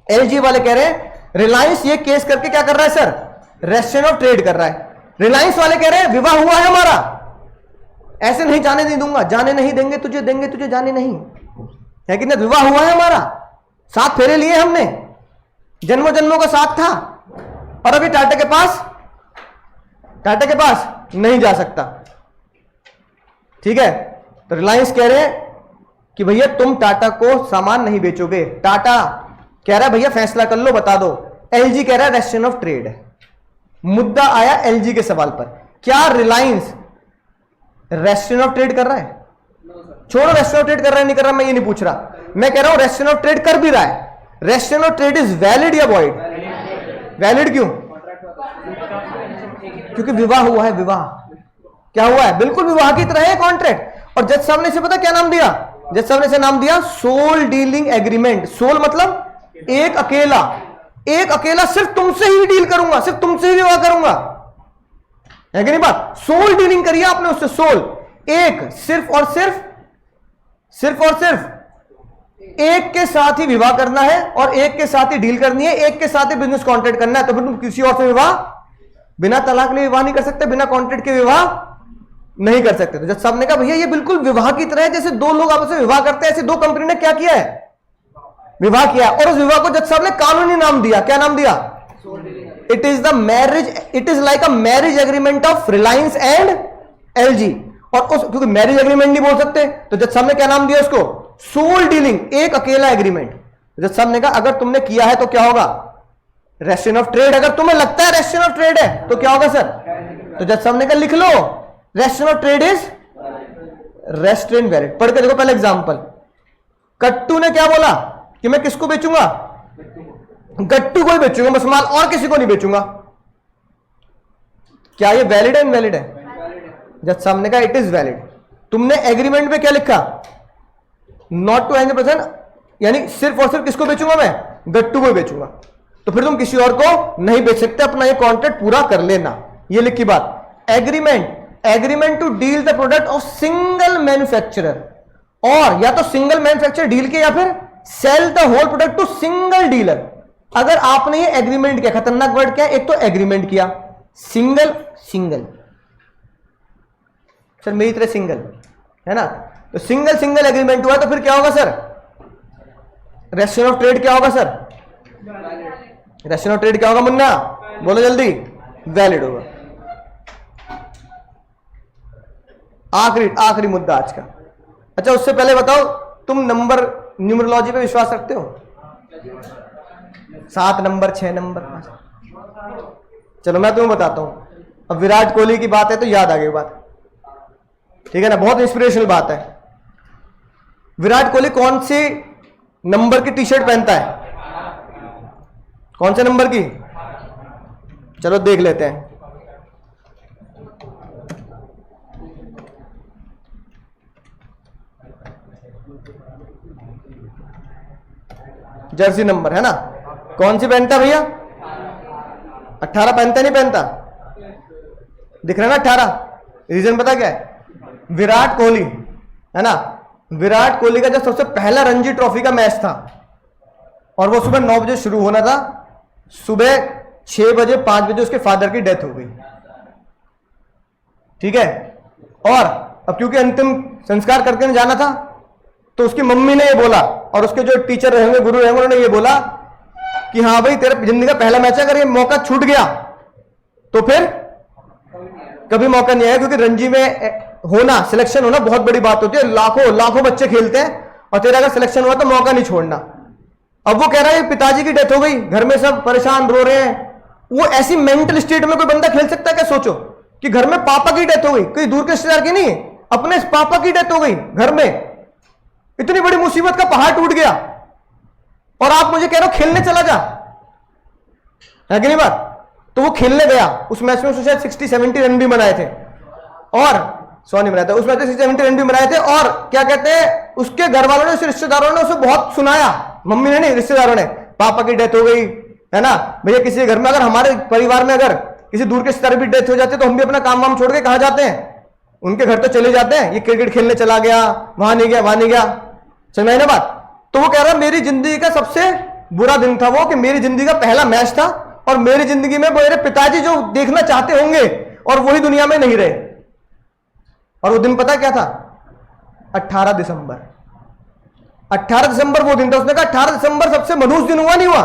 Speaker 1: एलजी वाले कह रहे हैं रिलायंस ये केस करके क्या कर रहा है सर, रेस्टोरेंट ऑफ ट्रेड कर रहा है। रिलायंस वाले कह रहे हैं विवाह हुआ है हमारा, ऐसे नहीं जाने नहीं दूंगा, जाने नहीं देंगे तुझे जाने नहीं, है कि नहीं, विवाह हुआ है हमारा, 7 फेरे लिए हमने, जन्मों जन्मों का साथ था, और अभी टाटा के पास नहीं जा सकता। ठीक है, तो रिलायंस कह रहे हैं कि भैया तुम टाटा को सामान नहीं बेचोगे, टाटा कह रहा है भैया फैसला कर लो बता दो, एलजी कह रहा है रेस्टोरेंट ऑफ ट्रेड है। मुद्दा आया एलजी के सवाल पर, क्या रिलायंस रेस्टोरेंट ऑफ ट्रेड कर रहा है, छोड़ो रेस्टोरेंट ऑफ ट्रेड कर रहा है नहीं कर रहा, मैं ये नहीं पूछ रहा, मैं कह रहा हूं रेस्टोरेंट ऑफ ट्रेड कर भी रहा है। Restaurant of trade is valid या वॉइड, वैलिड क्यों, क्योंकि विवाह हुआ है, विवाह क्या हुआ है, बिल्कुल विवाह की तरह है कॉन्ट्रैक्ट। और जज साहब ने इसे पता क्या नाम दिया, जज साहब ने इसे नाम दिया सोल डीलिंग एग्रीमेंट। सोल मतलब एक अकेला सिर्फ तुमसे ही डील करूंगा, सिर्फ तुमसे ही विवाह करूंगा, है कि नहीं बात। सोल डीलिंग करिए आपने उससे, सोल एक, सिर्फ और सिर्फ एक के साथ ही विवाह करना है, और एक के साथ ही डील करनी है, एक के साथ ही बिजनेस कॉन्ट्रैक्ट करना है। तो फिर तुम किसी और से विवाह, बिना तलाक लिए विवाह नहीं कर सकते, बिना कॉन्ट्रैक्ट के विवाह नहीं कर सकते। तो जज साहब ने कहा भैया ये बिल्कुल विवाह की तरह है, जैसे दो लोग आपस में विवाह करते हैं, ऐसे दो कंपनी ने क्या किया है, विवाह किया। और उस विवाह को जज साहब ने कानूनी नाम दिया, क्या नाम दिया, it is the marriage, it is like a marriage agreement of Reliance and LG. और उस क्योंकि मैरिज एग्रीमेंट नहीं बोल सकते, तो जज साहब ने क्या नाम दिया उसको, सोल डीलिंग, एक अकेला एग्रीमेंट। जज साहब ने कहा अगर तुमने किया है तो क्या होगा? Restrain of trade. अगर तुम्हें लगता है रेस्ट्रेन ऑफ ट्रेड है तो क्या होगा सर? तो जज साहब ने कहा लिख लो, restrain of trade is restrain valid. पढ़ के देखो पहले एग्जांपल। कट्टू ने क्या बोला कि मैं किसको बेचूंगा? गट्टू को ही बेचूंगा बस माल, और किसी को नहीं बेचूंगा। क्या ये वैलिड है इनवैलिड है? जज साहब ने कहा इट इज वैलिड। तुमने एग्रीमेंट में क्या लिखा? नॉट टू 100%, यानी सिर्फ और सिर्फ किसको बेचूंगा मैं? गट्टू को बेचूंगा। तो फिर तुम किसी और को नहीं बेच सकते, अपना ये कॉन्ट्रैक्ट पूरा कर लेना। ये लिखी बात। Agreement to deal the product of single manufacturer, और या तो सिंगल मैन्युफैक्चरर डील किया या फिर sell the whole product to single dealer. अगर आपने ये एग्रीमेंट किया, खतरनाक वर्ड क्या है? एक तो एग्रीमेंट किया, सिंगल सर मेरी तरह सिंगल है ना, तो सिंगल एग्रीमेंट हुआ तो फिर क्या होगा सर? रेस्ट्रेन ऑफ ट्रेड क्या होगा सर? रेस्ट्रेन ऑफ ट्रेड क्या होगा मुन्ना? बोलो जल्दी। वैलिड होगा। आखिरी मुद्दा आज का। अच्छा उससे पहले बताओ, तुम नंबर न्यूमरोलॉजी पे विश्वास रखते हो? 7 नंबर 6 नंबर 5। चलो मैं तुम्हें बताता हूं। अब विराट कोहली की बात है तो याद आ गई बात, ठीक है ना, बहुत इंस्पिरेशनल बात है। विराट कोहली कौन सी नंबर की टी शर्ट पहनता है? कौन से नंबर की? चलो देख लेते हैं। जर्सी नंबर है ना, कौन सी पहनता भैया? 18 पहनता नहीं पहनता? दिख रहा है ना 18। रीजन पता क्या है? विराट कोहली है ना, विराट कोहली का जो सबसे पहला रणजी ट्रॉफी का मैच था और वो सुबह 9 बजे शुरू होना था, सुबह 6 बजे 5 बजे उसके फादर की डेथ हो गई, ठीक है। और अब क्योंकि अंतिम संस्कार करके जाना था तो उसकी मम्मी ने ये बोला और उसके जो टीचर रहेंगे, गुरु रहेंगे, उन्होंने ये बोला कि हाँ भाई तेरा जिंदगी का पहला मैच है, अगर ये मौका छूट गया तो फिर कभी मौका नहीं आएगा, क्योंकि रणजी में होना, सिलेक्शन होना बहुत बड़ी बात होती है। लाखों बच्चे खेलते हैं और तेरा अगर सिलेक्शन हुआ तो मौका नहीं छोड़ना। अब वो कह रहा है पिताजी की डेथ हो गई, घर में सब परेशान रो रहे हैं। वो ऐसी मेंटल स्टेट में कोई बंदा खेल सकता है क्या? सोचो कि घर में पापा की डेथ हो गई, कोई दूर के रिश्तेदार की नहीं, अपने पापा की डेथ हो गई, घर में इतनी बड़ी मुसीबत का पहाड़ टूट गया और आप मुझे कह रहे हो खेलने चला जा, है कि नहीं बात? तो वो खेलने गया। उस मैच में उसने शायद 60-70 रन भी बनाए थे, और 100 नहीं बनाए थे, उस मैच में 60-70 रन भी बनाए थे। और क्या कहते हैं, उसके घर वालों ने, उसके रिश्तेदारों ने उसे बहुत सुनाया, मम्मी ने नहीं, रिश्तेदारों ने, पापा की डेथ हो गई है ना भैया। किसी घर में अगर, हमारे परिवार में अगर किसी दूर के रिश्तेदार भी डेथ हो जाती है तो हम भी अपना काम वाम छोड़ के कहां जाते हैं? उनके घर तो चले जाते हैं। ये क्रिकेट खेलने चला गया, वहां नहीं गया, वहां नहीं गया, समझ ना बात? तो वो कह रहा है मेरी जिंदगी का सबसे बुरा दिन था वो, कि मेरी जिंदगी का पहला मैच था और मेरी जिंदगी में मेरे पिताजी जो देखना चाहते होंगे और वही दुनिया में नहीं रहे। और वो दिन पता क्या था? 18 दिसंबर। 18 दिसंबर वो दिन था। उसने कहा 18 दिसंबर सबसे मनहूस दिन हुआ नहीं हुआ?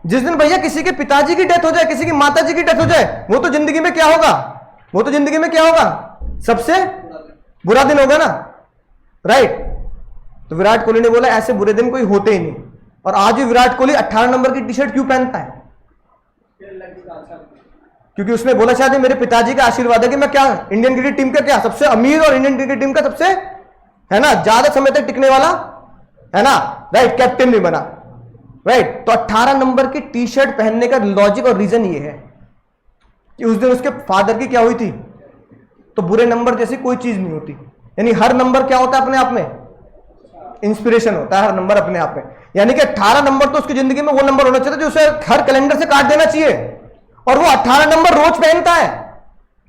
Speaker 1: जिस दिन भैया किसी के पिताजी की डेथ हो जाए, किसी की माता जी की डेथ हो जाए, वो तो जिंदगी में क्या होगा? वो तो जिंदगी में क्या होगा? सबसे बुरा दिन होगा ना, राइट? तो विराट कोहली ने बोला ऐसे बुरे दिन कोई होते ही नहीं। और आज भी विराट कोहली 18 नंबर की टी शर्ट क्यों पहनता है? क्योंकि उसने बोला शायद मेरे पिताजी का आशीर्वाद है कि मैं क्या, इंडियन क्रिकेट टीम का क्या, सबसे अमीर और इंडियन क्रिकेट टीम का सबसे, है ना, ज्यादा समय तक टिकने वाला, है ना, राइट, कैप्टन भी बना, राइट। तो 18 नंबर की टी शर्ट पहनने का लॉजिक और रीजन ये है कि उस दिन उसके फादर की क्या हुई थी। तो बुरे नंबर जैसी कोई चीज नहीं होती, यानी हर नंबर क्या होता है अपने आप में? इंस्पिरेशन होता है हर नंबर अपने आप में। यानी कि 18 नंबर तो उसकी जिंदगी में वो नंबर होना चाहिए जो उसे हर कैलेंडर से काट देना चाहिए, और वो 18 नंबर रोज पहनता है।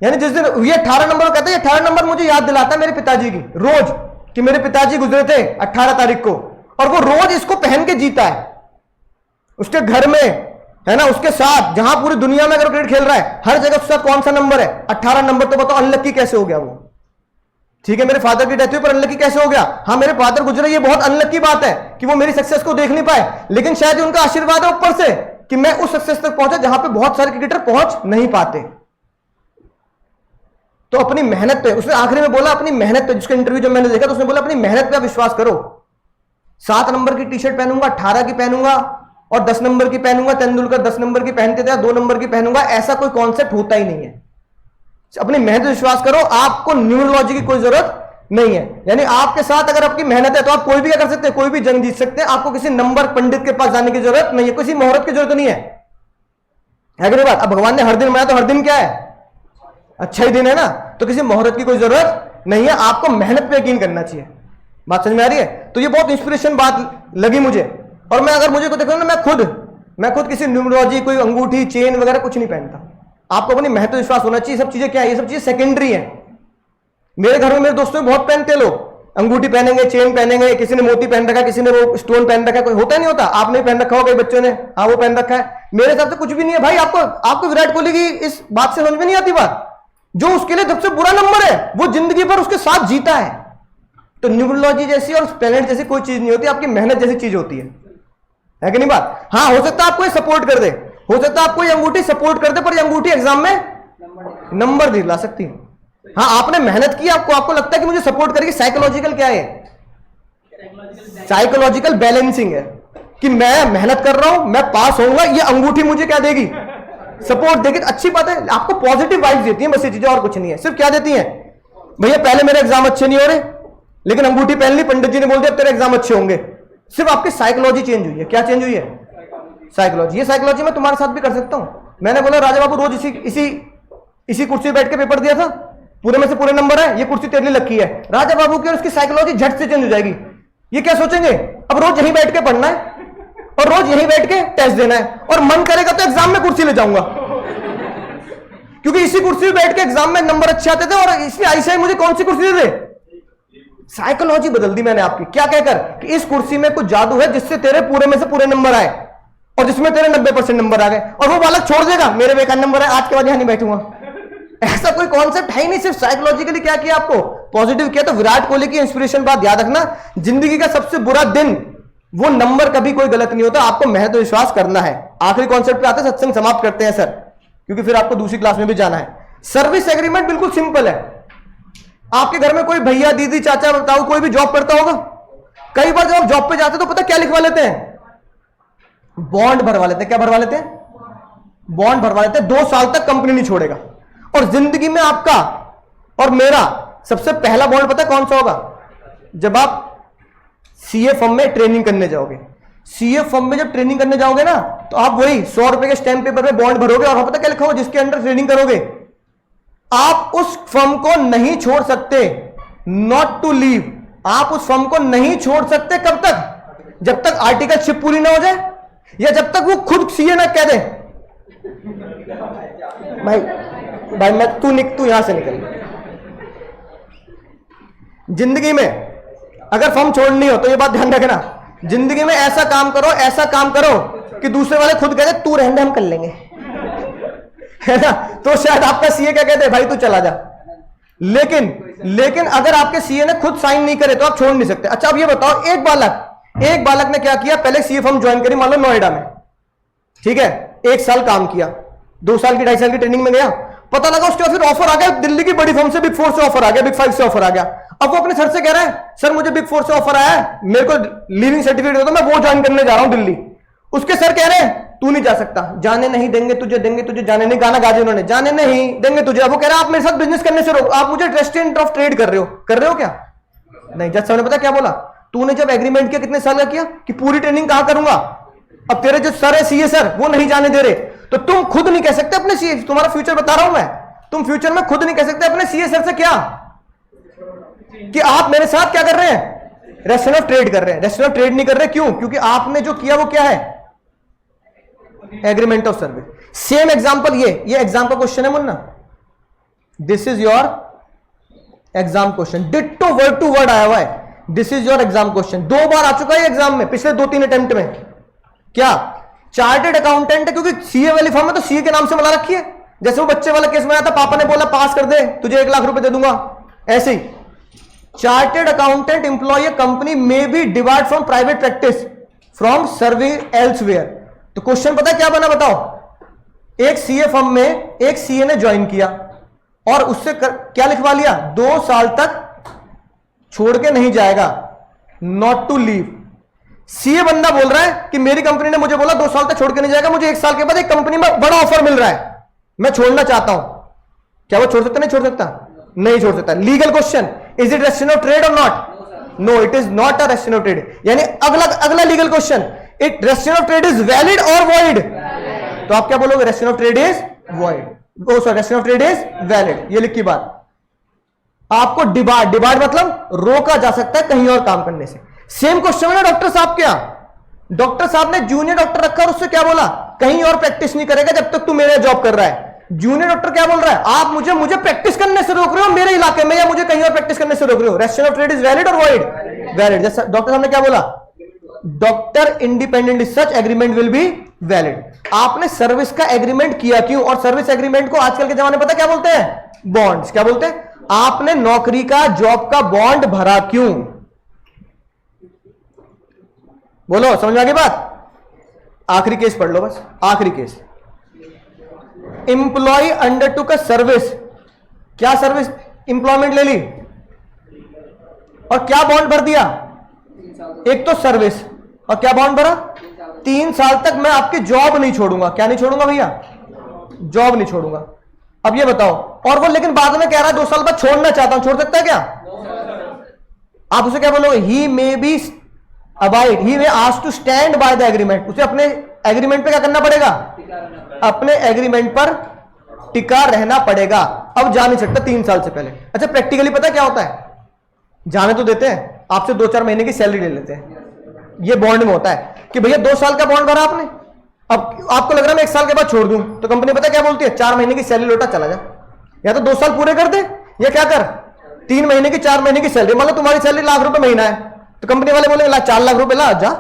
Speaker 1: यानी जिस दिन ये 18 नंबर कहते हैं, 18 नंबर मुझे याद दिलाता है मेरे पिताजी की रोज, कि मेरे पिताजी गुजरे थे 18 तारीख को, और वो रोज इसको पहन के जीता है उसके घर में, है ना, उसके साथ, जहां पूरी दुनिया में अगर क्रिकेट खेल रहा है हर जगह उसका कौन सा नंबर है? 18 नंबर। तो बताओ अनलकी कैसे हो गया वो? ठीक है मेरे फादर की डेथ हुई पर अनलकी कैसे हो गया? हाँ मेरे फादर गुजरे, ये बहुत अनलकी बात है कि वो मेरी सक्सेस को देख नहीं पाए, लेकिन शायद उनका आशीर्वाद है ऊपर से कि मैं उस सक्सेस तक पहुंचा जहां पे बहुत सारे क्रिकेटर पहुंच नहीं पाते। तो अपनी मेहनत पे, उसने आखिरी में बोला अपनी मेहनत पे, जिसका इंटरव्यू जब मैंने देखा तो उसने बोला अपनी मेहनत पे विश्वास करो, 7 नंबर की टी शर्ट पहनूंगा, 18 की पहनूंगा और 10 नंबर की पहनूंगा। तेंदुलकर 10 नंबर की पहनते थे, 2 नंबर की पहनूंगा, ऐसा कोई कॉन्सेप्ट होता ही नहीं है। अपनी मेहनत पर विश्वास करो, आपको न्यूमरोलॉजी की कोई जरूरत नहीं है। यानी आपके साथ अगर आपकी मेहनत है तो आप कोई भी क्या कर सकते हैं, कोई भी जंग जीत सकते हैं। आपको किसी नंबर पंडित के पास जाने की जरूरत नहीं है, किसी मुहूर्त की जरूरत नहीं है कि नहीं बात। अब भगवान ने हर दिन बनाया तो हर दिन क्या है, अच्छा ही दिन है ना, तो किसी मुहूर्त की कोई जरूरत नहीं है। आपको मेहनत पे यकीन करना चाहिए। बात समझ में आ रही है? तो ये बहुत इंस्पिरेशन बात लगी मुझे। और मैं अगर मुझे को देखो ना, मैं खुद किसी न्यूमरोलॉजी, कोई अंगूठी, चेन वगैरह कुछ नहीं पहनता। आपको अपनी मेहनत पर विश्वास होना चाहिए। सब चीजें क्या है, ये सब चीजें सेकेंडरी है। मेरे घर में मेरे दोस्तों बहुत पहनते हैं लोग, अंगूठी पहनेंगे, चेन पहनेंगे, किसी ने मोती पहन रखा है, किसी ने वो स्टोन पहन रखा है, कोई होता नहीं होता। आपने पहन रखा हो, कई बच्चों ने हाँ वो पहन रखा है। मेरे हिसाब से कुछ भी नहीं है भाई। आपको विराट कोहली की इस बात से समझ में नहीं आती बात, जो उसके लिए सबसे बुरा नंबर है वो जिंदगी भर उसके साथ जीता है। तो न्यूमरोलॉजी जैसी और प्लेनेट जैसी कोई चीज नहीं होती, आपकी मेहनत जैसी चीज होती है कि नहीं बात। हाँ हो सकता है आपको सपोर्ट कर दे, हो सकता है आपको ये अंगूठी सपोर्ट कर दे, पर ये अंगूठी एग्जाम में नंबर दिला सकती है। हाँ आपने मेहनत की, आपको लगता है कि मुझे सपोर्ट करेगी। साइकोलॉजिकल क्या है, साइकोलॉजिकल बैलेंसिंग है कि मैं मेहनत कर रहा हूं, मैं पास होऊंगा, ये अंगूठी मुझे क्या देगी, सपोर्ट देगी। अच्छी बात है, आपको पॉजिटिव वाइब्स देती है, बस ये चीजें और कुछ नहीं है। सिर्फ क्या देती है, भैया पहले मेरे एग्जाम अच्छे नहीं हो रहे, लेकिन अंगूठी पहन ली, पंडित जी ने बोल दिया अब तेरे एग्जाम अच्छे होंगे। सिर्फ आपकी साइकोलॉजी चेंज हुई है। क्या चेंज हुई है, साइकोलॉजी। ये साइकोलॉजी मैं तुम्हारे साथ भी कर सकता हूं। मैंने बोला राजा बाबू रोज इसी कुर्सी बैठ के पेपर दिया था, पूरे में से पूरे नंबर है, ये कुर्सी तेरे लिए लकी है। राजा बाबू की और उसकी साइकोलॉजी झट से चेंज हो जाएगी। ये क्या सोचेंगे, अब रोज यहीं बैठ के पढ़ना है और रोज यहीं बैठ के टेस्ट देना है, और मन करेगा तो एग्जाम में कुर्सी ले जाऊंगा, क्योंकि इसी कुर्सी में बैठ के एग्जाम में नंबर अच्छे आते थे, और इसलिए आईसीआई मुझे कौन सी कुर्सी दे दे। साइकोलॉजी बदल दी मैंने आपकी। क्या कहकर कि इस कुर्सी में कुछ जादू है जिससे तेरे पूरे में से पूरे नंबर आए, और जिसमें तेरे 90% नंबर आ गए, और वो बालक छोड़ देगा मेरे बेकार नंबर है, आज के बाद यहां नहीं बैठूंगा। ऐसा कोई कॉन्सेप्ट है ही नहीं। सिर्फ साइकोलॉजिकली क्या किया, आपको पॉजिटिव किया। तो विराट कोहली की इंस्पिरेशन बात याद रखना, जिंदगी का सबसे बुरा दिन वो नंबर कभी कोई गलत नहीं होता। आपको मेहनत और विश्वास करना है। आखिरी कॉन्सेप्ट पे आते हैं, सत्संग समाप्त करते हैं सर, क्योंकि फिर आपको दूसरी क्लास में भी जाना है। सर्विस एग्रीमेंट बिल्कुल सिंपल है। आपके घर में कोई भैया, दीदी, चाचा, बताओ कोई भी जॉब करता होगा। कई बार जब आप जॉब पे जाते तो पता क्या लिखवा लेते हैं, बॉन्ड भरवा लेते हैं। क्या भरवा लेते हैं, बॉन्ड भरवा लेते हैं। 2 साल तक कंपनी नहीं छोड़ेगा। और जिंदगी में आपका और मेरा सबसे पहला बॉन्ड पता है कौन सा होगा, जब आप सीए फर्म में ट्रेनिंग करने जाओगे। सीए फर्म में जब ट्रेनिंग करने जाओगे ना, तो आप वही 100 रुपए के स्टैम्प पेपर में बॉन्ड भरोगे, और पता क्या लिखा होगा, जिसके अंडर ट्रेनिंग करोगे आप उस फर्म को नहीं छोड़ सकते, नॉट टू लीव। आप उस फर्म को नहीं छोड़ सकते। कब तक, जब तक आर्टिकलशिप पूरी ना हो जाए, या जब तक वो खुद सीए ना कह दे भाई मैं तू यहां से निकल। जिंदगी में अगर फर्म छोड़नी हो तो ये बात ध्यान रखना, जिंदगी में ऐसा काम करो कि दूसरे वाले खुद कहते तू रहने, हम कर लेंगे, है ना। तो शायद आपका सीए क्या कहते, भाई तू चला जा। लेकिन अगर आपके सीए ने खुद साइन नहीं करे तो आप छोड़ नहीं सकते। अच्छा अब ये बताओ, एक बालक ने क्या किया, पहले सीए फर्म ज्वाइन करी, मान लो नोएडा में, ठीक है, 1 साल काम किया, 2 साल की 2.5 साल की ट्रेनिंग में गया, पता लगा उसके बाद फिर ऑफर आ गया दिल्ली की बड़ी फर्म से, बिग 4 से ऑफर आ गया, बिग 5 से ऑफर आ गया। अब वो अपने सर से कह रहा है, सर मुझे बिग 4 से ऑफर आया है, मेरे को लीविंग सर्टिफिकेट दो, मैं वो ज्वाइन करने जा रहा हूं दिल्ली। उसके सर कह रहे हैं तू नहीं जा सकता, जाने नहीं देंगे तुझे जाने नहीं, गाना गा दिया उन्होंने, जाने नहीं देंगे तुझे। अब वो कह रहा है आप मेरे साथ बिजनेस करने से रोको, आप मुझे रेस्टोरेंट ऑफ ट्रेड कर रहे हो क्या? नहीं। जज साहब ने पता क्या बोला, तूने जब एग्रीमेंट किया कितने साल का किया कि पूरी ट्रेनिंग कहां करूंगा, अब तेरे जो सर है सीए सर वो नहीं जाने दे रहे, तो तुम खुद नहीं कह सकते अपने सीए, तुम्हारा फ्यूचर बता रहा हूं मैं, तुम फ्यूचर में खुद नहीं कह सकते अपने सीए सर से क्या कि आप मेरे साथ क्या कर रहे हैं, रेस्टोरेंट ऑफ ट्रेड कर रहे हैं। रेस्टोरेंट ऑफ ट्रेड नहीं कर रहे, क्यों? क्योंकि आपने जो किया वो क्या है, agreement of service. Same example ये एग्जाम का क्वेश्चन है Munna, this is your exam question, ditto word to word आया हुआ है, this is your exam question. 2 बार आ चुका है एग्जाम में, पिछले 2-3 अटेम्प्ट में। क्या? चार्टेड अकाउंटेंट है, क्योंकि सीए वाली फॉर्म में तो सीए के नाम से मिला रखी है। जैसे वो बच्चे वाला केस में आया था, पापा ने बोला पास कर दे तुझे 1 लाख रुपए दे दूंगा, ऐसे ही chartered accountant employ a company may be divide from private practice from serving elsewhere. तो क्वेश्चन पता है क्या बना, बताओ। एक सीए फर्म में एक सीए ने ज्वाइन किया और उससे क्या लिखवा लिया, 2 साल तक छोड़ के नहीं जाएगा, नॉट टू लीव। सीए बंदा बोल रहा है कि मेरी कंपनी ने मुझे बोला 2 साल तक छोड़ के नहीं जाएगा, मुझे 1 साल के बाद एक कंपनी में बड़ा ऑफर मिल रहा है, मैं छोड़ना चाहता हूं, क्या वो छोड़ सकता? नहीं छोड़ सकता, नहीं छोड़ सकता। Legal question, is it restriction of trade or not? No, it is not a restriction of trade. यानी अगला legal question, it restriction of trade is valid or void? तो आप क्या बोलोगे? Restriction of trade is void, oh sorry, restriction of trade is valid. ये लिखी बात। आपको डिबार्ड मतलब रोका जा सकता है कहीं और काम करने से। सेम क्वेश्चन है ना डॉक्टर साहब के यहां, डॉक्टर साहब ने जूनियर डॉक्टर रखा और उससे क्या बोला? कहीं और प्रैक्टिस नहीं करेगा जब तक तू मेरे जॉब कर रहा है। जूनियर डॉक्टर क्या बोल रहा है? आप मुझे प्रैक्टिस करने से रोक रहे हो मेरे इलाके में, या मुझे कहीं और प्रैक्टिस करने से रोक रहे हो? Restriction of trade is valid or void? Valid. जैसा डॉक्टर साहब ने क्या बोला? Doctor independent such agreement will be valid. आपने सर्विस का एग्रीमेंट किया क्यों? और सर्विस एग्रीमेंट को आजकल के जमाने में पता क्या बोलते हैं? बॉन्ड्स। क्या बोलते हैं? आपने नौकरी का, जॉब का बॉन्ड भरा क्यों? बोलो, समझ में आ गई बात? आखिरी केस पढ़ लो बस, आखिरी केस। Employ undertook a service. क्या सर्विस? एम्प्लॉयमेंट ले ली और क्या बॉन्ड भर दिया? एक तो सर्विस, और क्या बॉन्ड भरा? 3 साल तक मैं आपकी जॉब नहीं छोड़ूंगा। क्या नहीं छोड़ूंगा भैया? जॉब नहीं छोड़ूंगा। अब ये बताओ, और वो लेकिन बाद में कह रहा है 2 साल बाद छोड़ना चाहता हूं, छोड़ सकता है क्या? आप उसे क्या बोलोगे? He may be abide, he may ask to stand by the agreement. उसे अपने एग्रीमेंट पे क्या करना पड़ेगा? अपने एग्रीमेंट पर टिका रहना पड़ेगा। अब जा नहीं सकता 3 साल से पहले। अच्छा, प्रैक्टिकली पता क्या होता है? जाने तो देते हैं, आपसे 2-4 महीने की सैलरी ले लेते हैं। ये बॉन्ड में होता है कि भैया 2 साल का बॉन्ड भरा आपने, अब आपको लग रहा है मैं 1 साल के बाद छोड़ दूं, तो कंपनी पता क्या बोलती है? 4 महीने की सैलरी लौटा, चला जा। या तो 2 साल पूरे कर दे, या क्या कर, 3 महीने की 4 महीने की सैलरी। मतलब तुम्हारी सैलरी लाख रुपए महीना है, तो कंपनी वाले बोलेंगे ला 4 लाख रुपए, ला जा,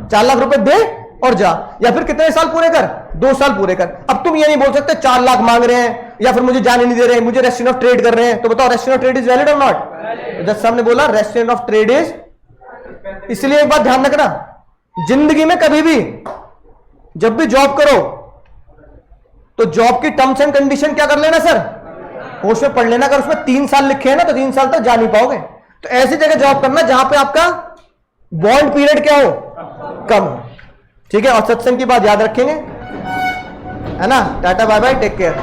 Speaker 1: 4 लाख रुपए दे और जा। या फिर कितने साल पूरे कर? 2 साल पूरे कर। अब तुम ये नहीं बोल सकते 4 लाख मांग रहे हैं या फिर मुझे जाने नहीं दे रहे हैं, मुझे रेस्ट्रिक्शन ऑफ ट्रेड कर रहे हैं। तो बताओ, restriction of trade is valid और नॉट? जज साहब ने बोला रेस्ट्रिक्शन ऑफ ट्रेड इज। इसलिए एक बात ध्यान रखना, जिंदगी में कभी भी जब भी जॉब करो तो जॉब की टर्म्स एंड कंडीशन क्या कर लेना सर? उसमें पढ़ लेना। अगर उसमें 3 साल लिखे हैं ना, तो 3 साल तक जा नहीं पाओगे। तो ऐसी जगह जॉब करना जहां पे आपका बॉन्ड पीरियड क्या हो? कम हो। ठीक है, और सत्संग की बात याद रखेंगे, है ना? Tata bye bye, take care.